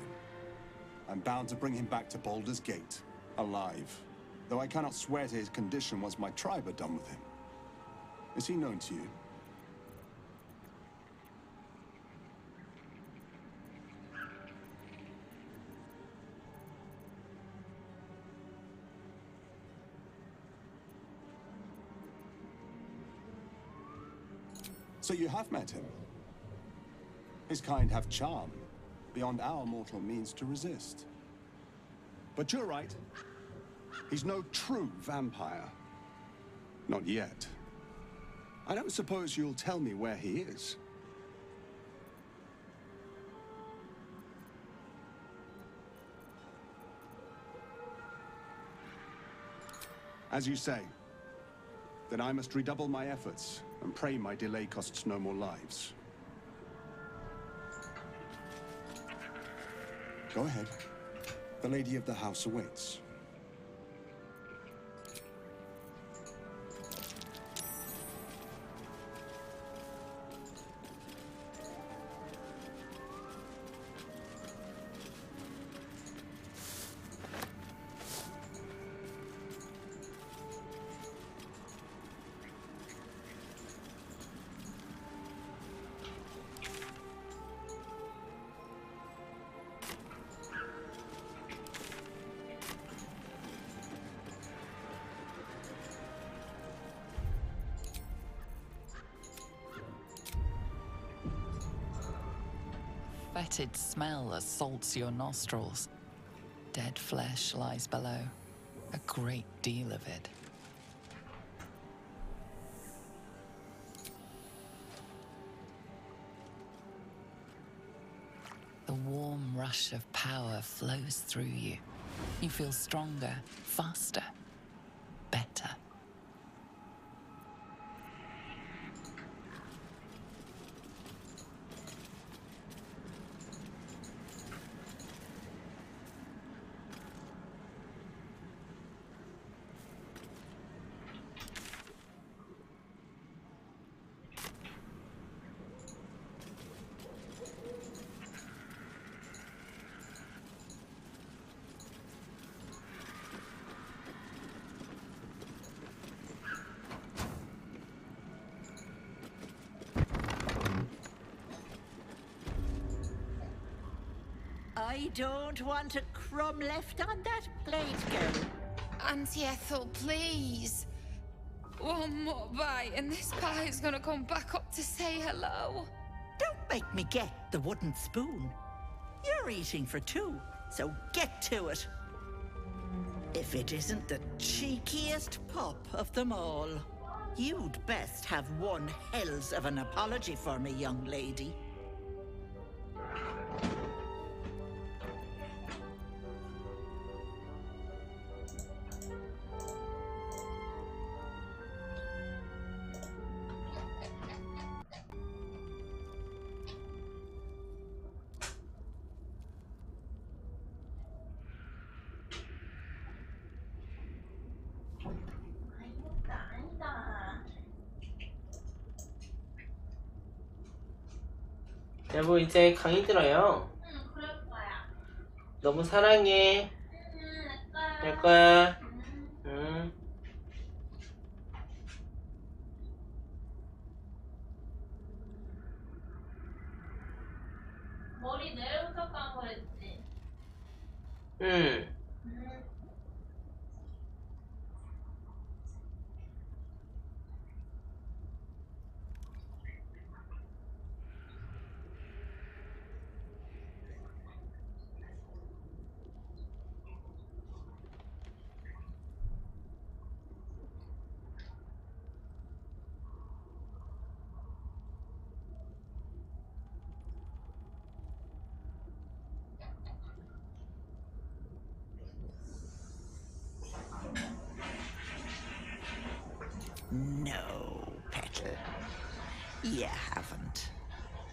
Speaker 11: I'm bound to bring him back to Baldur's Gate, alive. Though I cannot swear to his condition once my tribe are done with him. Is he known to you? So you have met him. His kind have charm, beyond our mortal means to resist. But you're right. He's no true vampire. Not yet. I don't suppose you'll tell me where he is. As you say, then I must redouble my efforts and pray my delay costs no more lives. Go ahead. The lady of the house awaits.
Speaker 2: Fetid smell assaults your nostrils. Dead flesh lies below. A great deal of it. The warm rush of power flows through you. You feel stronger, faster, better.
Speaker 19: I don't want a crumb left on that plate, girl.
Speaker 13: Auntie Ethel, please. One more bite and this pie is gonna come back up to say hello.
Speaker 19: Don't make me get the wooden spoon. You're eating for two, so get to it. If it isn't the cheekiest pup of them all, you'd best have one hells of an apology for me, young lady.
Speaker 1: 여보 이제 강의 들어요.
Speaker 17: 응, 그럴 거야.
Speaker 1: 너무 사랑해. 될 거야. 응.
Speaker 17: 머리 내일부터 감고 했지.
Speaker 1: 응.
Speaker 19: No, Petal. You haven't.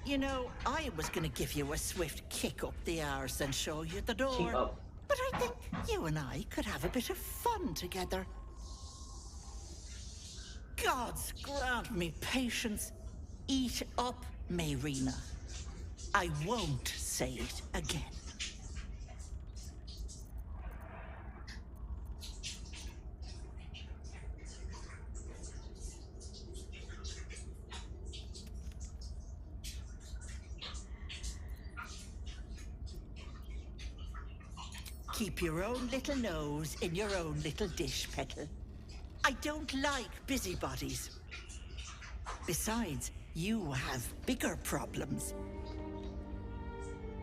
Speaker 19: You know, I was gonna give you a swift kick up the arse and show you the door.
Speaker 1: Kick up.
Speaker 19: But I think you and I could have a bit of fun together. Gods grant me patience. Eat up, Mayrina. I won't say it again. Keep your own little nose in your own little dish, Petal. I don't like busybodies. Besides, you have bigger problems.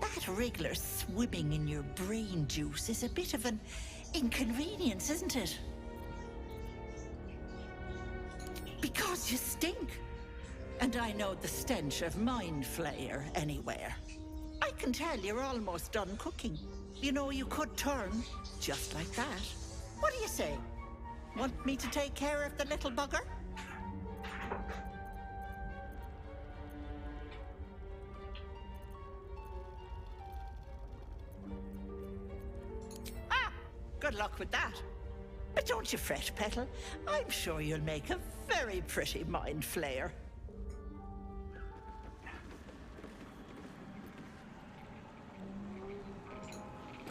Speaker 19: That wriggler swimming in your brain juice is a bit of an inconvenience, isn't it? Because you stink. And I know the stench of mind flayer anywhere. I can tell you're almost done cooking. You know, you could turn, just like that. What do you say? Want me to take care of the little bugger? Ah, good luck with that. But don't you fret, Petal. I'm sure you'll make a very pretty mind flayer.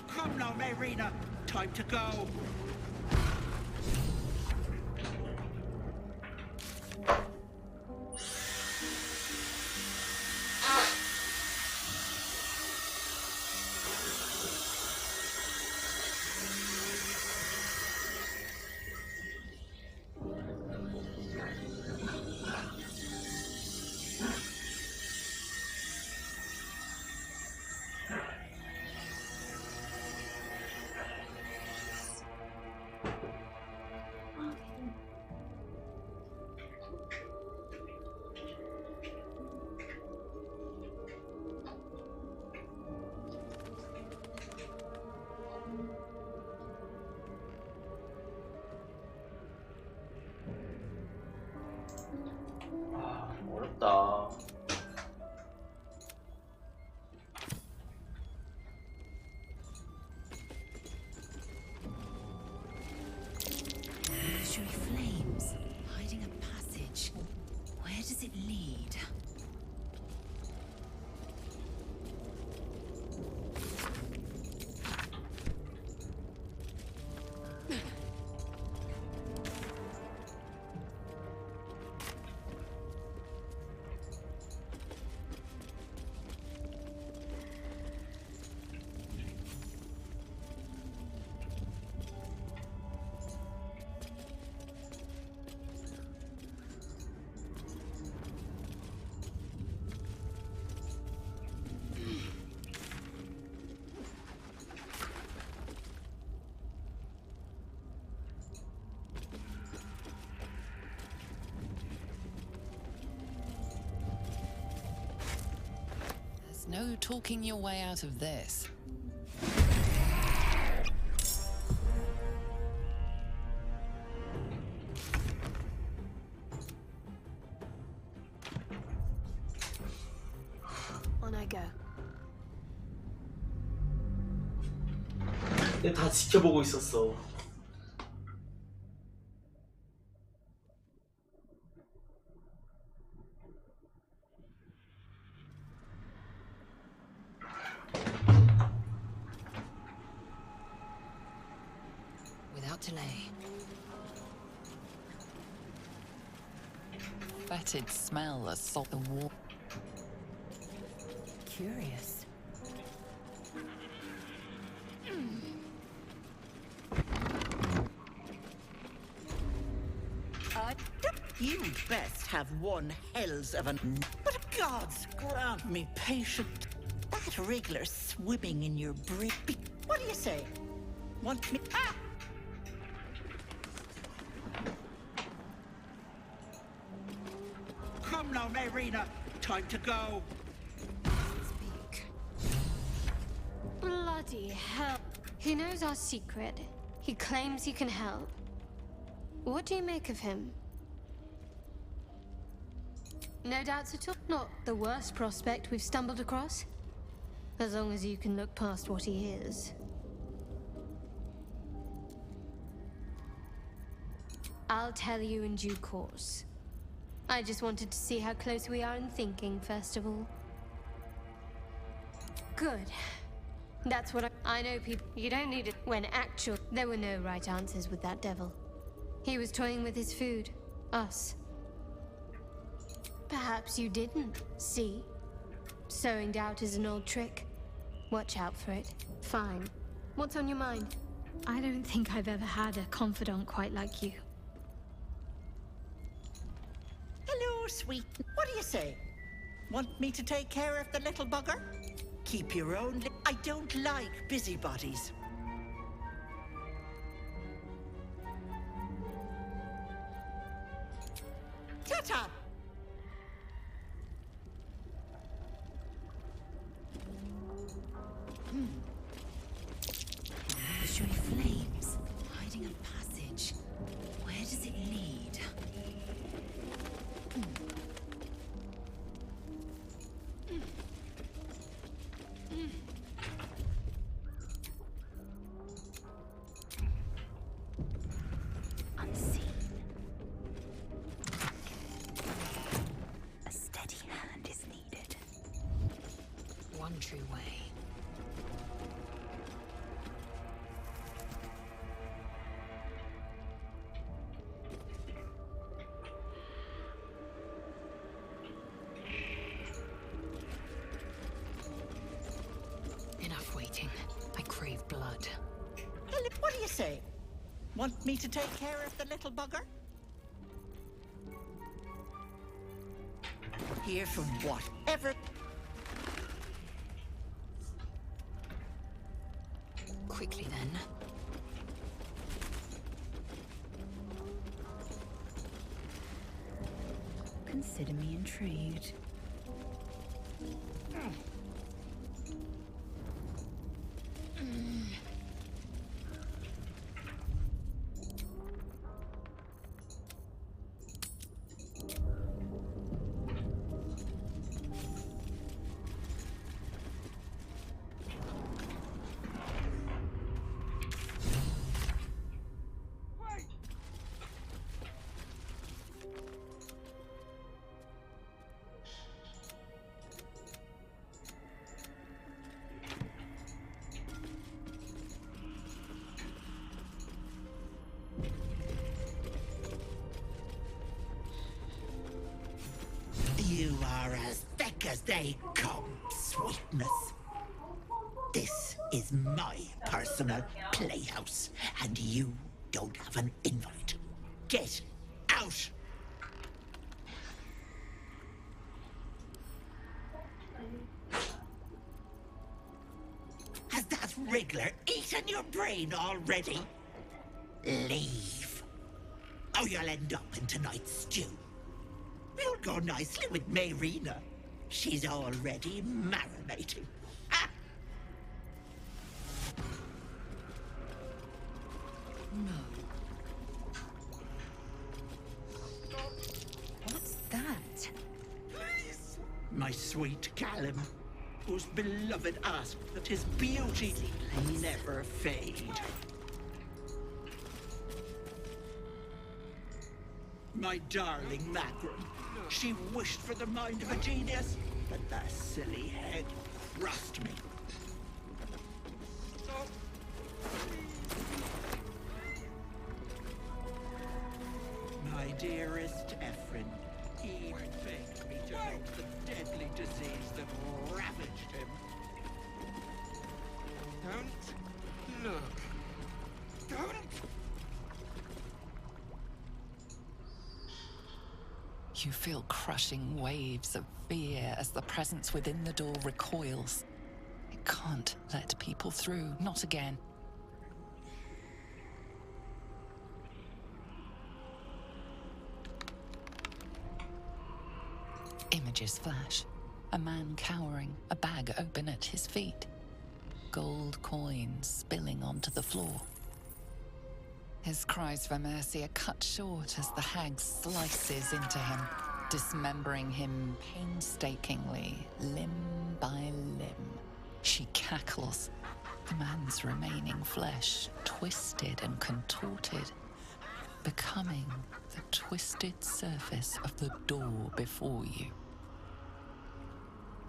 Speaker 19: Come now, Mayrina. Time to go.
Speaker 2: No talking your way out of this.
Speaker 9: On I go.
Speaker 1: 근데 다 지켜보고 있었어.
Speaker 2: Without delay. Fetid smell assault the wall.
Speaker 16: Curious.
Speaker 19: You best have one hells of an... But gods grant me patience. That wriggler swimming in your brick. What do you say? Want me... Ah! Come now, Marina. Time to go.
Speaker 21: Bloody hell. He knows our secret. He claims he can help. What do you make of him? No doubts at all. Not the worst prospect we've stumbled across. As long as you can look past what he is. I'll tell you in due course. I just wanted to see how close we are in thinking, first of all. Good. That's what I know people... You don't need it when actual... There were no right answers with that devil. He was toying with his food. Us. Perhaps you didn't, see? Sowing doubt is an old trick. Watch out for it. Fine. What's on your mind? I don't think I've ever had a confidant quite like you.
Speaker 19: Hello, sweet. What do you say? Want me to take care of the little bugger? Keep your own... I don't like busybodies. Ta-ta!
Speaker 16: Illusory flames, hiding a passage. Where does it lead? Unseen. A steady hand is needed. One true way. Enough waiting. I crave blood.
Speaker 19: What do you say? Want me to take care of the little bugger? Here from whatever.
Speaker 16: Quickly then. Consider me intrigued.
Speaker 19: You are as thick as they come, sweetness. This is my personal playhouse, and you don't have an invite. Get out! Has that wriggler eaten your brain already? Leave. Or you'll end up in tonight's stew. You'll go nicely with Marina. She's already marinating. Ah!
Speaker 13: What's that?
Speaker 19: My sweet Callum, whose beloved asked that his beauty never fade. My darling Macron, she wished for the mind of a genius, but that silly head crushed me. My dearest Ephraim, he begged me to help the deadly disease that ravaged him.
Speaker 20: Don't look. Don't.
Speaker 2: You feel crushing waves of fear as the presence within the door recoils. It can't let people through, not again. Images flash. A man cowering, a bag open at his feet. Gold coins spilling onto the floor. His cries for mercy are cut short as the hag slices into him, dismembering him painstakingly, limb by limb. She cackles, the man's remaining flesh twisted and contorted, becoming the twisted surface of the door before you.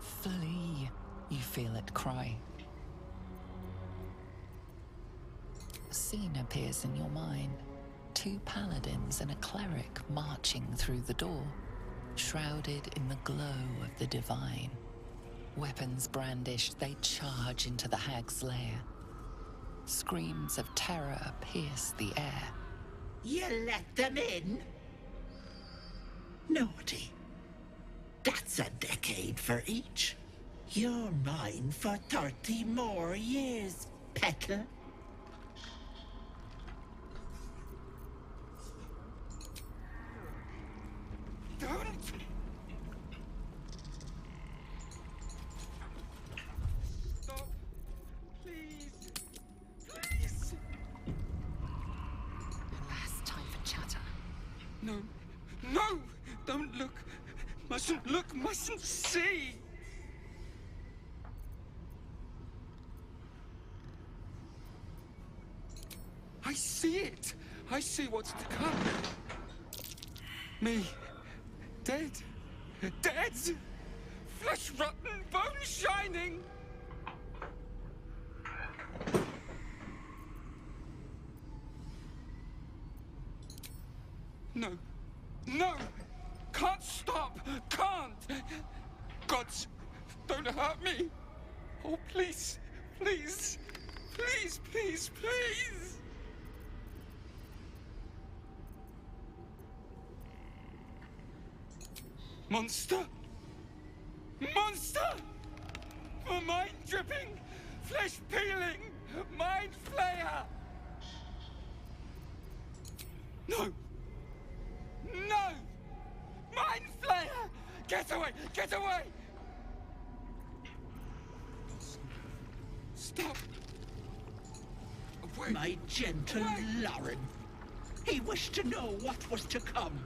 Speaker 2: Flee, you feel it cry. A scene appears in your mind. 2 paladins and a cleric marching through the door, shrouded in the glow of the divine. Weapons brandished, they charge into the hag's lair. Screams of terror pierce the air.
Speaker 19: You let them in? Naughty. That's a decade for each. You're mine for 30 more years, petal.
Speaker 20: Don't. Stop. Please. Please.
Speaker 13: Last time for chatter.
Speaker 20: No. No! Don't look. Mustn't look. Mustn't see. I see it. I see what's to come. Me. Dead. Dead! Flesh rotten, bone shining! No. No! Can't stop! Can't! Gods, don't hurt me! Oh, please, please, please, please, please! Monster! Monster! For mind dripping, flesh peeling, mind flayer! No! No! Mind flayer! Get away! Get away! Stop! Away!
Speaker 19: My gentle Lauren. He wished to know what was to come.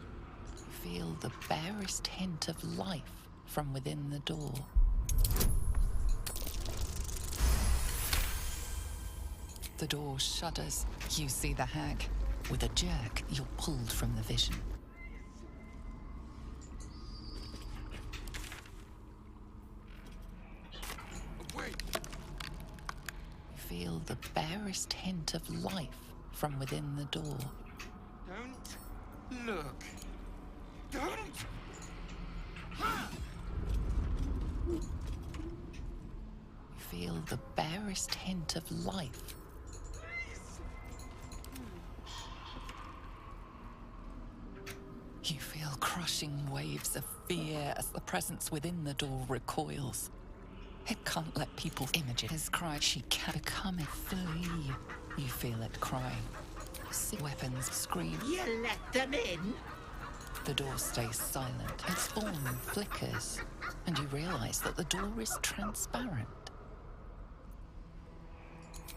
Speaker 2: Feel the barest hint of life from within the door. The door shudders. You see the hag. With a jerk, you're pulled from the vision.
Speaker 20: Wait.
Speaker 2: Feel the barest hint of life from within the door.
Speaker 20: Don't look. Don't!
Speaker 2: Feel the barest hint of life. You feel crushing waves of fear as the presence within the door recoils. It can't let people image it. His cry, she can become a flea. You feel it crying. See weapons scream.
Speaker 19: You let them in?
Speaker 2: The door stays silent. Its form flickers, and you realize that the door is transparent.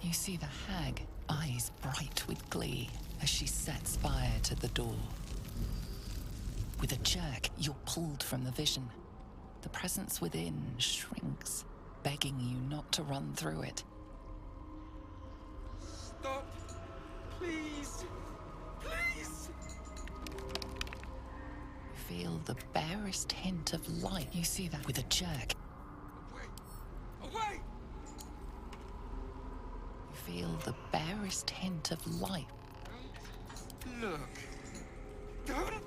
Speaker 2: You see the hag, eyes bright with glee, as she sets fire to the door. With a jerk, you're pulled from the vision. The presence within shrinks, begging you not to run through it.
Speaker 20: Stop! Please! Please!
Speaker 2: You feel the barest hint of light. You see that with a jerk.
Speaker 20: Away!
Speaker 2: You feel the barest hint of light.
Speaker 20: Look. Don't.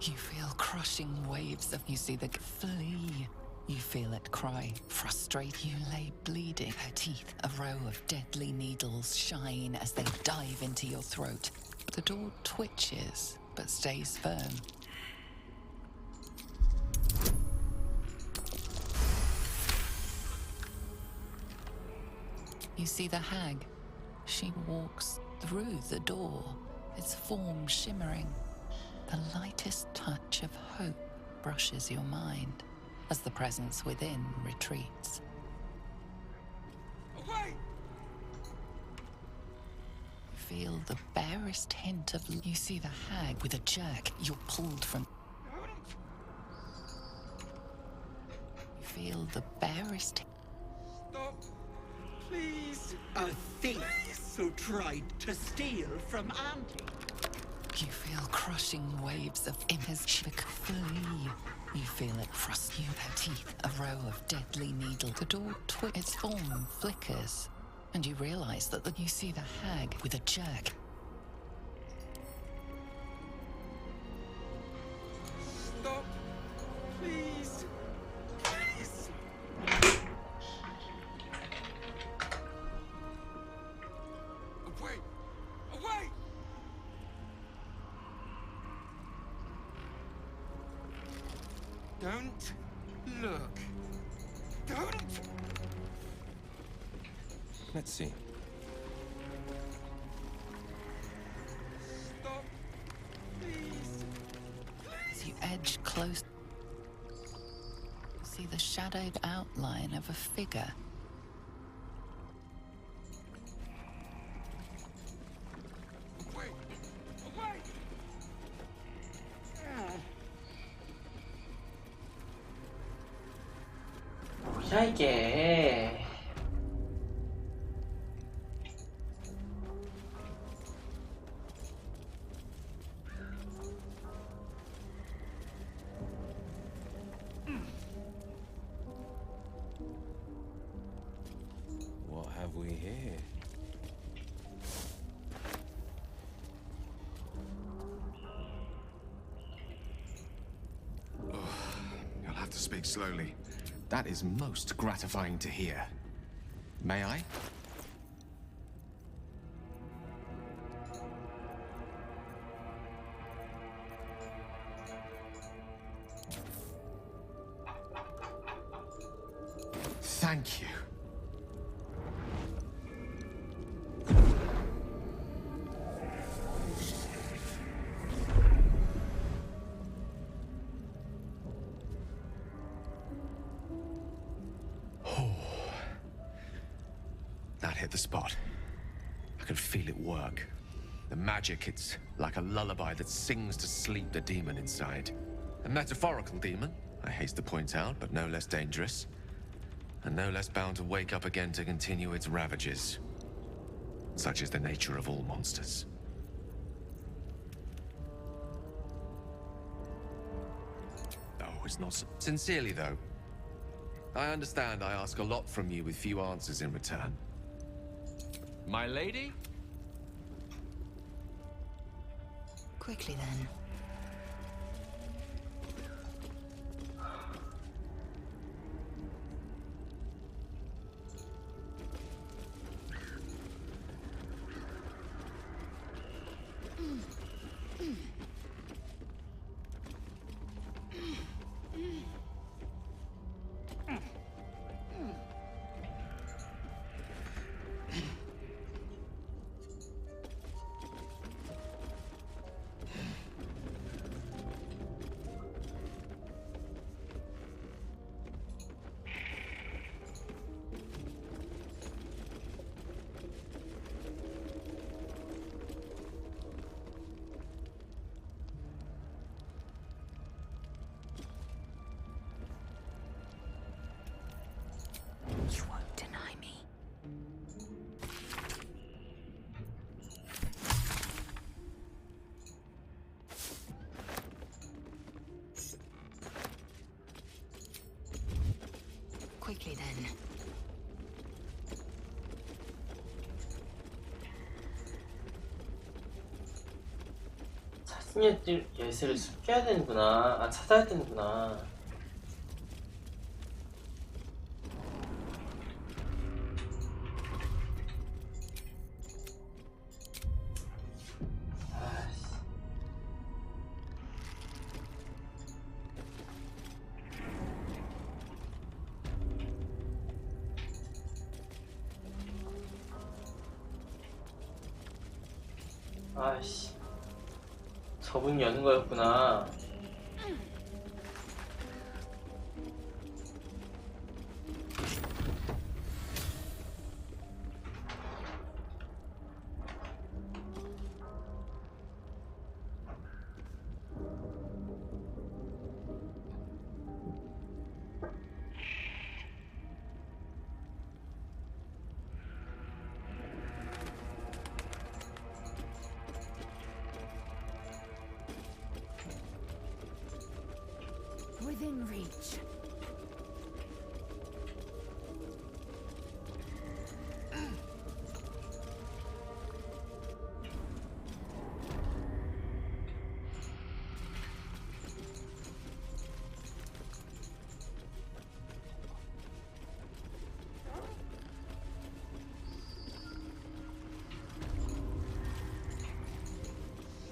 Speaker 2: You feel crushing waves of you see the flee. You feel it cry. Frustrated, you lay bleeding. Her teeth, a row of deadly needles, shine as they dive into your throat. The door twitches, but stays firm. You see the hag. She walks through the door, its form shimmering. The lightest touch of hope brushes your mind as the presence within retreats.
Speaker 20: Away!
Speaker 2: You feel the barest hint of... You see the hag. With a jerk, you're pulled from... You feel the barest...
Speaker 20: Stop! Please!
Speaker 19: A thief who tried to steal from Auntie.
Speaker 2: You feel crushing waves of flee. You feel it frost you, her teeth, a row of deadly needles. The door its form flickers, and you realize that you see the hag with a jerk.
Speaker 20: Stop! Please! Please! Away! Away! Don't look. Don't!
Speaker 6: Let's see.
Speaker 20: Stop! Please!
Speaker 2: As you edge close, you see the shadowed outline of a figure.
Speaker 20: Away! Away!
Speaker 1: 뭐야 이게?
Speaker 6: What have we here?
Speaker 3: You'll have to speak slowly. That is most gratifying to hear. May I? Thank you. That hit the spot. I can feel it work. The magic, it's like a lullaby that sings to sleep the demon inside. A metaphorical demon, I haste to point out, but no less dangerous. And no less bound to wake up again to continue its ravages. Such is the nature of all monsters. Oh, it's not so... Sincerely, though. I understand I ask a lot from you with few answers in return. My lady?
Speaker 16: Quickly then. quickly then.
Speaker 1: 자신의 열쇠를 숨겨야 되는구나. 아, 찾아야 되는구나. 아이씨, 저분이 여는 거였구나.
Speaker 12: Within reach.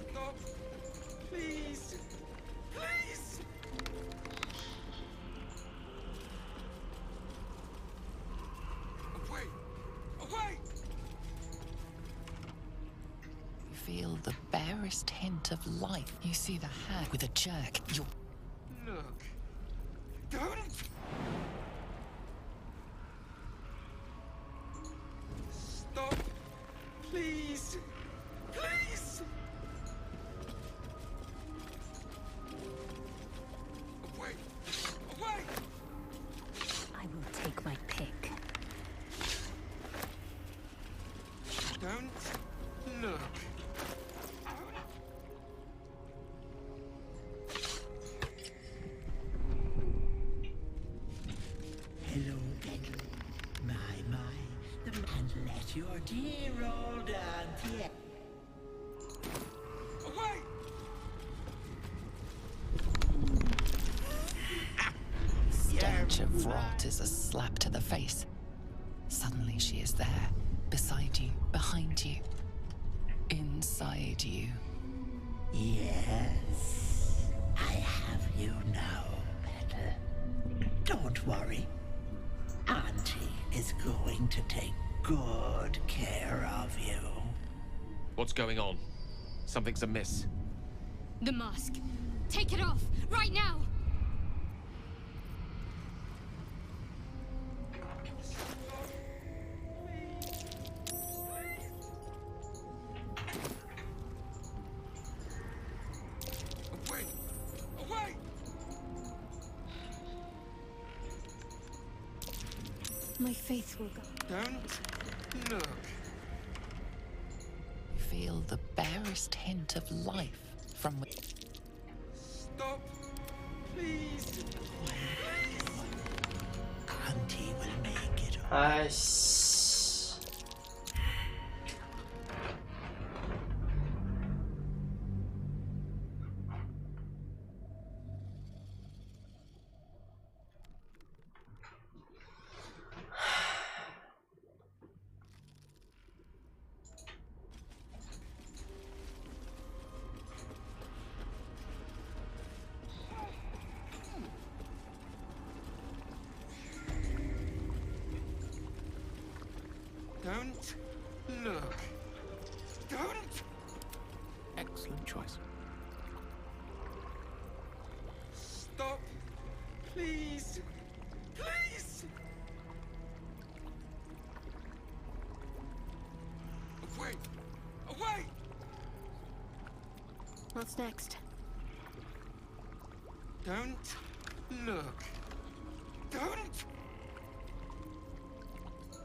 Speaker 20: Stop! Please! Please! Away! Away!
Speaker 2: You feel the barest hint of life. You see the hag with a jerk. You're
Speaker 20: Look! Don't! Stop! Please! Please! Away! Away!
Speaker 10: I will take my pick.
Speaker 20: Don't look.
Speaker 7: Hello, Petal. My, and let your dear old auntie.
Speaker 20: Away!
Speaker 2: stench of rot is a slap to the face. Suddenly she is there, beside you, behind you, inside you.
Speaker 7: Yes, I have you now, Petal. Don't worry. Auntie is going to take good care of you.
Speaker 3: What's going on? Something's amiss.
Speaker 21: The mask. Take it off, right now!
Speaker 20: Away! Away!
Speaker 21: My faith will go.
Speaker 20: Don't look.
Speaker 2: You feel the barest hint of life from which.
Speaker 20: Stop! Please!
Speaker 7: Auntie will make it.
Speaker 1: 아이씨.
Speaker 20: Don't look. Don't!
Speaker 3: Excellent choice.
Speaker 20: Stop! Please! Please! Away! Away!
Speaker 21: What's next?
Speaker 20: Don't look. Don't!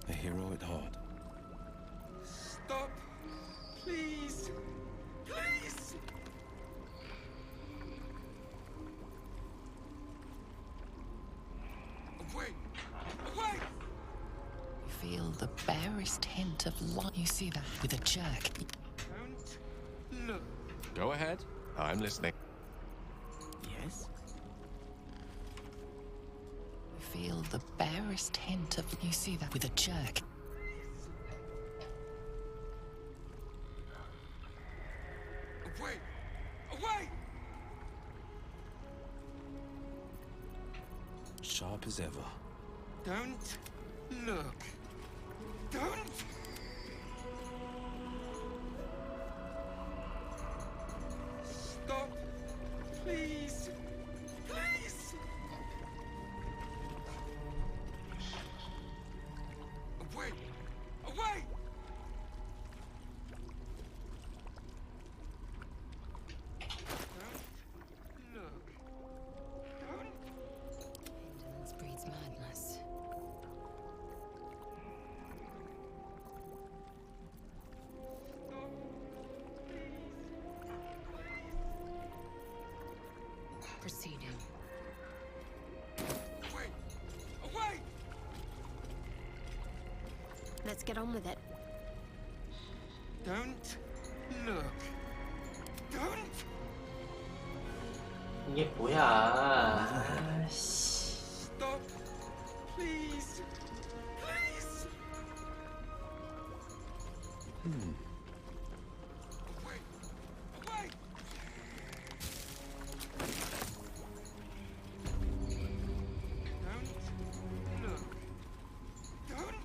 Speaker 6: A hero at heart.
Speaker 20: Stop! Please! Please! Away!
Speaker 2: Feel the barest hint of light. You see that with a jerk.
Speaker 3: Don't look. Go ahead. I'm listening.
Speaker 2: Yes? Feel the barest hint of. You see that with a jerk.
Speaker 3: Away! Away!
Speaker 6: Sharp as ever.
Speaker 3: Don't look. Don't! Stop! Please! Please! Away! Away! Don't look. Don't!
Speaker 2: Indolence breeds madness. Proceeding.
Speaker 3: Away! Away!
Speaker 21: Let's get on with it.
Speaker 3: Don't look. Don't!
Speaker 1: 이게 뭐야? 아이씨.
Speaker 3: Stop! Please! Please! Away! Away! Don't look. Don't!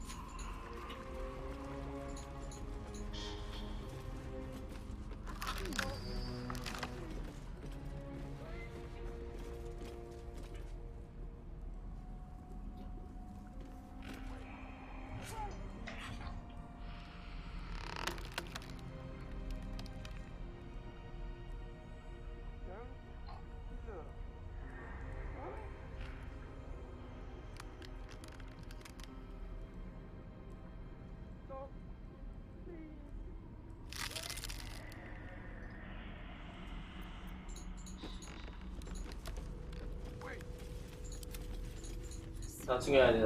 Speaker 1: 나중에 해야 돼.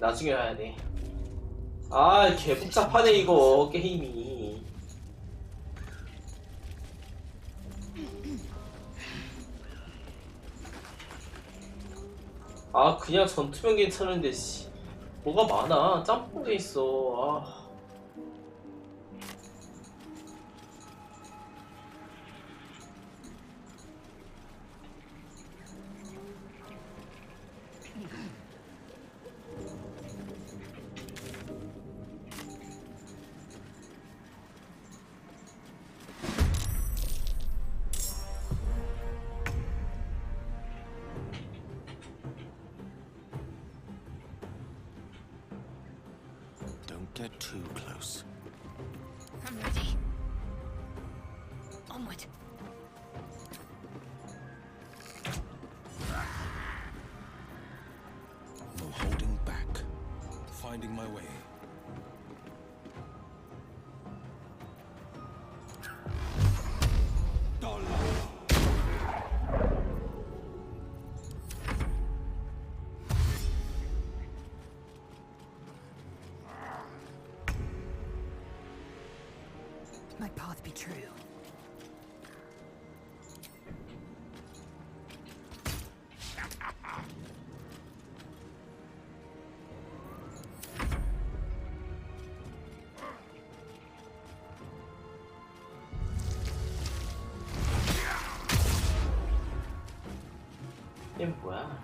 Speaker 1: 나중에 해야 돼. 아, 개 복잡하네 이거 게임이. 아, 그냥 전투면 괜찮은데 씨. 뭐가 많아. 짬뽕 돼 있어. 아.
Speaker 6: Don't get too close.
Speaker 13: I'm ready. Onward.
Speaker 6: No holding back. Finding my way.
Speaker 13: My path be true.
Speaker 1: 이게 뭐야?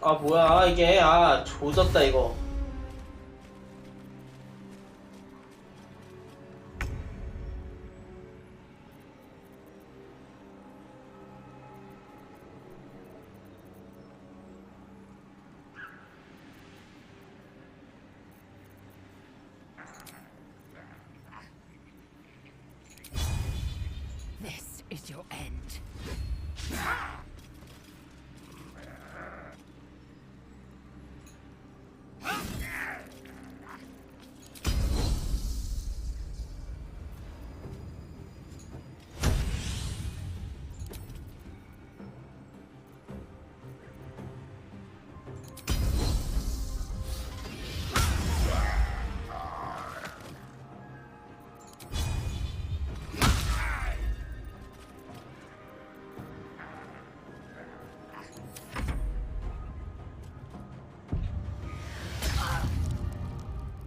Speaker 1: 아 뭐야 이게. 아 조졌다 이거.
Speaker 18: This is your end.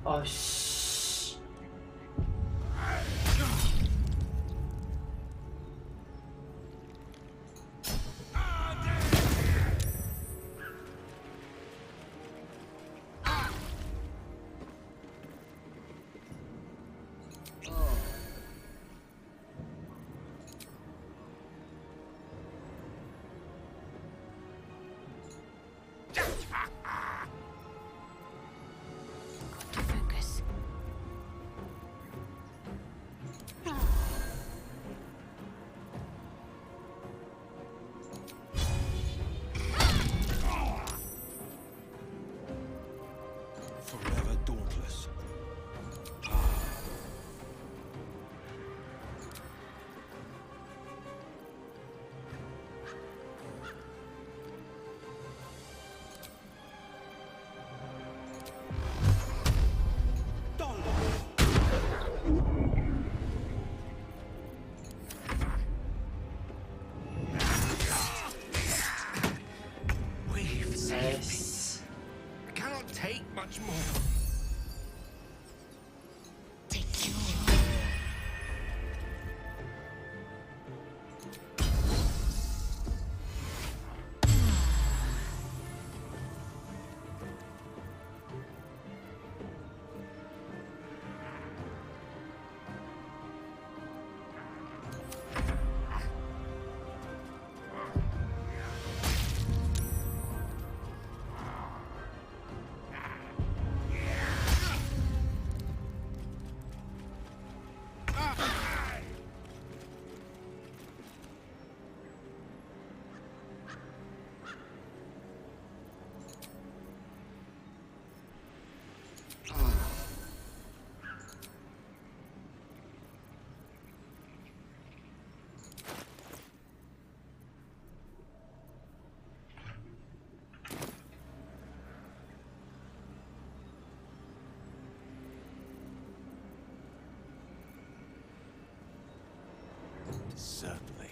Speaker 1: 아씨.
Speaker 18: Focus.
Speaker 6: Forever dauntless.
Speaker 3: We've saved me.
Speaker 1: 에이씨.
Speaker 3: I cannot take much more.
Speaker 6: Certainly.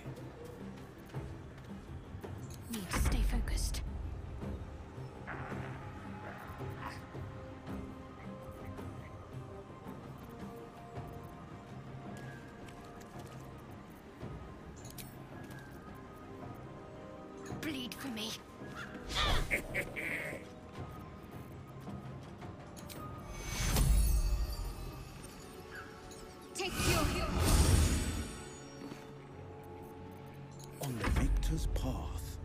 Speaker 18: Need to stay focused. Bleed for me.
Speaker 12: Take your heel.
Speaker 6: On the victor's path.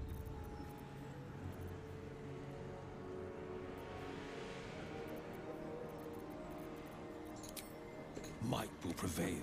Speaker 6: Might will prevail.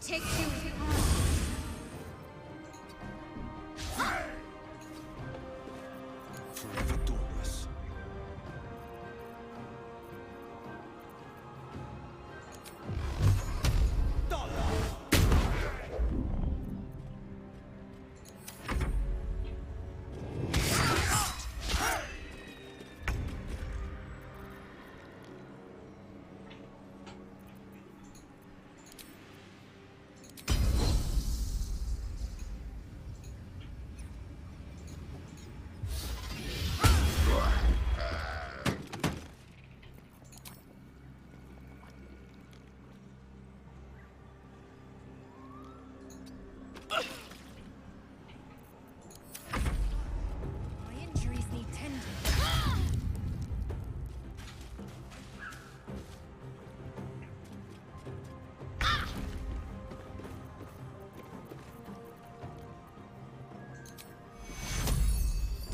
Speaker 21: Take you.
Speaker 6: Forever dauntless.
Speaker 13: My injuries need tending.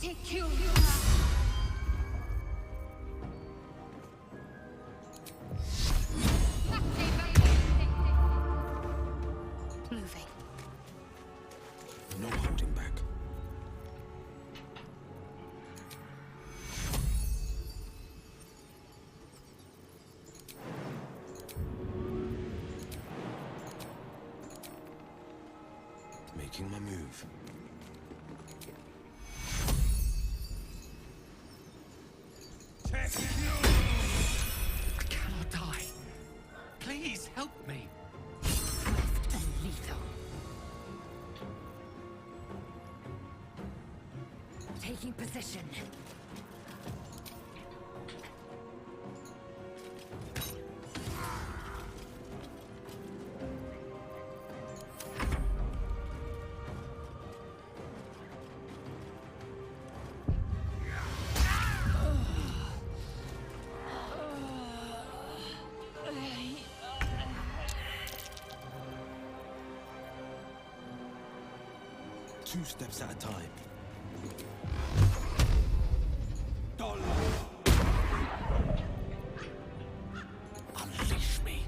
Speaker 21: Take you.
Speaker 13: Moving.
Speaker 6: No holding back. Making my move.
Speaker 2: I cannot die. Please help me.
Speaker 13: Swift and lethal. Taking position.
Speaker 6: Two steps at a time. Unleash me.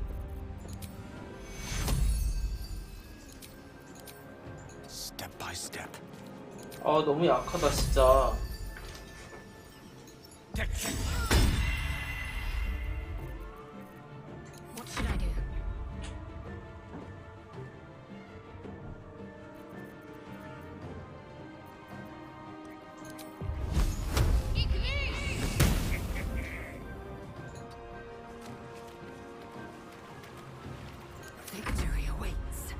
Speaker 6: Step by step.
Speaker 1: 아 너무 약하다 진짜.
Speaker 13: What should I do? Victory awaits.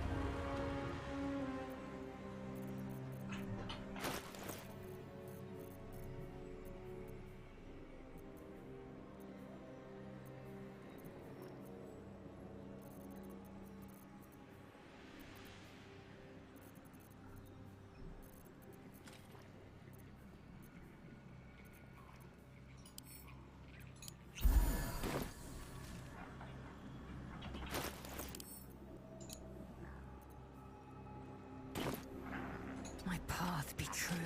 Speaker 13: My path be true.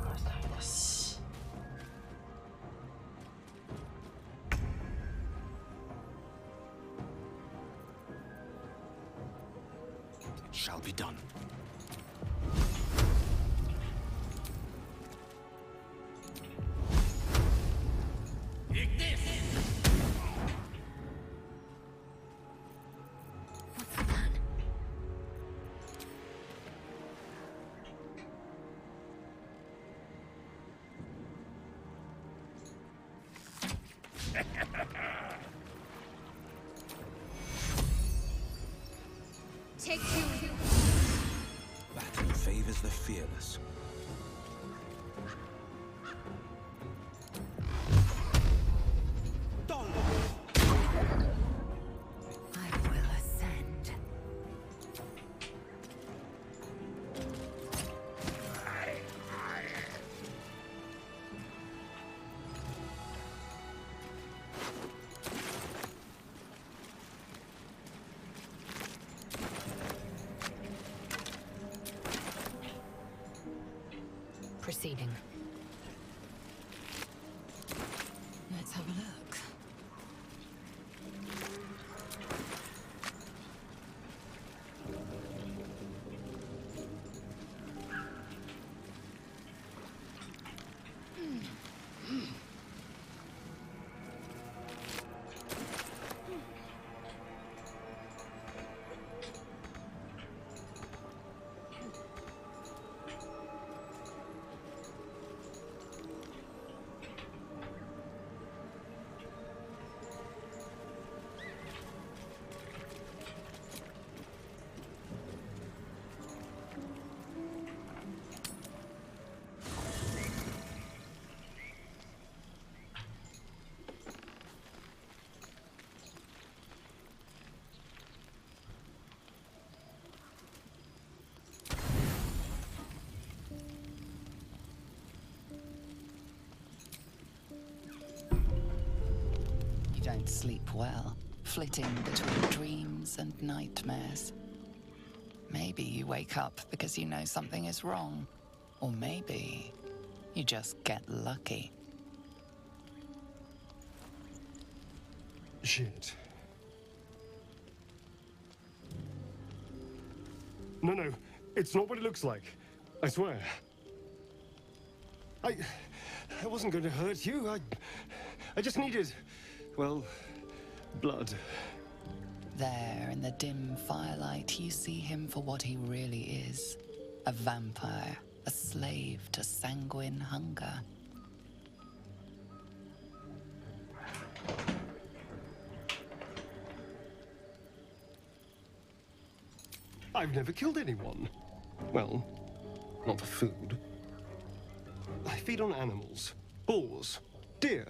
Speaker 1: 아 다행이다 씨.
Speaker 6: It shall be done.
Speaker 13: What's the plan?
Speaker 21: Take you.
Speaker 6: Battle favors the fearless.
Speaker 13: I will ascend. proceeding. Let's have a look.
Speaker 2: Don't sleep well, flitting between dreams and nightmares. Maybe you wake up because you know something is wrong, or maybe you just get lucky.
Speaker 14: Shit. No, it's not what it looks like. I swear. I wasn't going to hurt you. I just needed, well, blood.
Speaker 2: There, in the dim firelight, you see him for what he really is. A vampire, a slave to sanguine hunger.
Speaker 14: I've never killed anyone. Well, not for food. I feed on animals. Boars, deer,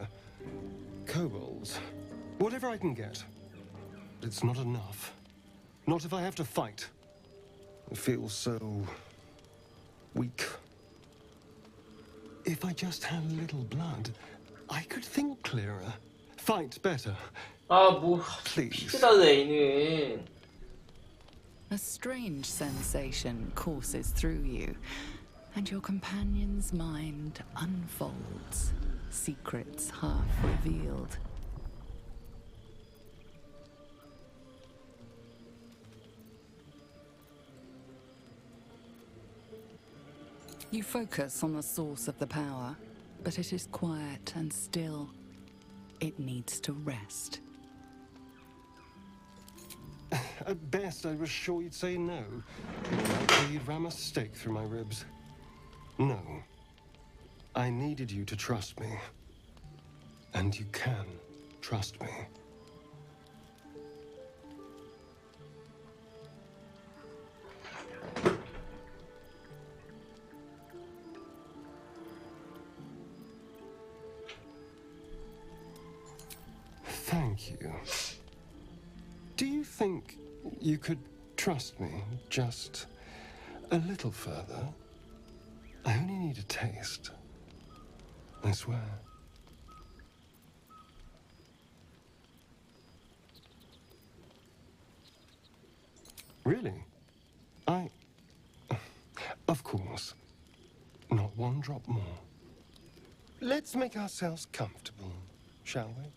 Speaker 14: kobolds, whatever I can get. But it's not enough. Not if I have to fight. I feel so weak. If I just had a little blood, I could think clearer, fight better.
Speaker 1: 뭐
Speaker 14: Please.
Speaker 1: 피곤하다 얘는.
Speaker 2: A strange sensation courses through you, and your companion's mind unfolds, secrets half revealed. You focus on the source of the power, but it is quiet and still. It needs to rest.
Speaker 14: At best, I was sure you'd say no. Likely you'd ram a stake through my ribs. No. I needed you to trust me. And you can trust me. Thank you. Do you think you could trust me just a little further? I only need a taste. I swear. Really? Of course. Not one drop more. Let's make ourselves comfortable, shall we?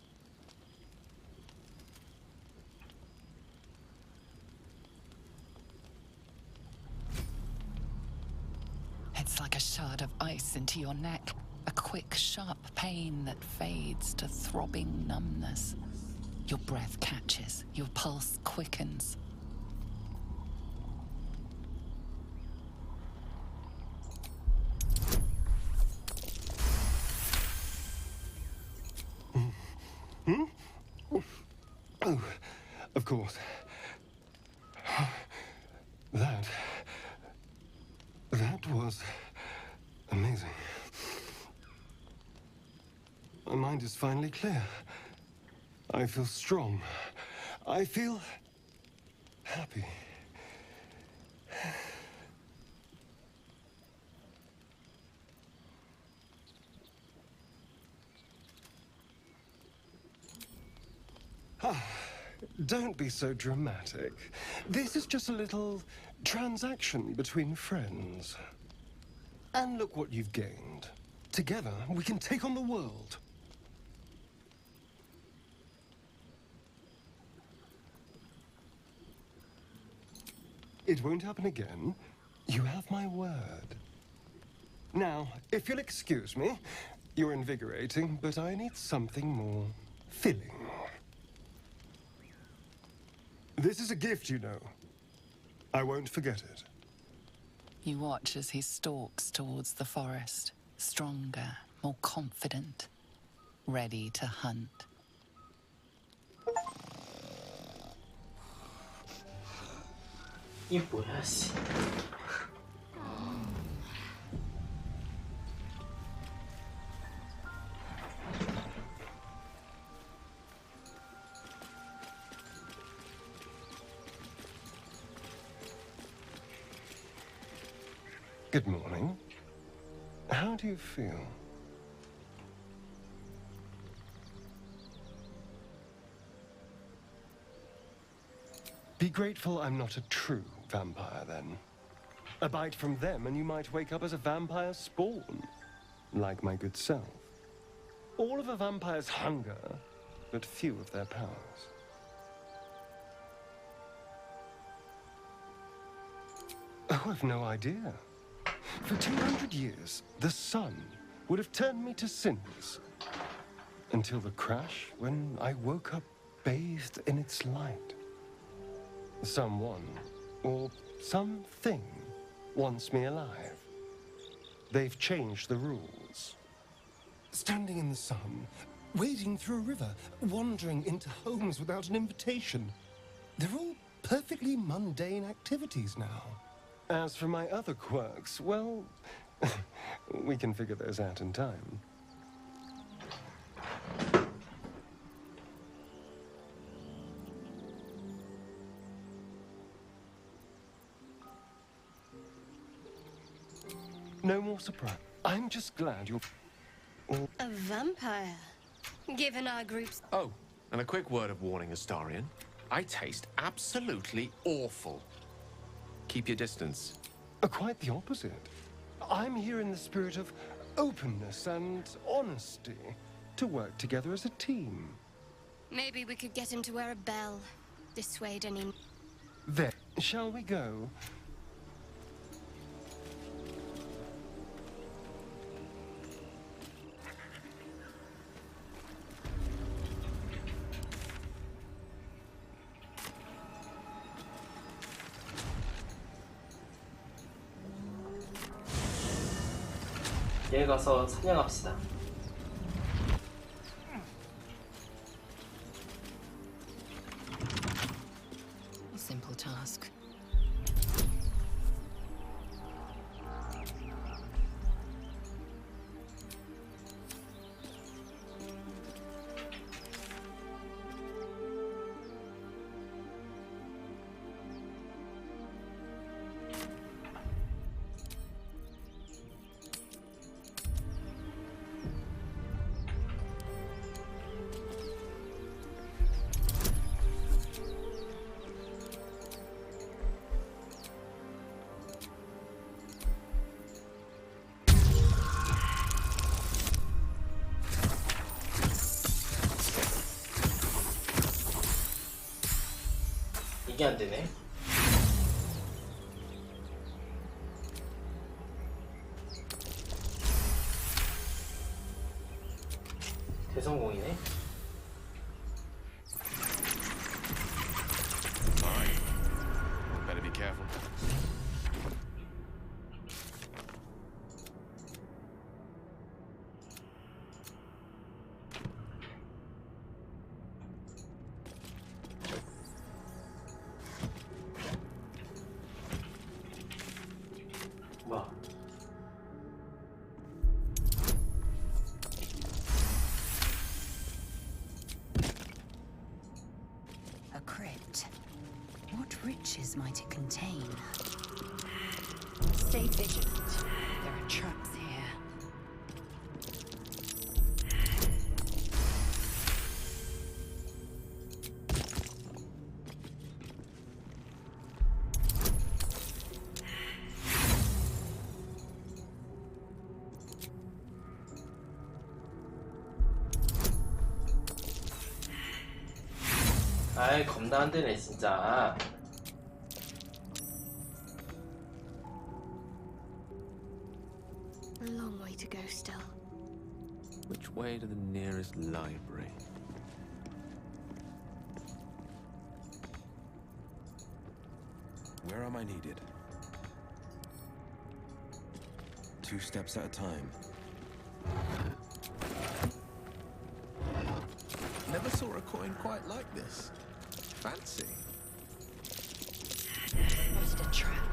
Speaker 2: It's like a shard of ice into your neck, a quick, sharp pain that fades to throbbing numbness. Your breath catches, your pulse quickens.
Speaker 14: Oh, of course. That was amazing. My mind is finally clear. I feel strong. I feel happy. Don't be so dramatic. This is just a little transaction between friends. And look what you've gained. Together, we can take on the world. It won't happen again. You have my word. Now, if you'll excuse me, you're invigorating, but I need something more filling. This is a gift, you know. I won't forget it.
Speaker 2: You watch as he stalks towards the forest, stronger, more confident, ready to hunt.
Speaker 1: 이 뭐야, 씨.
Speaker 14: Good morning. How do you feel? Be grateful I'm not a true vampire, then. A bite from them and you might wake up as a vampire spawn, like my good self. All of a vampire's hunger, but few of their powers. Oh, I've no idea. For 200 years, the sun would have turned me to cinders. Until the crash, when I woke up bathed in its light. Someone, or something, wants me alive. They've changed the rules. Standing in the sun, wading through a river, wandering into homes without an invitation. They're all perfectly mundane activities now. As for my other quirks, well, we can figure those out in time. No more surprise. I'm just glad you're...
Speaker 21: A vampire. Given our group's...
Speaker 3: Oh, and a quick word of warning, Astarion. I taste absolutely awful. Keep your distance.
Speaker 14: Quite the opposite. I'm here in the spirit of openness and honesty to work together as a team.
Speaker 21: Maybe we could get him to wear a bell. Dissuade any...
Speaker 14: There. Shall we go?
Speaker 1: 여기 가서 사냥합시다.
Speaker 2: A simple task.
Speaker 1: 이게 안 되네. 대성공이네.
Speaker 3: Better be careful.
Speaker 1: 뭐야?
Speaker 4: A crypt. What riches might it contain? Stay vigilant. There are traps here.
Speaker 1: 아이 겁나 안 되네 진짜.
Speaker 21: A long way to go still.
Speaker 6: Which way to the nearest library? Where am I needed? 2 steps at a time. Never saw a coin quite like this. Fancy.
Speaker 16: Just a trap.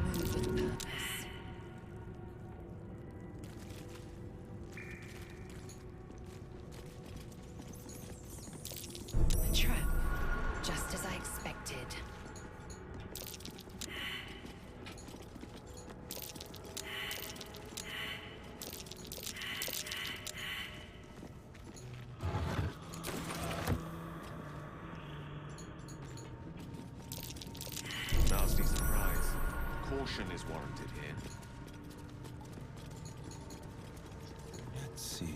Speaker 16: Move with purpose. A trap. Just as I expected.
Speaker 3: Nasty surprise. Caution is warranted here.
Speaker 6: Let's see.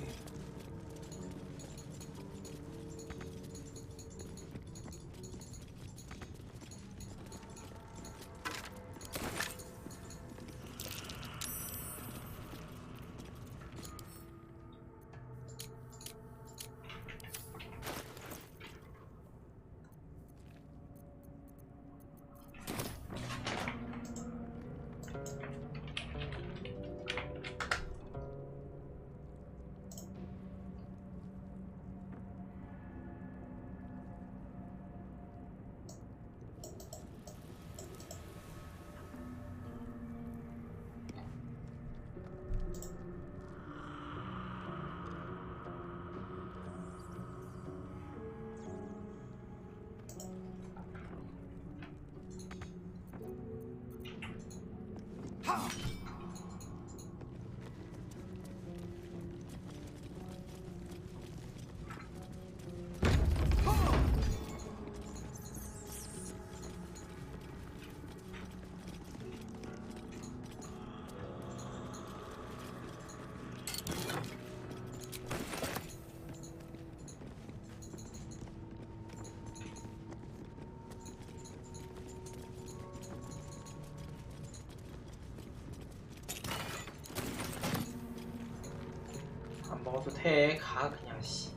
Speaker 1: 안 먹어도 돼. 가 그냥 씨.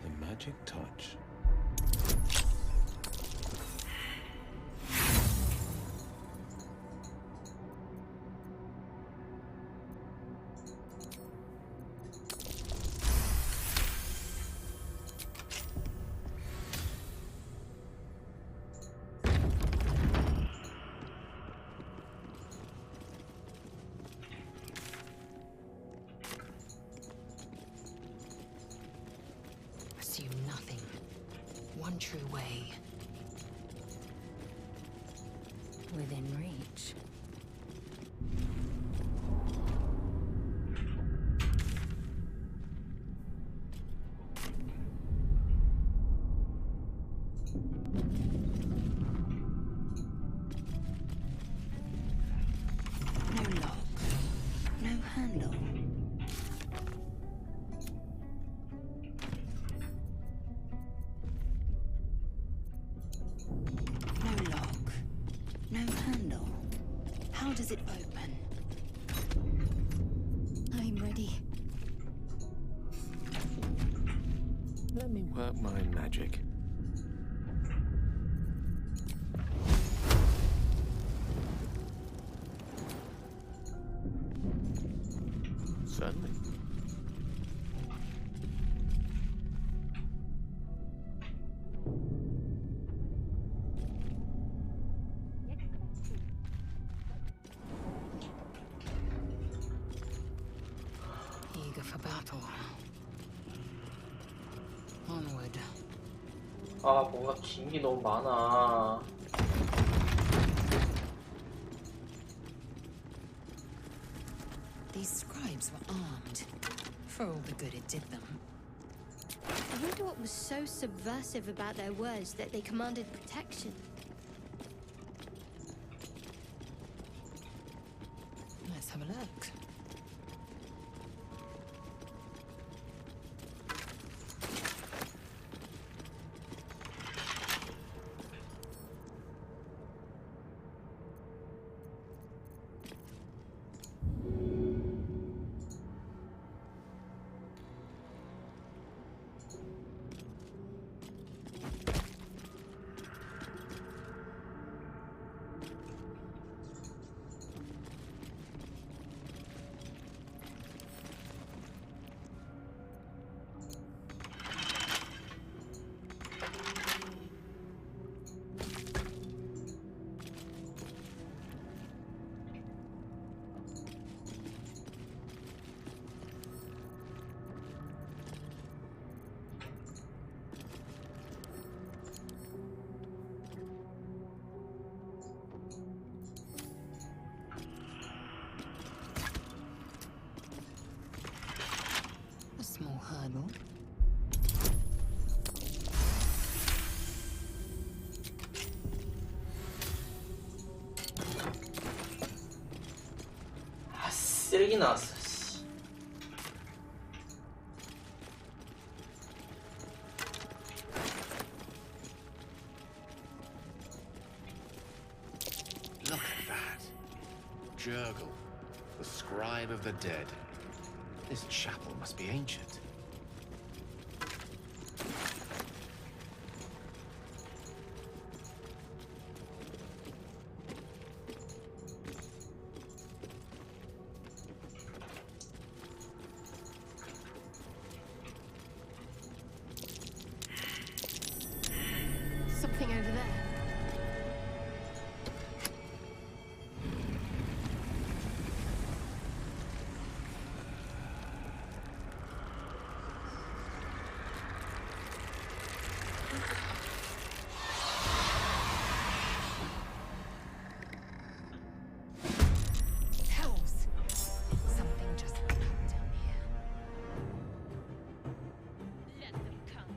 Speaker 6: The magic touch.
Speaker 16: Assume nothing. One true way. Within reach. No lock. No handle. No lock. No handle. How does it open?
Speaker 21: I'm ready.
Speaker 6: Let me work my magic. Certainly.
Speaker 16: Eager for battle. Onward.
Speaker 1: 아 뭔가 긴 게 너무 많아.
Speaker 16: These scribes were armed, for all the good it did them.
Speaker 21: I wonder what was so subversive about their words that they commanded protection.
Speaker 16: Let's have a look.
Speaker 2: Small hurdle.
Speaker 1: 아, 쓰레기 나왔어. 씨.
Speaker 3: Look at that. Jurgle, the scribe of the dead. This chapel must be ancient.
Speaker 21: Something over there.
Speaker 16: Hells! Something just got down here.
Speaker 21: Let them come.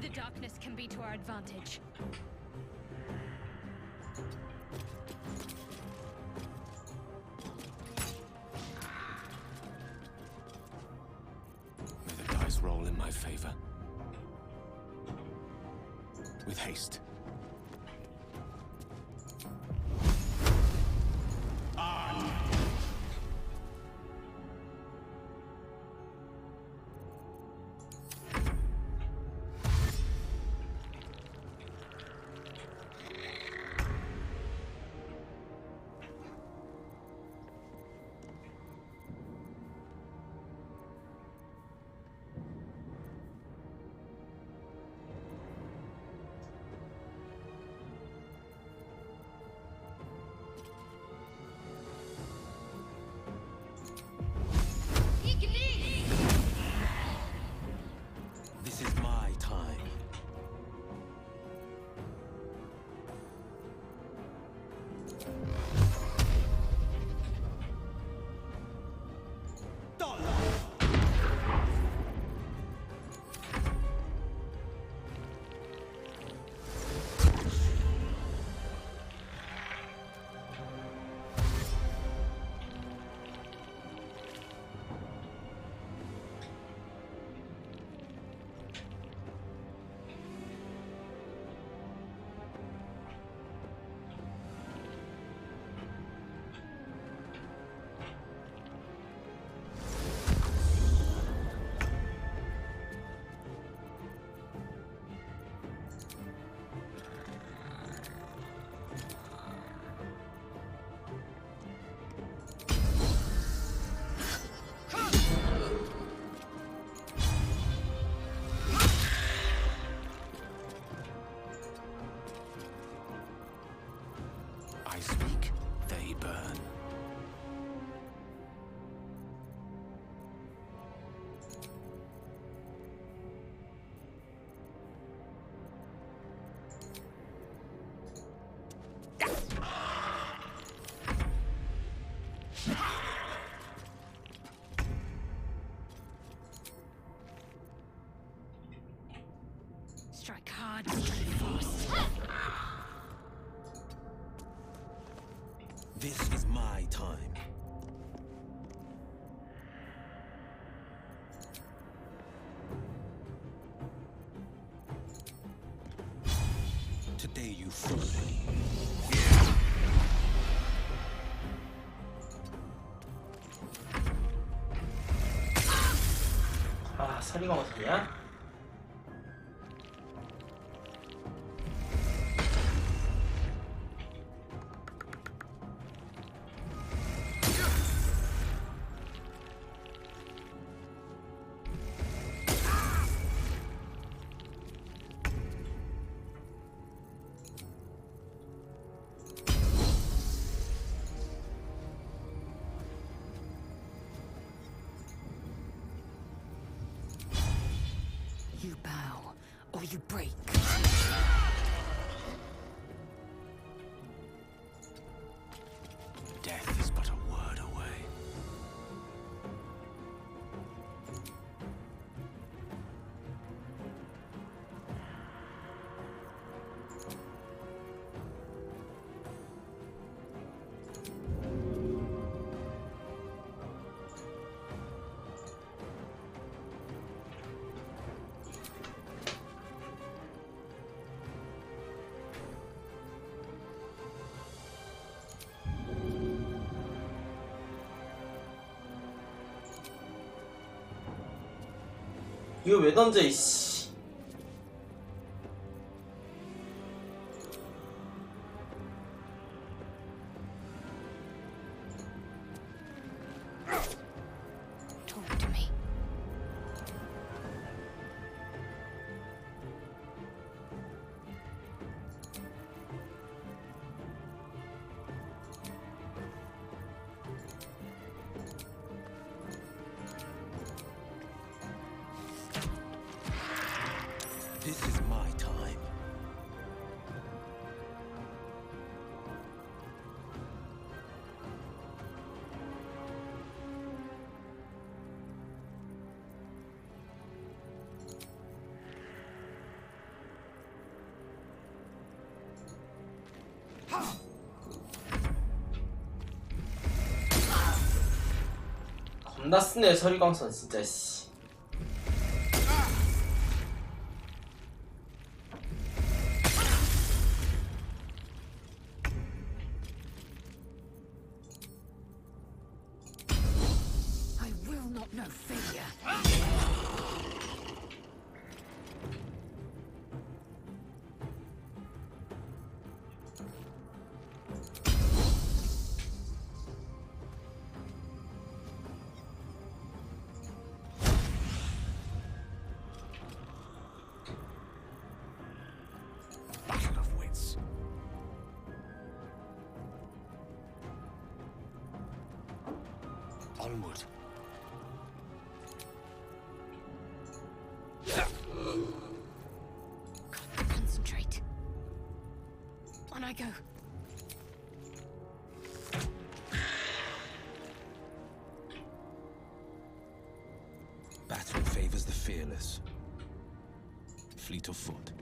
Speaker 21: The darkness can be to our advantage.
Speaker 3: May the dice roll in my favor. With haste.
Speaker 8: This is my time. I speak, they burn.
Speaker 6: This is my time. Today you fool me.
Speaker 1: 아, 서리가 어디야?
Speaker 16: You bow, or you break.
Speaker 6: Death is but a word away.
Speaker 1: 이거 왜 던져 이씨.
Speaker 16: Talk to me.
Speaker 6: This is my time.
Speaker 1: 겁나 쓰네 서리광선 진짜 씨.
Speaker 16: I will not know failure.
Speaker 6: Battle of wits. Onward.
Speaker 16: Concentrate. On I go.
Speaker 6: Battle favors the fearless. Fleet of foot.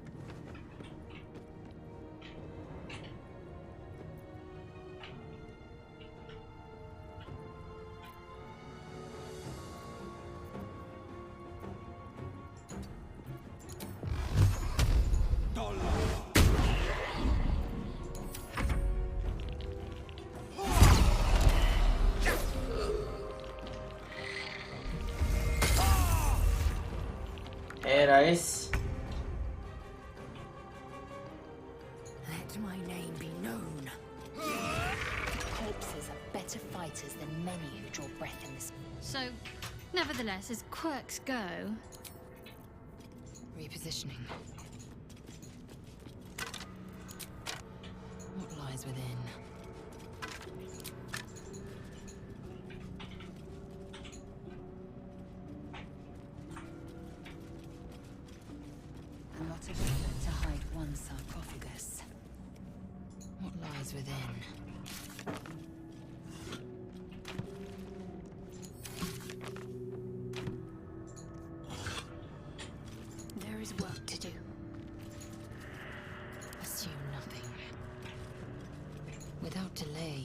Speaker 1: 에라이씨.
Speaker 16: Let my name be known.
Speaker 10: Corpses are better fighters than many who draw breath in this.
Speaker 21: So, nevertheless, as quirks go,
Speaker 16: Repositioning. What lies within? A lot of effort to hide one sarcophagus. What lies within?
Speaker 21: there is work to do.
Speaker 16: Assume nothing. Without delay,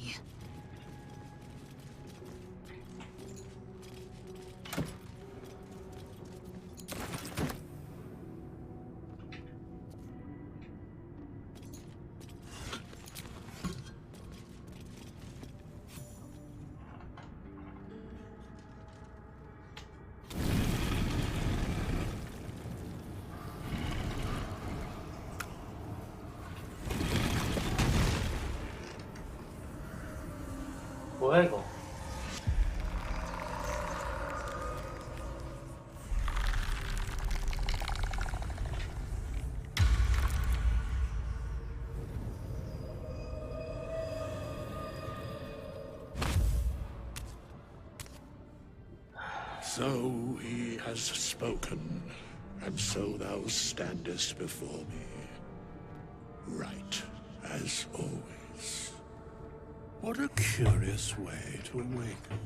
Speaker 1: 뭐야 이거?
Speaker 5: So he has spoken, and so thou standest before me, right as always. What a curious way to awaken.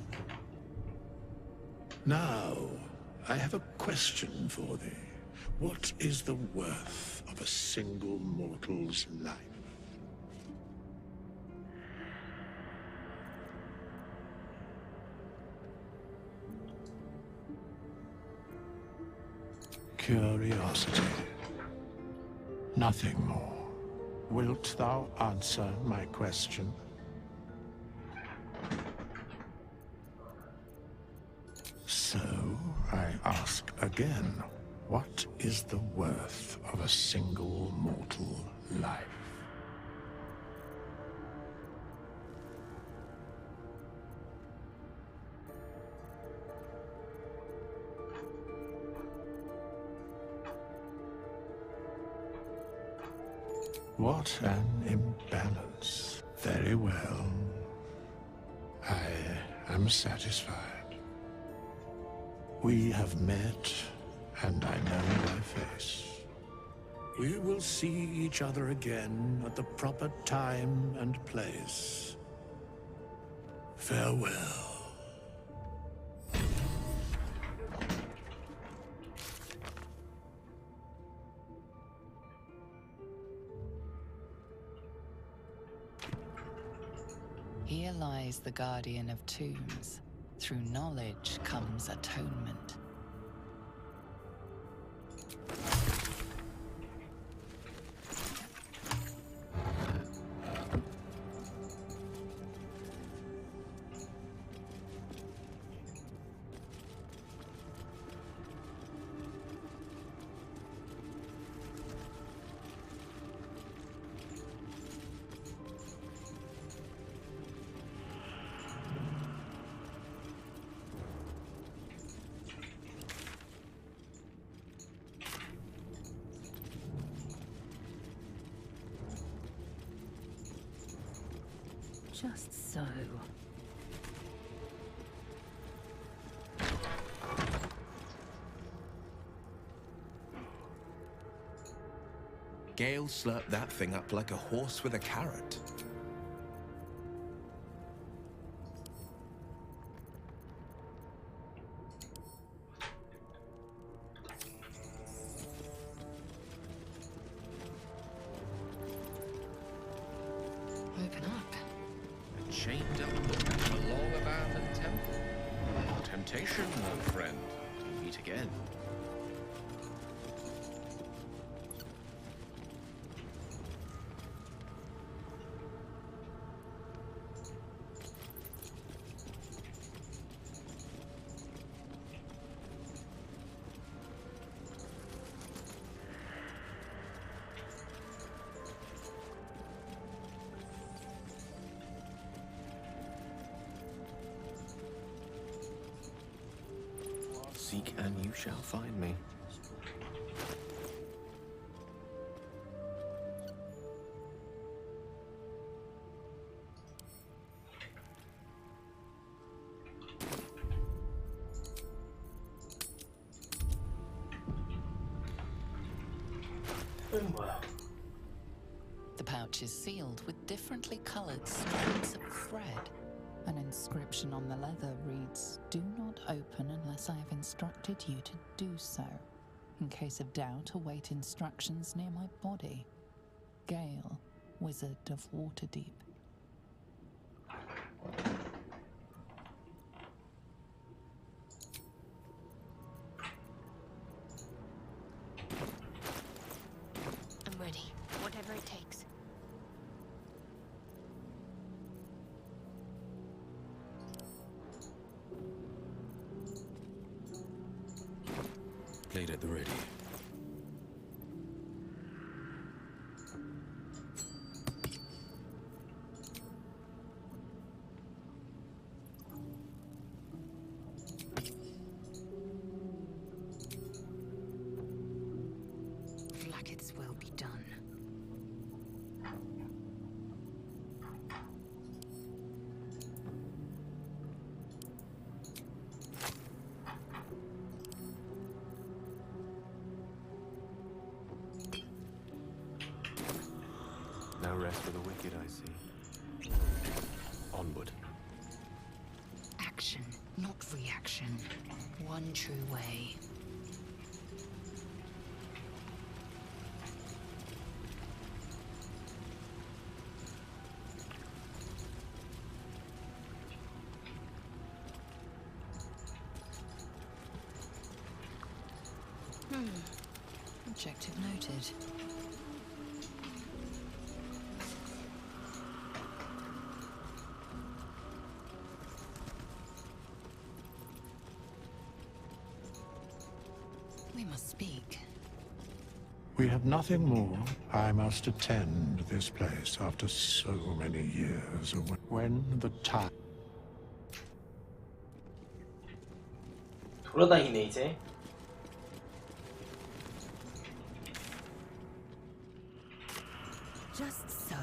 Speaker 5: Now, I have a question for thee. What is the worth of a single mortal's life? Curiosity. Nothing more. Wilt thou answer my question? So, I ask again, what is the worth of a single mortal life? What an imbalance. Very well. I am satisfied. We have met, and I know thy face. We will see each other again at the proper time and place. Farewell.
Speaker 2: Here lies the guardian of tombs. Through knowledge comes atonement.
Speaker 4: Just so.
Speaker 3: Gale slurped that thing up like a horse with a carrot.
Speaker 2: Open up.
Speaker 3: Chained up in a long-abandoned temple. Temptation, old friend, to meet again. Seek and you shall find me.
Speaker 2: The pouch is sealed with differently colored strands of thread. An inscription on the leather reads, "Do not open unless I have instructed you to do so. In case of doubt, await instructions near my body. Gale, Wizard of Waterdeep."
Speaker 10: I'm ready. Whatever it takes.
Speaker 6: Blade at the ready. rest for the wicked, I see. Onward.
Speaker 16: Action, not reaction. One true way. Objective noted. We must speak.
Speaker 5: We have nothing more. I must attend this place after so many years. When the time...
Speaker 1: 돌아다니네 이제.
Speaker 4: Just so.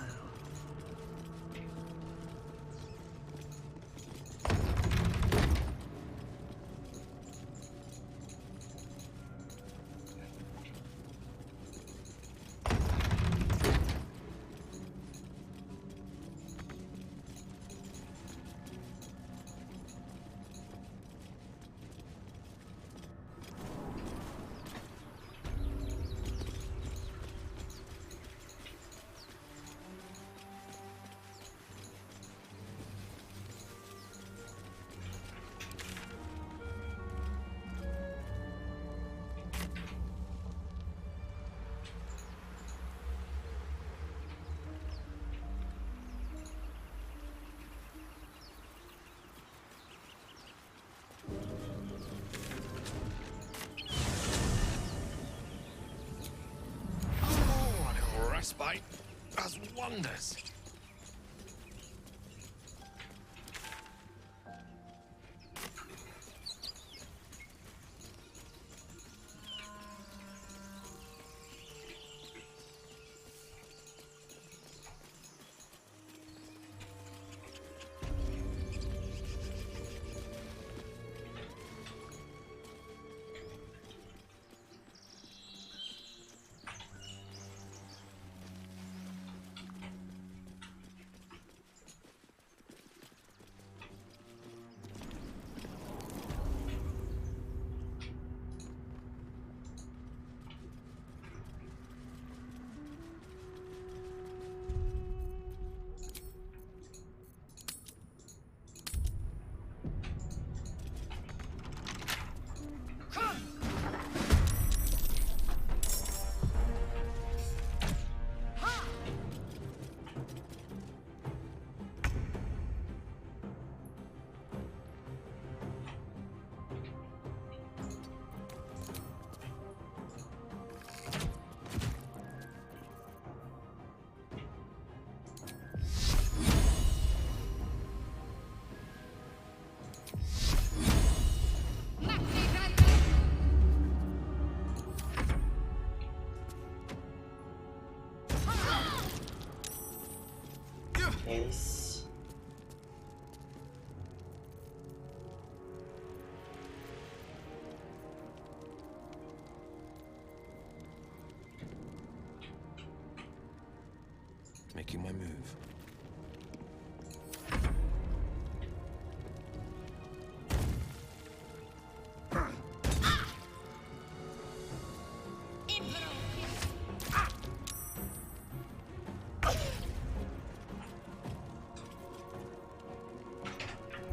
Speaker 3: Respite does wonders.
Speaker 1: 에이씨.
Speaker 6: Making my move.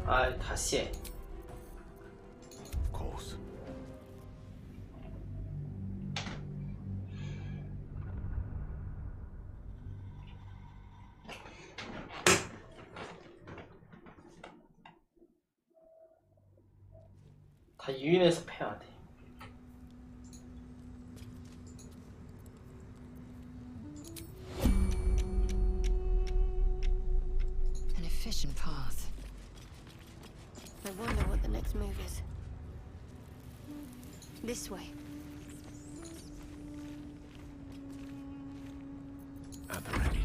Speaker 1: 아, 다시 해.
Speaker 6: Of course.
Speaker 1: 다 유인해서 패야 돼.
Speaker 16: An efficient path.
Speaker 21: I wonder what the next move is. This way.
Speaker 6: At the ready.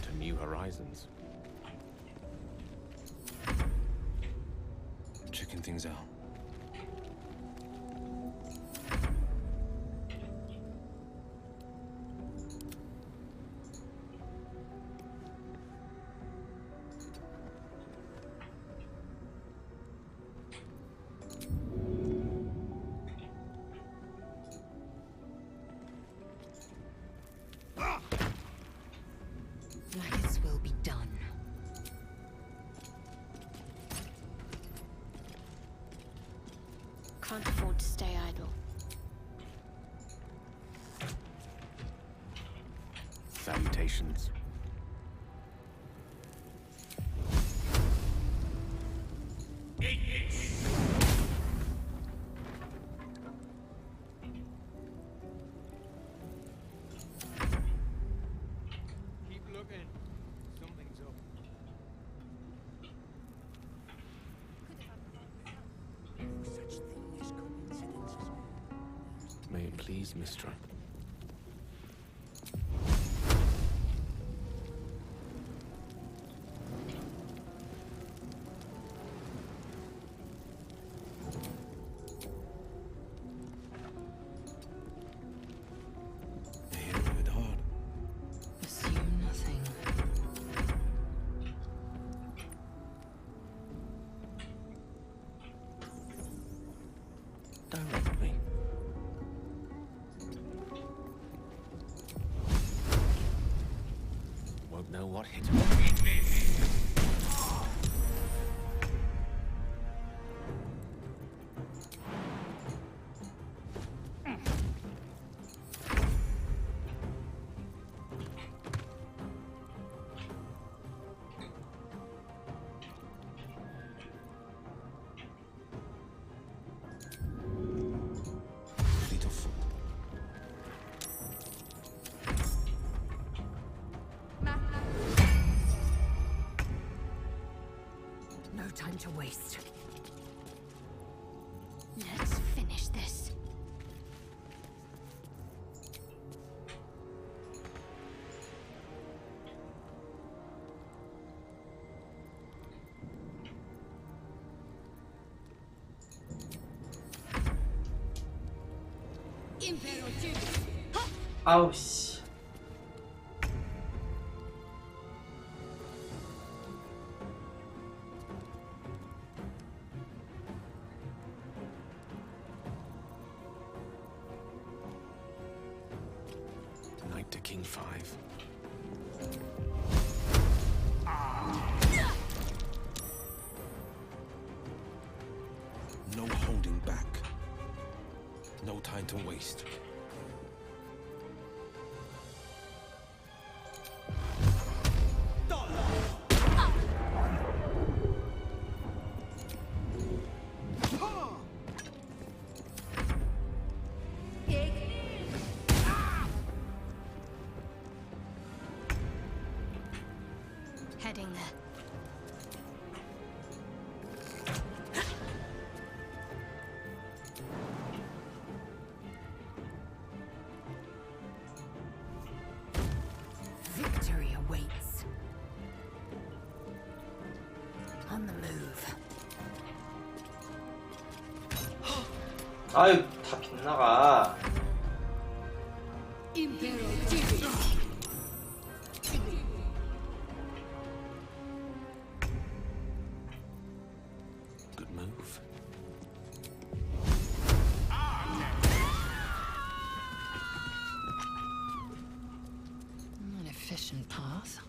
Speaker 6: To new horizons. To checking things out.
Speaker 16: Maggots will be done.
Speaker 21: Can't afford to stay idle.
Speaker 3: Salutations.
Speaker 20: Keep looking. Something's up.
Speaker 6: Such thing as coincidences.
Speaker 3: May it please, Mistra.
Speaker 6: I hit it hard.
Speaker 16: Assume nothing.
Speaker 3: Direct me. Won't know what hit him.
Speaker 6: Little fool.
Speaker 12: No time to waste.
Speaker 21: Let's finish this.
Speaker 1: 아우 씨.
Speaker 3: Knight to King 5.
Speaker 6: No holding back. No time to waste.
Speaker 21: Heading there.
Speaker 12: Victory awaits. On the move.
Speaker 1: 아유 다 빗나가.
Speaker 6: Good move.
Speaker 16: An efficient path.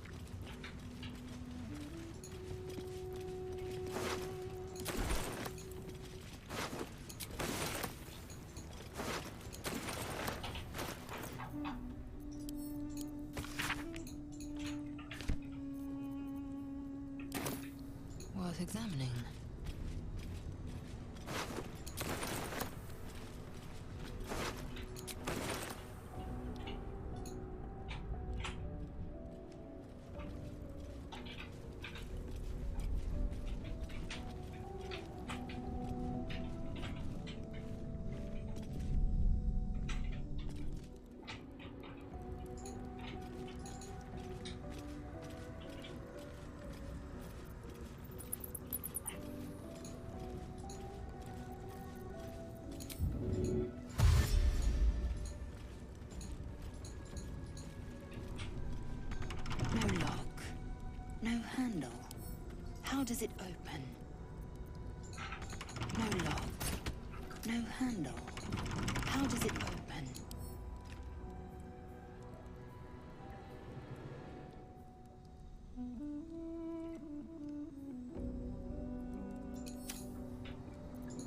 Speaker 16: Worth examining. No handle. How does it open? No lock. No handle. How does it open?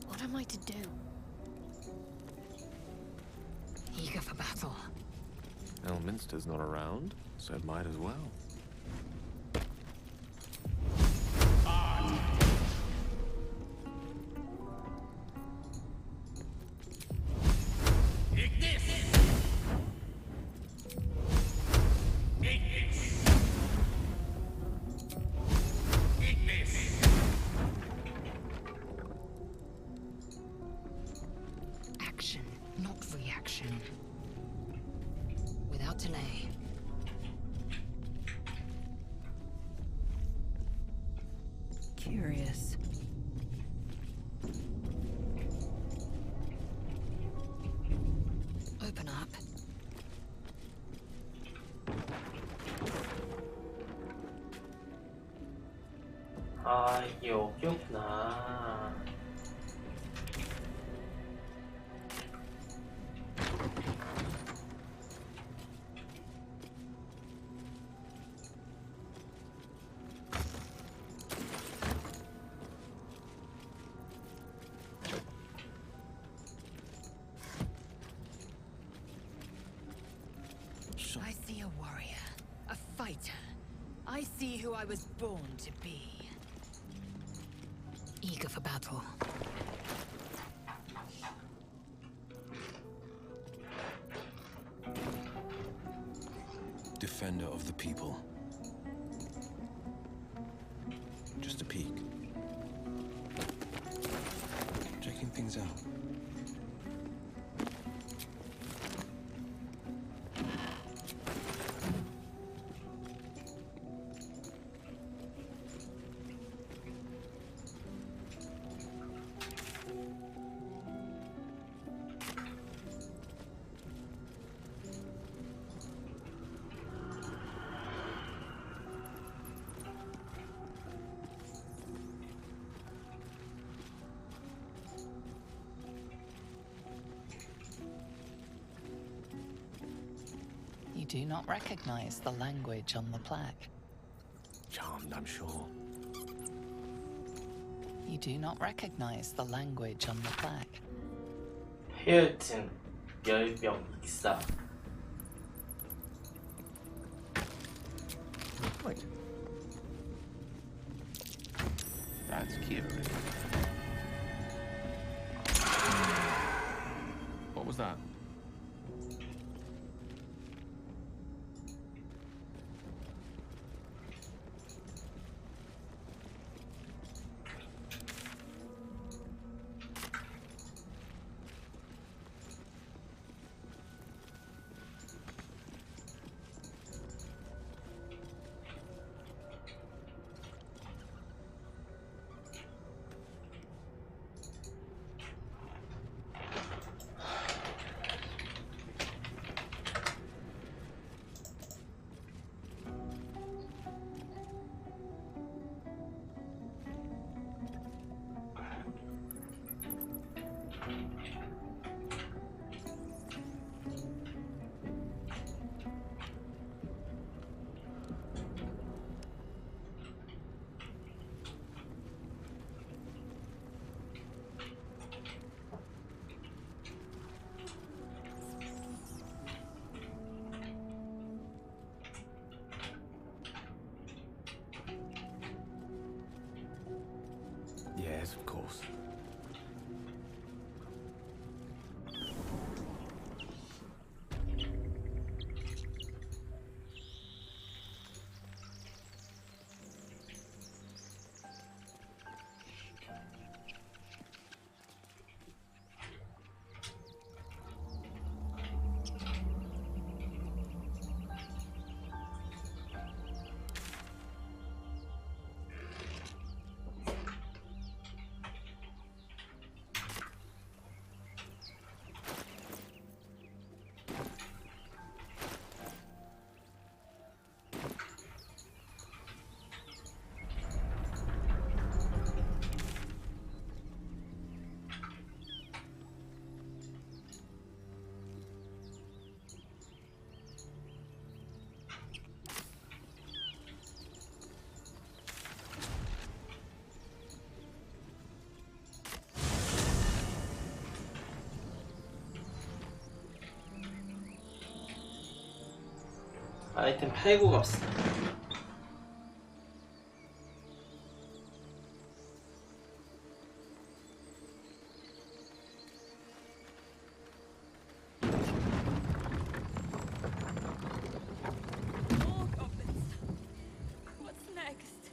Speaker 21: What am I to do?
Speaker 16: Eager for battle.
Speaker 3: Elminster's not around, so it might as well.
Speaker 16: Action, not reaction. Without delay. Curious. Open up.
Speaker 1: 아, 이게 여기였구나.
Speaker 16: I see a warrior, a fighter. I see who I was born to be. Eager for battle.
Speaker 6: Defender of the people. Just a peek. Checking things out.
Speaker 2: You do not recognize the language on the plaque.
Speaker 3: Charmed, I'm sure.
Speaker 2: You do not recognize the language on the plaque.
Speaker 1: 해열증, 열병, 익사.
Speaker 3: Wait. That's curious. What was that? Yes, of course.
Speaker 1: 아이템 팔고 갑시다.
Speaker 12: What's next?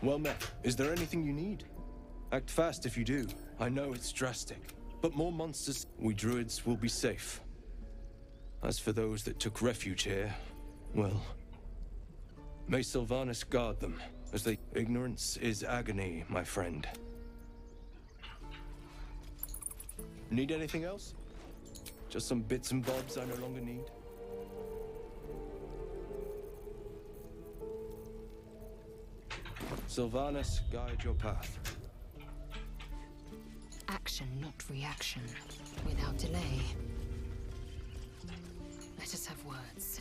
Speaker 15: Well met. Is there anything you need? Act fast if you do. I know it's drastic, but more monsters... We druids will be safe. As for those that took refuge here, well... May Sylvanas guard them, as they... Ignorance is agony, my friend. Need anything else? Just some bits and bobs I no longer need? Sylvanas, guide your path.
Speaker 16: Action, not reaction. Without delay. Let us have words.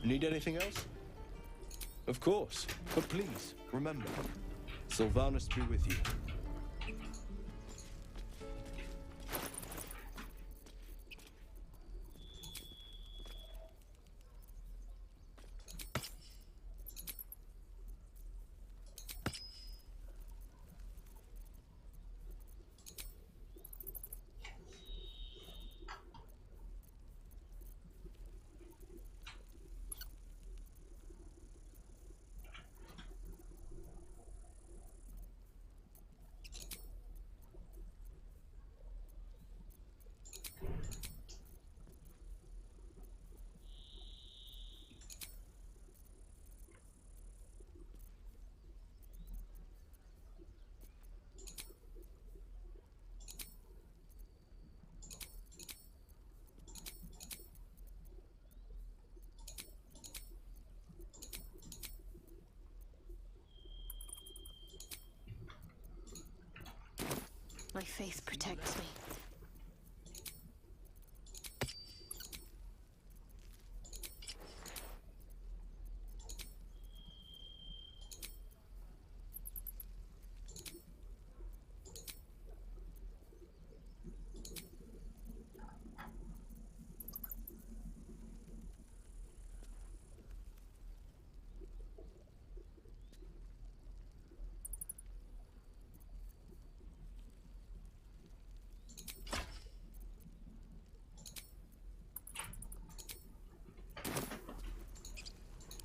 Speaker 15: Need anything else? Of course, but please, remember, Sylvanas be with you.
Speaker 21: My faith protects me.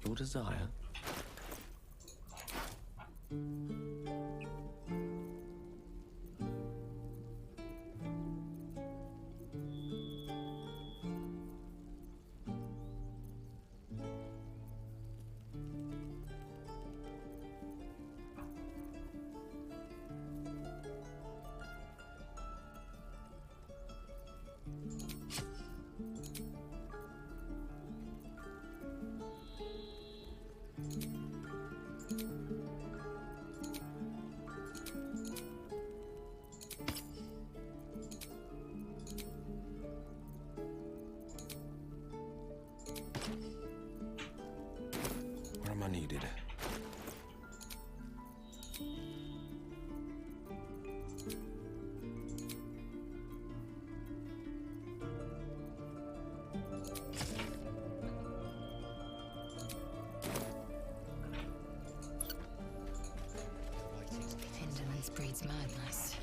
Speaker 6: Your desire? Where am I needed?
Speaker 16: Indolence breeds madness.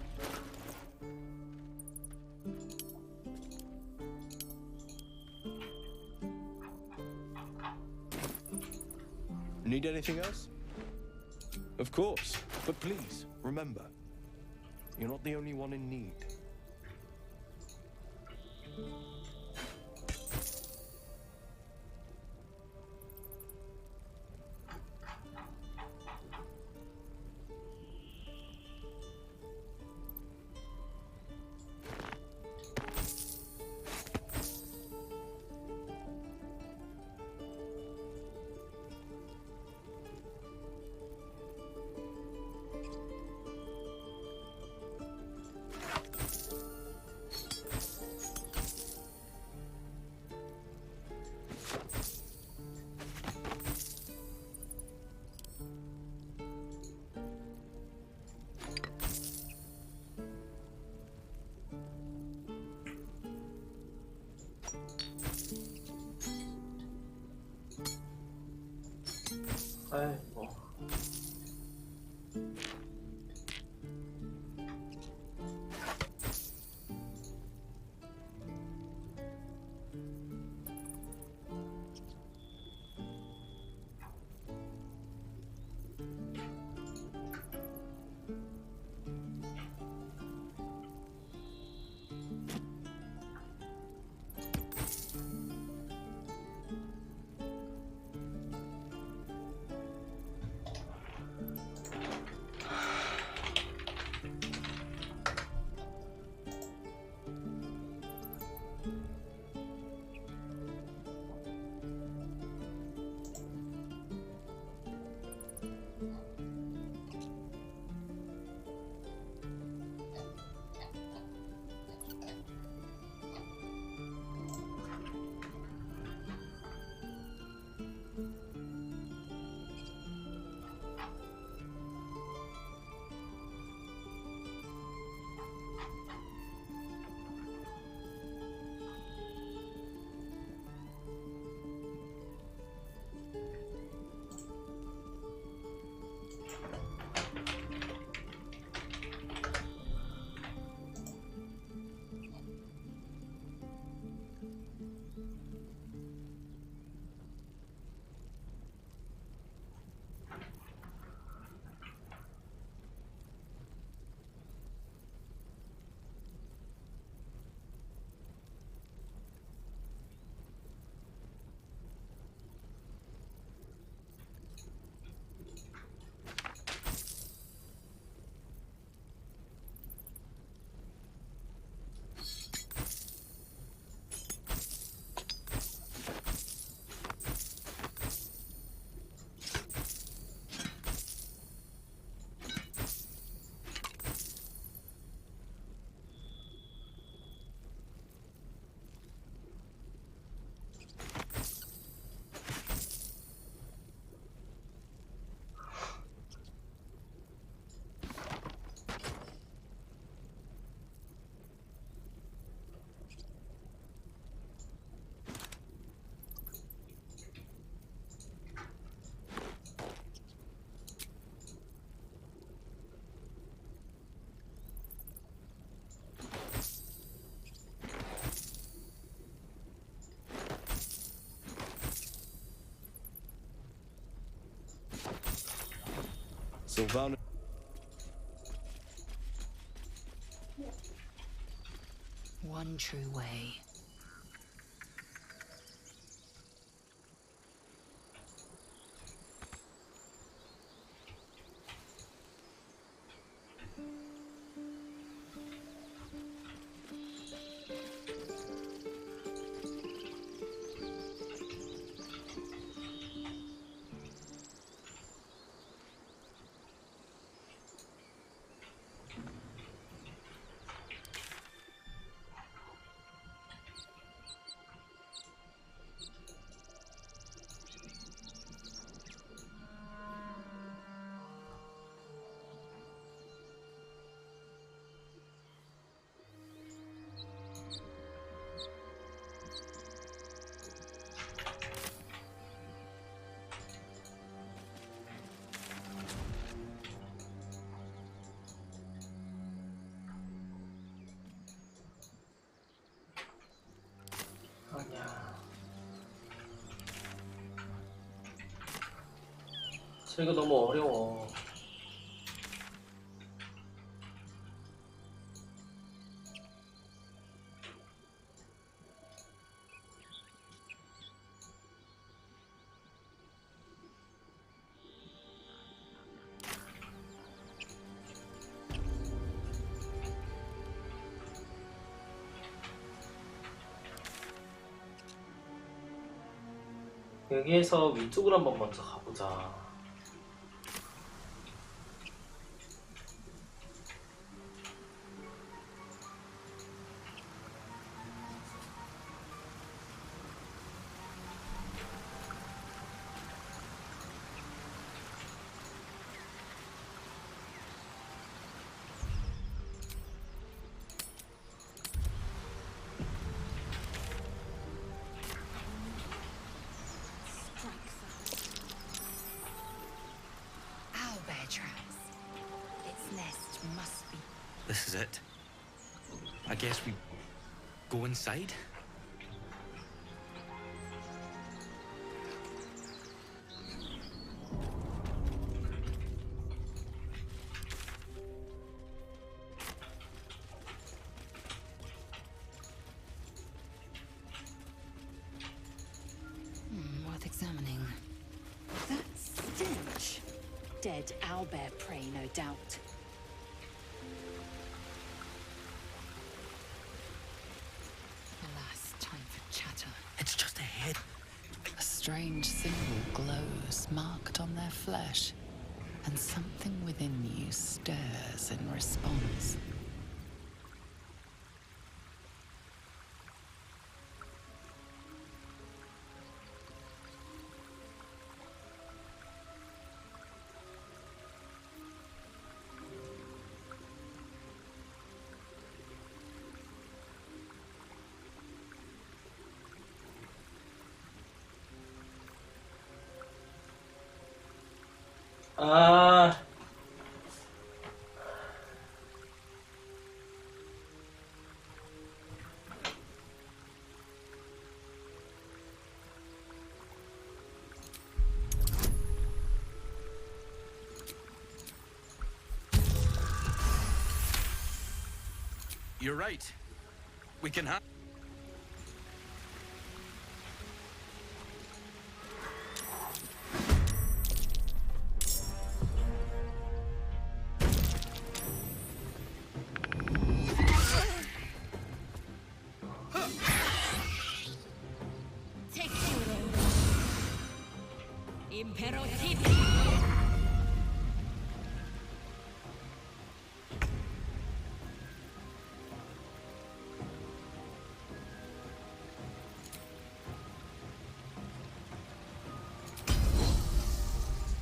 Speaker 15: Need anything else? Of course, but please, remember, you're not the only one in need.
Speaker 1: 아이고.
Speaker 15: Sylvana.
Speaker 16: One true way.
Speaker 1: 아니야. 이거 너무 어려워. 여기에서 위쪽으로 한번 먼저 가보자.
Speaker 8: this is it. I guess we go inside?
Speaker 16: Worth examining.
Speaker 4: That stench. Dead owlbear prey, no doubt.
Speaker 16: Alas, time for chatter.
Speaker 8: It's just ahead.
Speaker 2: A strange symbol glows, marked on their flesh, and something within you stirs in response.
Speaker 1: 아,
Speaker 8: You're right. We can have...
Speaker 9: Take you, Imperative.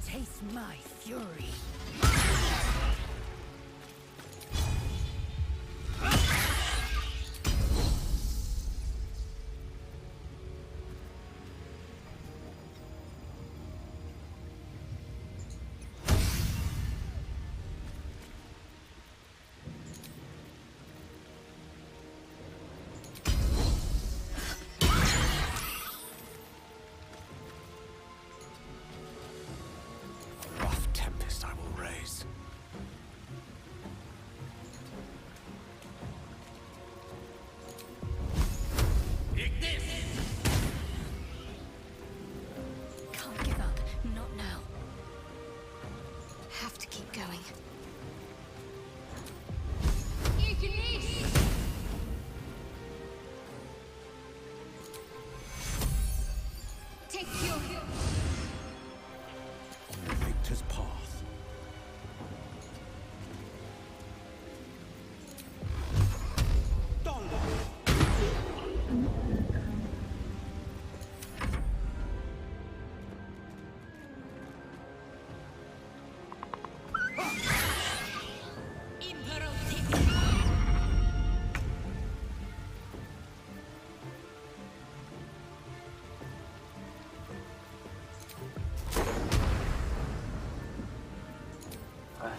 Speaker 4: Taste my fury.
Speaker 15: Rough tempest I will raise.
Speaker 21: Can't give up. Not now. Have to keep going.
Speaker 4: Take your...
Speaker 15: On Victor's path.
Speaker 1: 아이.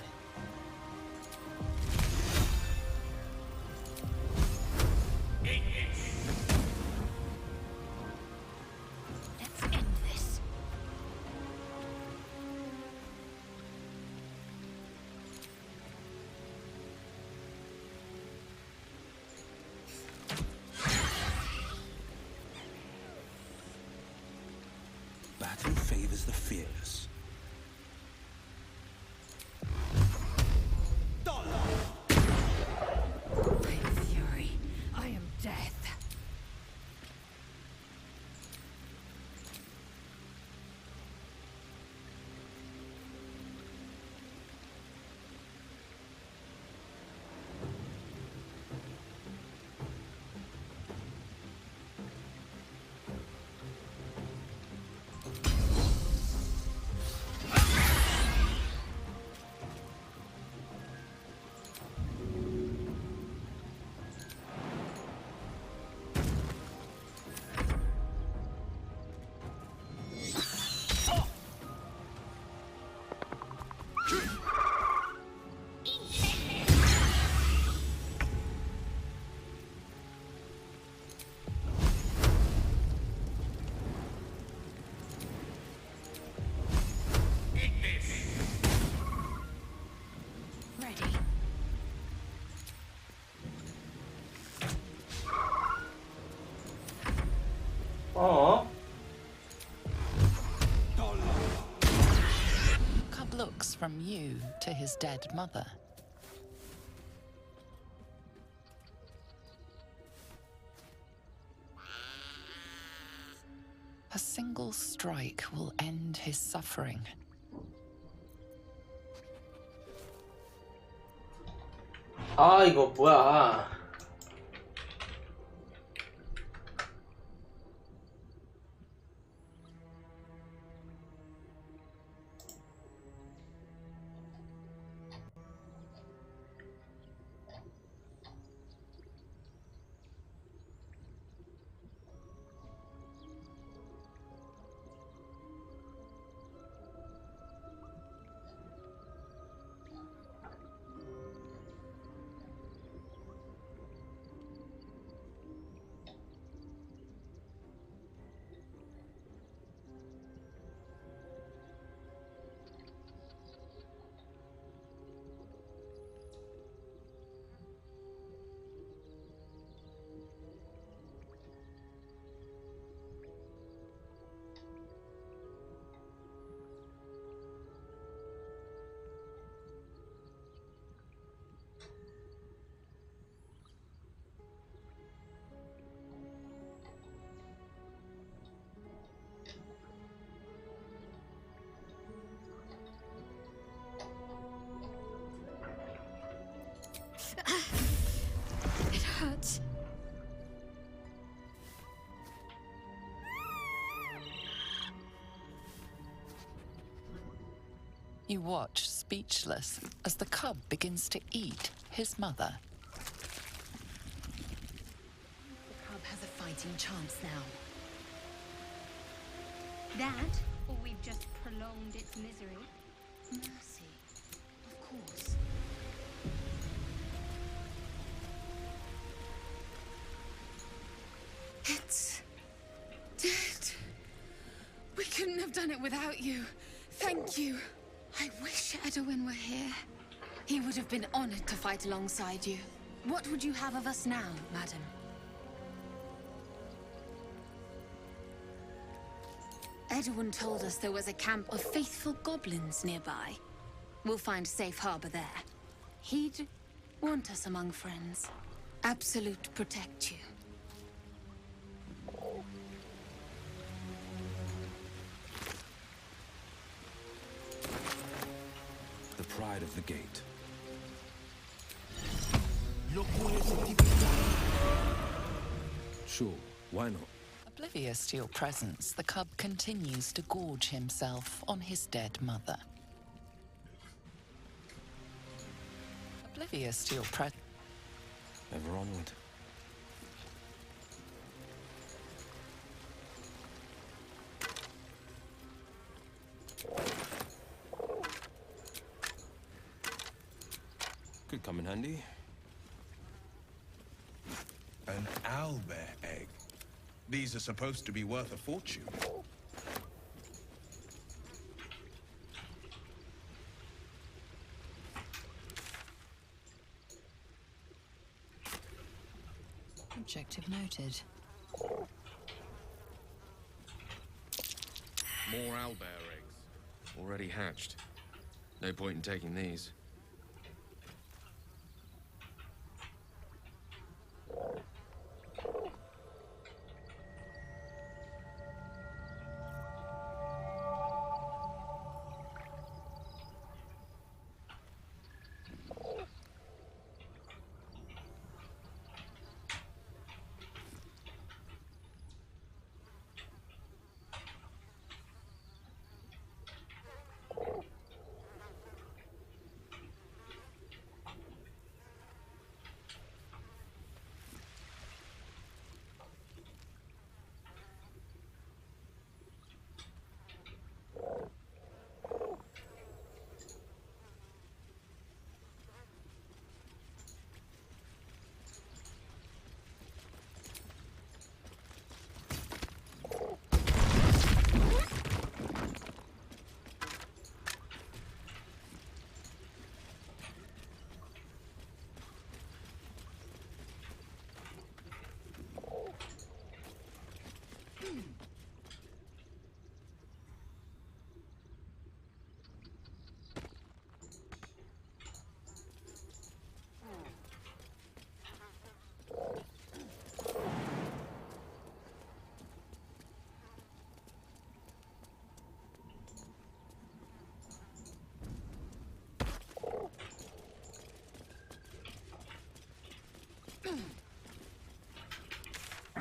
Speaker 21: Let's end this.
Speaker 6: Battle favors the fearless.
Speaker 4: I am fury. I am death.
Speaker 2: from you to his dead mother. A single strike will end his suffering.
Speaker 1: 아, 이거 뭐야.
Speaker 21: It hurts.
Speaker 2: You watch, speechless, as the cub begins to eat his mother.
Speaker 16: The cub has a fighting chance now.
Speaker 21: That, or we've just prolonged its misery.
Speaker 16: Mercy, of course. It's dead. We couldn't have done it without you. Thank you. I wish Edwin were here. He would have been honored to fight alongside you. What would you have of us now, madam? Edwin told us there was a camp of faithful goblins nearby. We'll find safe harbor there. He'd want us among friends. Absolute protect you.
Speaker 6: The pride of the gate. Sure, why not?
Speaker 2: Oblivious to your presence, the cub continues to gorge himself on his dead mother. Oblivious to your presence.
Speaker 6: Ever onward. Could come in handy.
Speaker 20: An owlbear egg. These are supposed to be worth a fortune.
Speaker 4: Objective noted.
Speaker 3: More owlbear eggs. Already hatched. No point in taking these.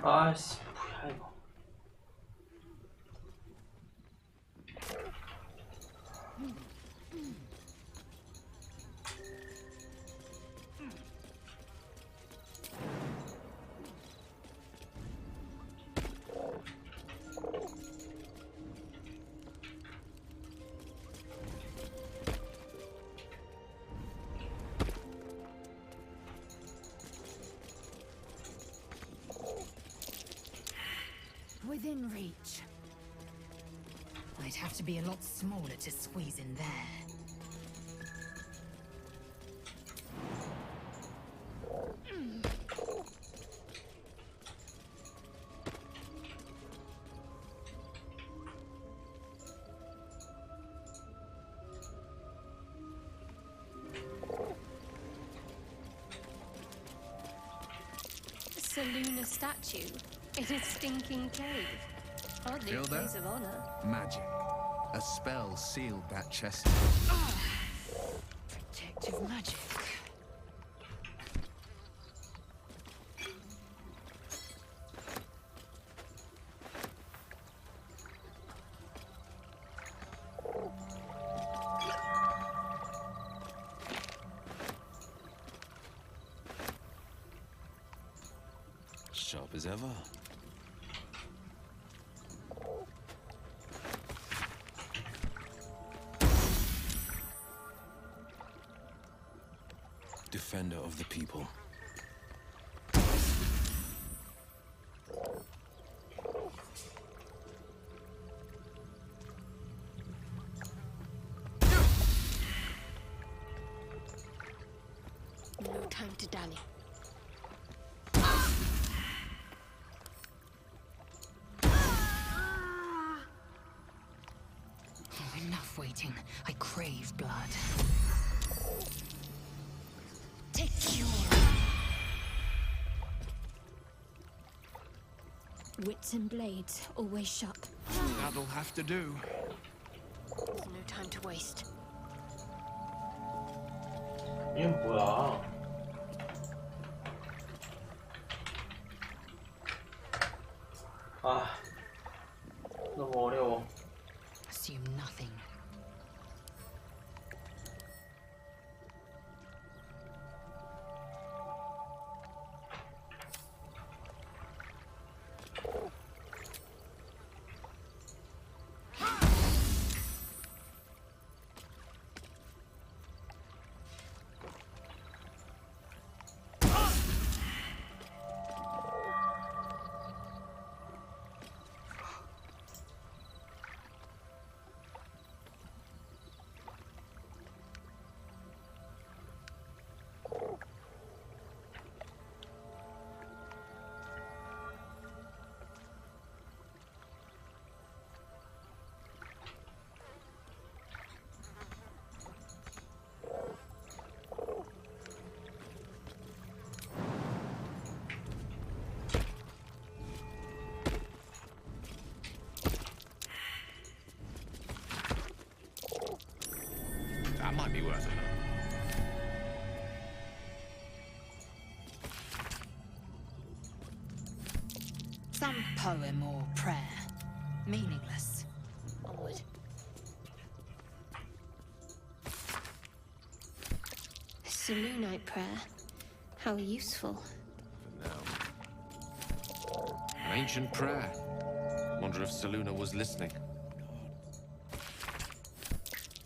Speaker 1: 아씨 뭐야 이거.
Speaker 4: Within reach. I'd have to be a lot smaller to squeeze in there.
Speaker 21: Seluna statue in a stinking cave. Hardly a
Speaker 3: Feel that?
Speaker 21: place of honor.
Speaker 3: Magic. A spell sealed that chest.
Speaker 4: Protective magic.
Speaker 6: Sharp as ever. Defender of the people.
Speaker 21: No time to dally.
Speaker 4: Enough waiting. I crave blood. Take cure.
Speaker 21: Wits and blades, always sharp.
Speaker 3: That'll have to do.
Speaker 21: There's no time to waste.
Speaker 1: 이건 뭐야? 아, 너무 어려워.
Speaker 4: Assume nothing.
Speaker 3: That might be worth it.
Speaker 4: Some poem or prayer. Meaningless.
Speaker 21: Onward. Selunite prayer. How useful.
Speaker 3: An ancient prayer. Wonder if Seluna was listening.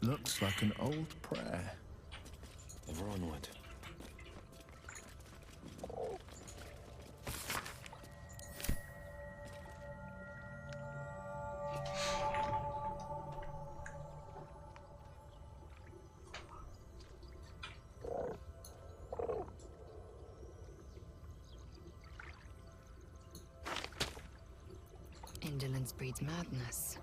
Speaker 5: Looks like an old prayer.
Speaker 6: Ever onward.
Speaker 4: Indolence breeds madness.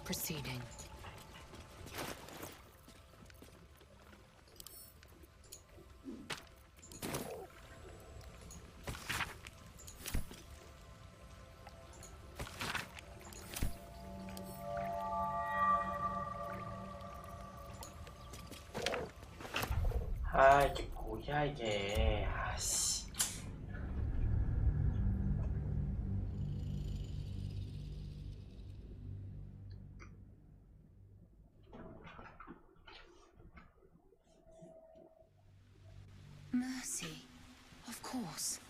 Speaker 16: proceeding.
Speaker 1: 아, 이게 뭐야 이게. 아씨.
Speaker 13: Mercy, of course.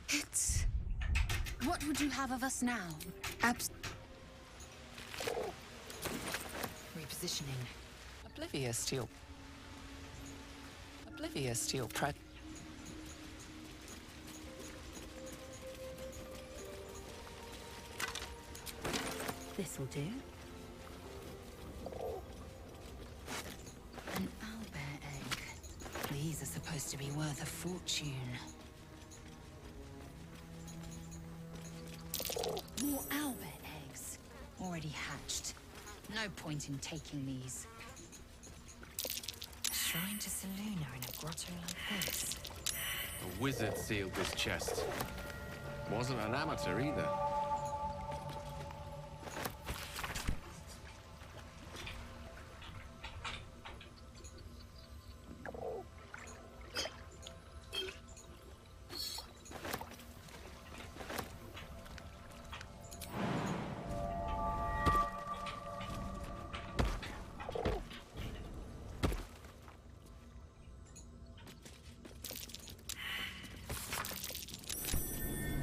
Speaker 13: It's... What would you have of us now?
Speaker 16: Repositioning.
Speaker 2: Oblivious to your pre...
Speaker 16: This'll do. An owlbear egg. These are supposed to be worth a fortune. More owlbear eggs. Already hatched. No point in taking these. A shrine to Seluna in a grotto like this.
Speaker 3: A wizard sealed this chest. Wasn't an amateur either.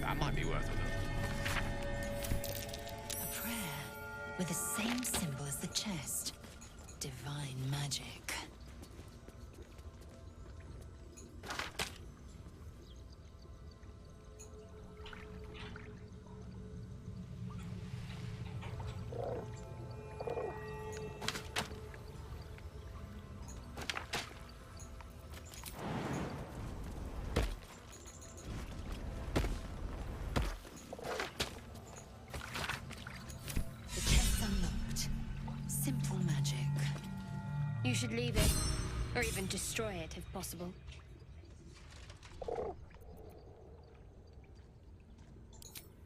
Speaker 3: That might be worth it.
Speaker 16: A prayer with the same symbol as the chest. Divine magic. Simple magic.
Speaker 21: You should leave it, or even destroy it if possible.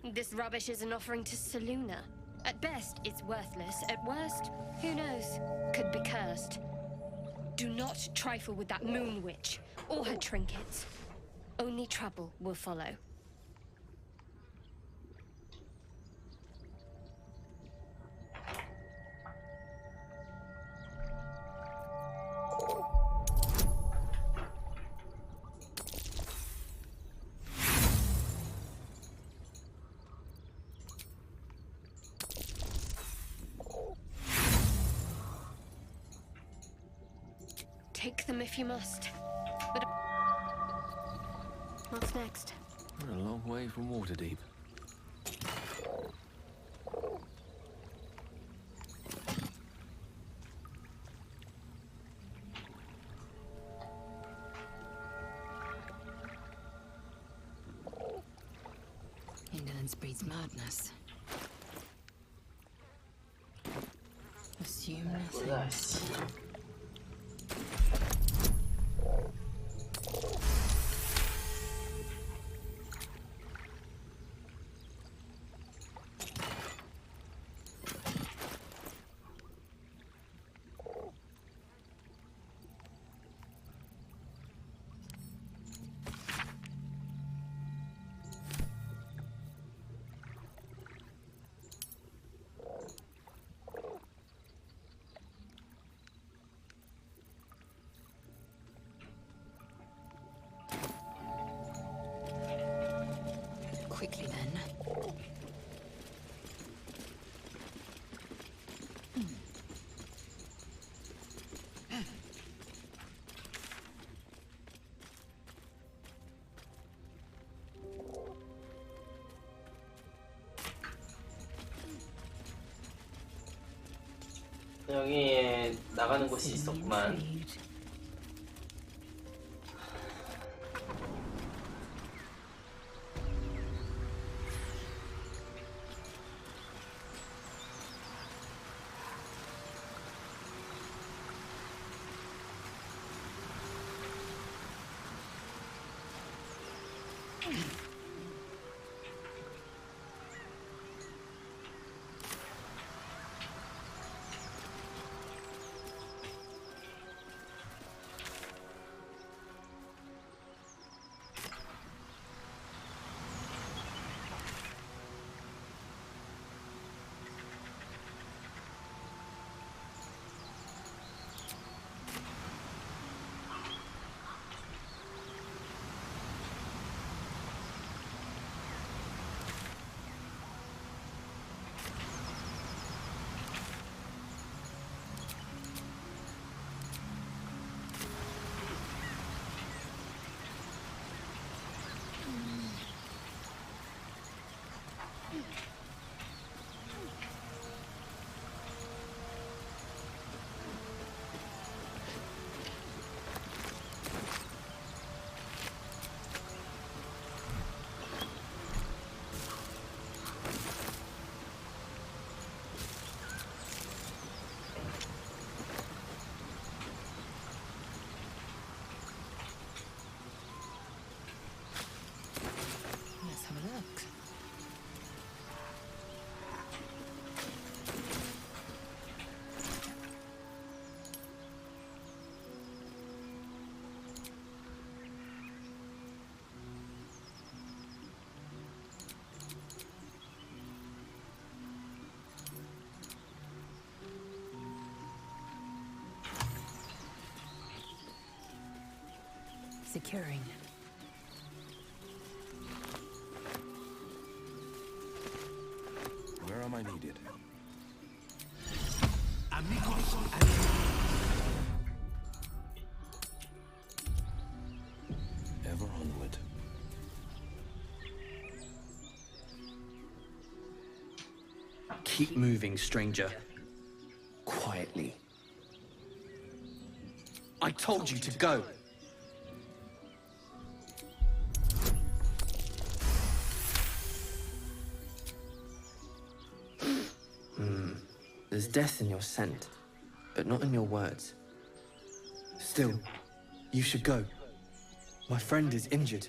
Speaker 21: This rubbish is an offering to Seluna. At best, it's worthless. At worst, who knows? Could be cursed. Do not trifle with that moon witch, or her trinkets. Only trouble will follow. Take them if you must. But what's next?
Speaker 6: We're a long way from Waterdeep.
Speaker 16: Indolence breeds madness. Assume nothing. Quickly then.
Speaker 1: 여기에 나가는 곳이 있었구만.
Speaker 16: Let's have a look. Securing.
Speaker 6: Where am I needed?
Speaker 5: Amigos,
Speaker 6: Ever onward.
Speaker 11: Keep moving, stranger. Quietly. I told you to go. There's death in your scent, but not in your words. Still, you should go. My friend is injured.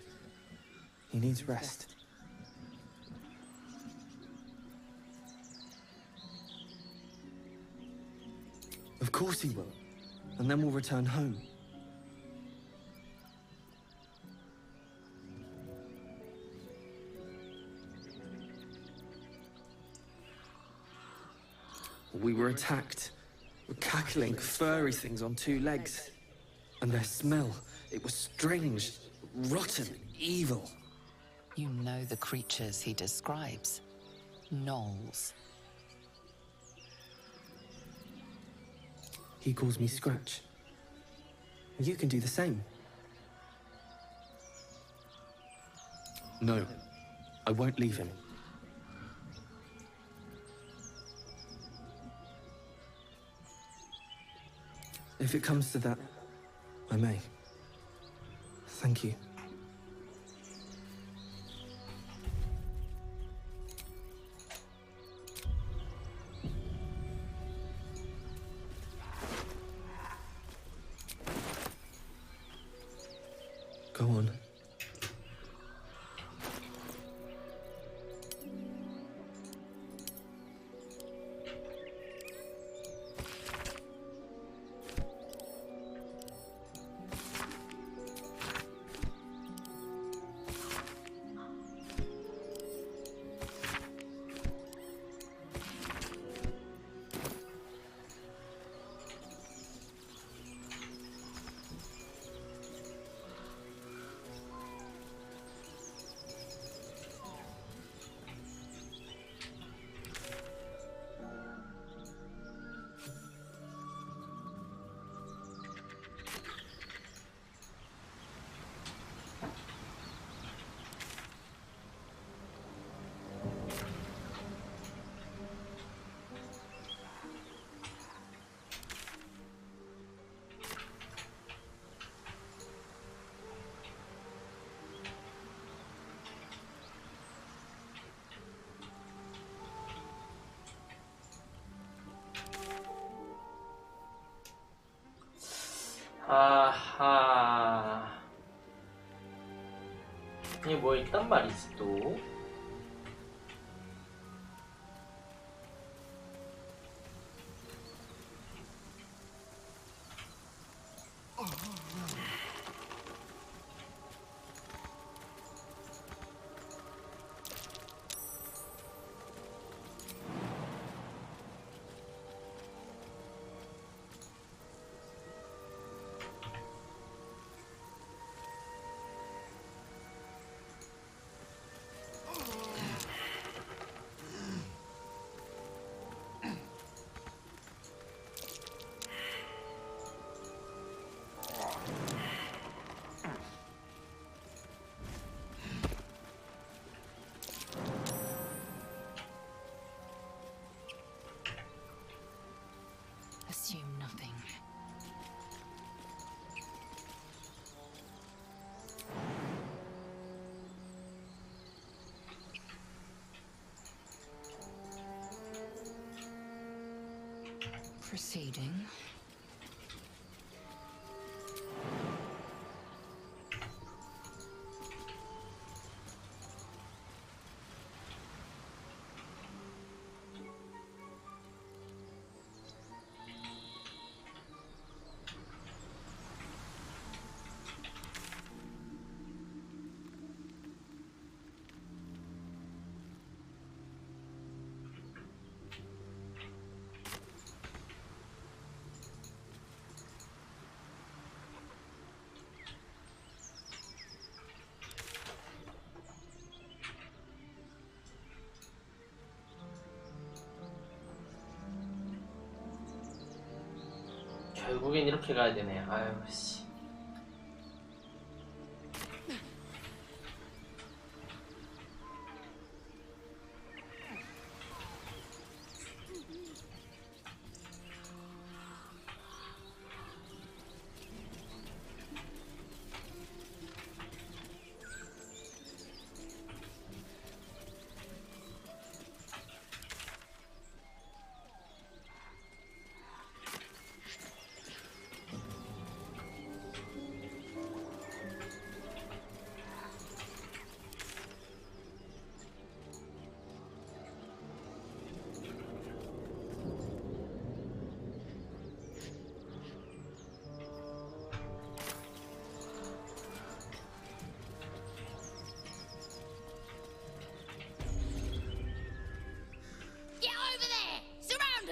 Speaker 11: He needs rest. Of course he will. And then we'll return home. We were attacked. Cackling, furry things on two legs. And their smell, it was strange, rotten, evil.
Speaker 2: You know the creatures he describes. Gnolls.
Speaker 11: He calls me Scratch. You can do the same. No, I won't leave him. If it comes to that, I may. Thank you. Go on.
Speaker 1: 아하. 이게 뭐 있단 말이지 또.
Speaker 16: Assume nothing. Proceeding.
Speaker 1: 결국엔 이렇게 가야 되네. 아유 씨.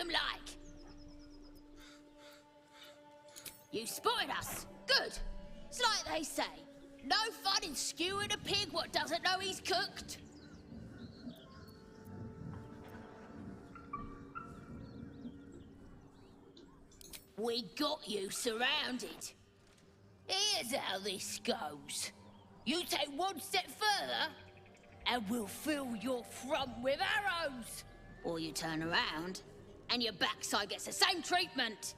Speaker 9: Like. You spotted us. Good. It's like they say. No fun in skewing a pig what doesn't know he's cooked. We got you surrounded. Here's how this goes. You take one step further, and we'll fill your front with arrows. Or you turn around, and your backside gets the same treatment.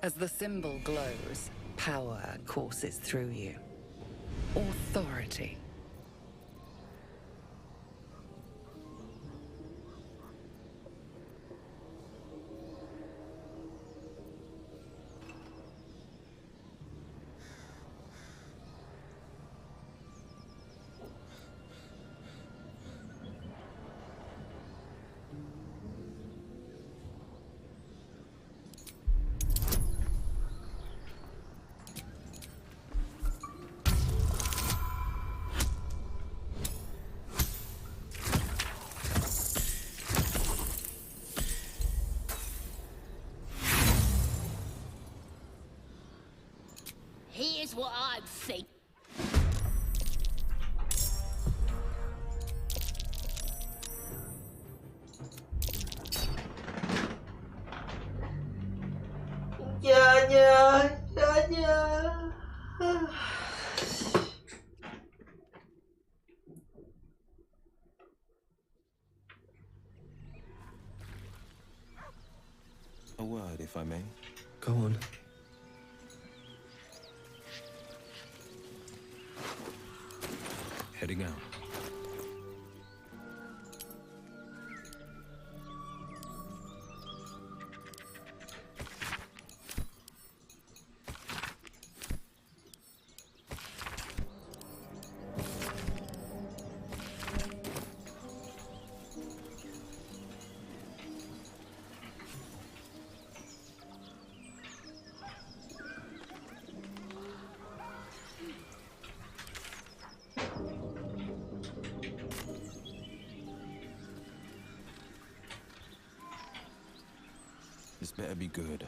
Speaker 2: As the symbol glows, power courses through you. Authority.
Speaker 9: Here's what I'm thinking.
Speaker 1: 아니야, 아니야.
Speaker 6: A word, if I may.
Speaker 11: Go on.
Speaker 6: Heading out. Better be good.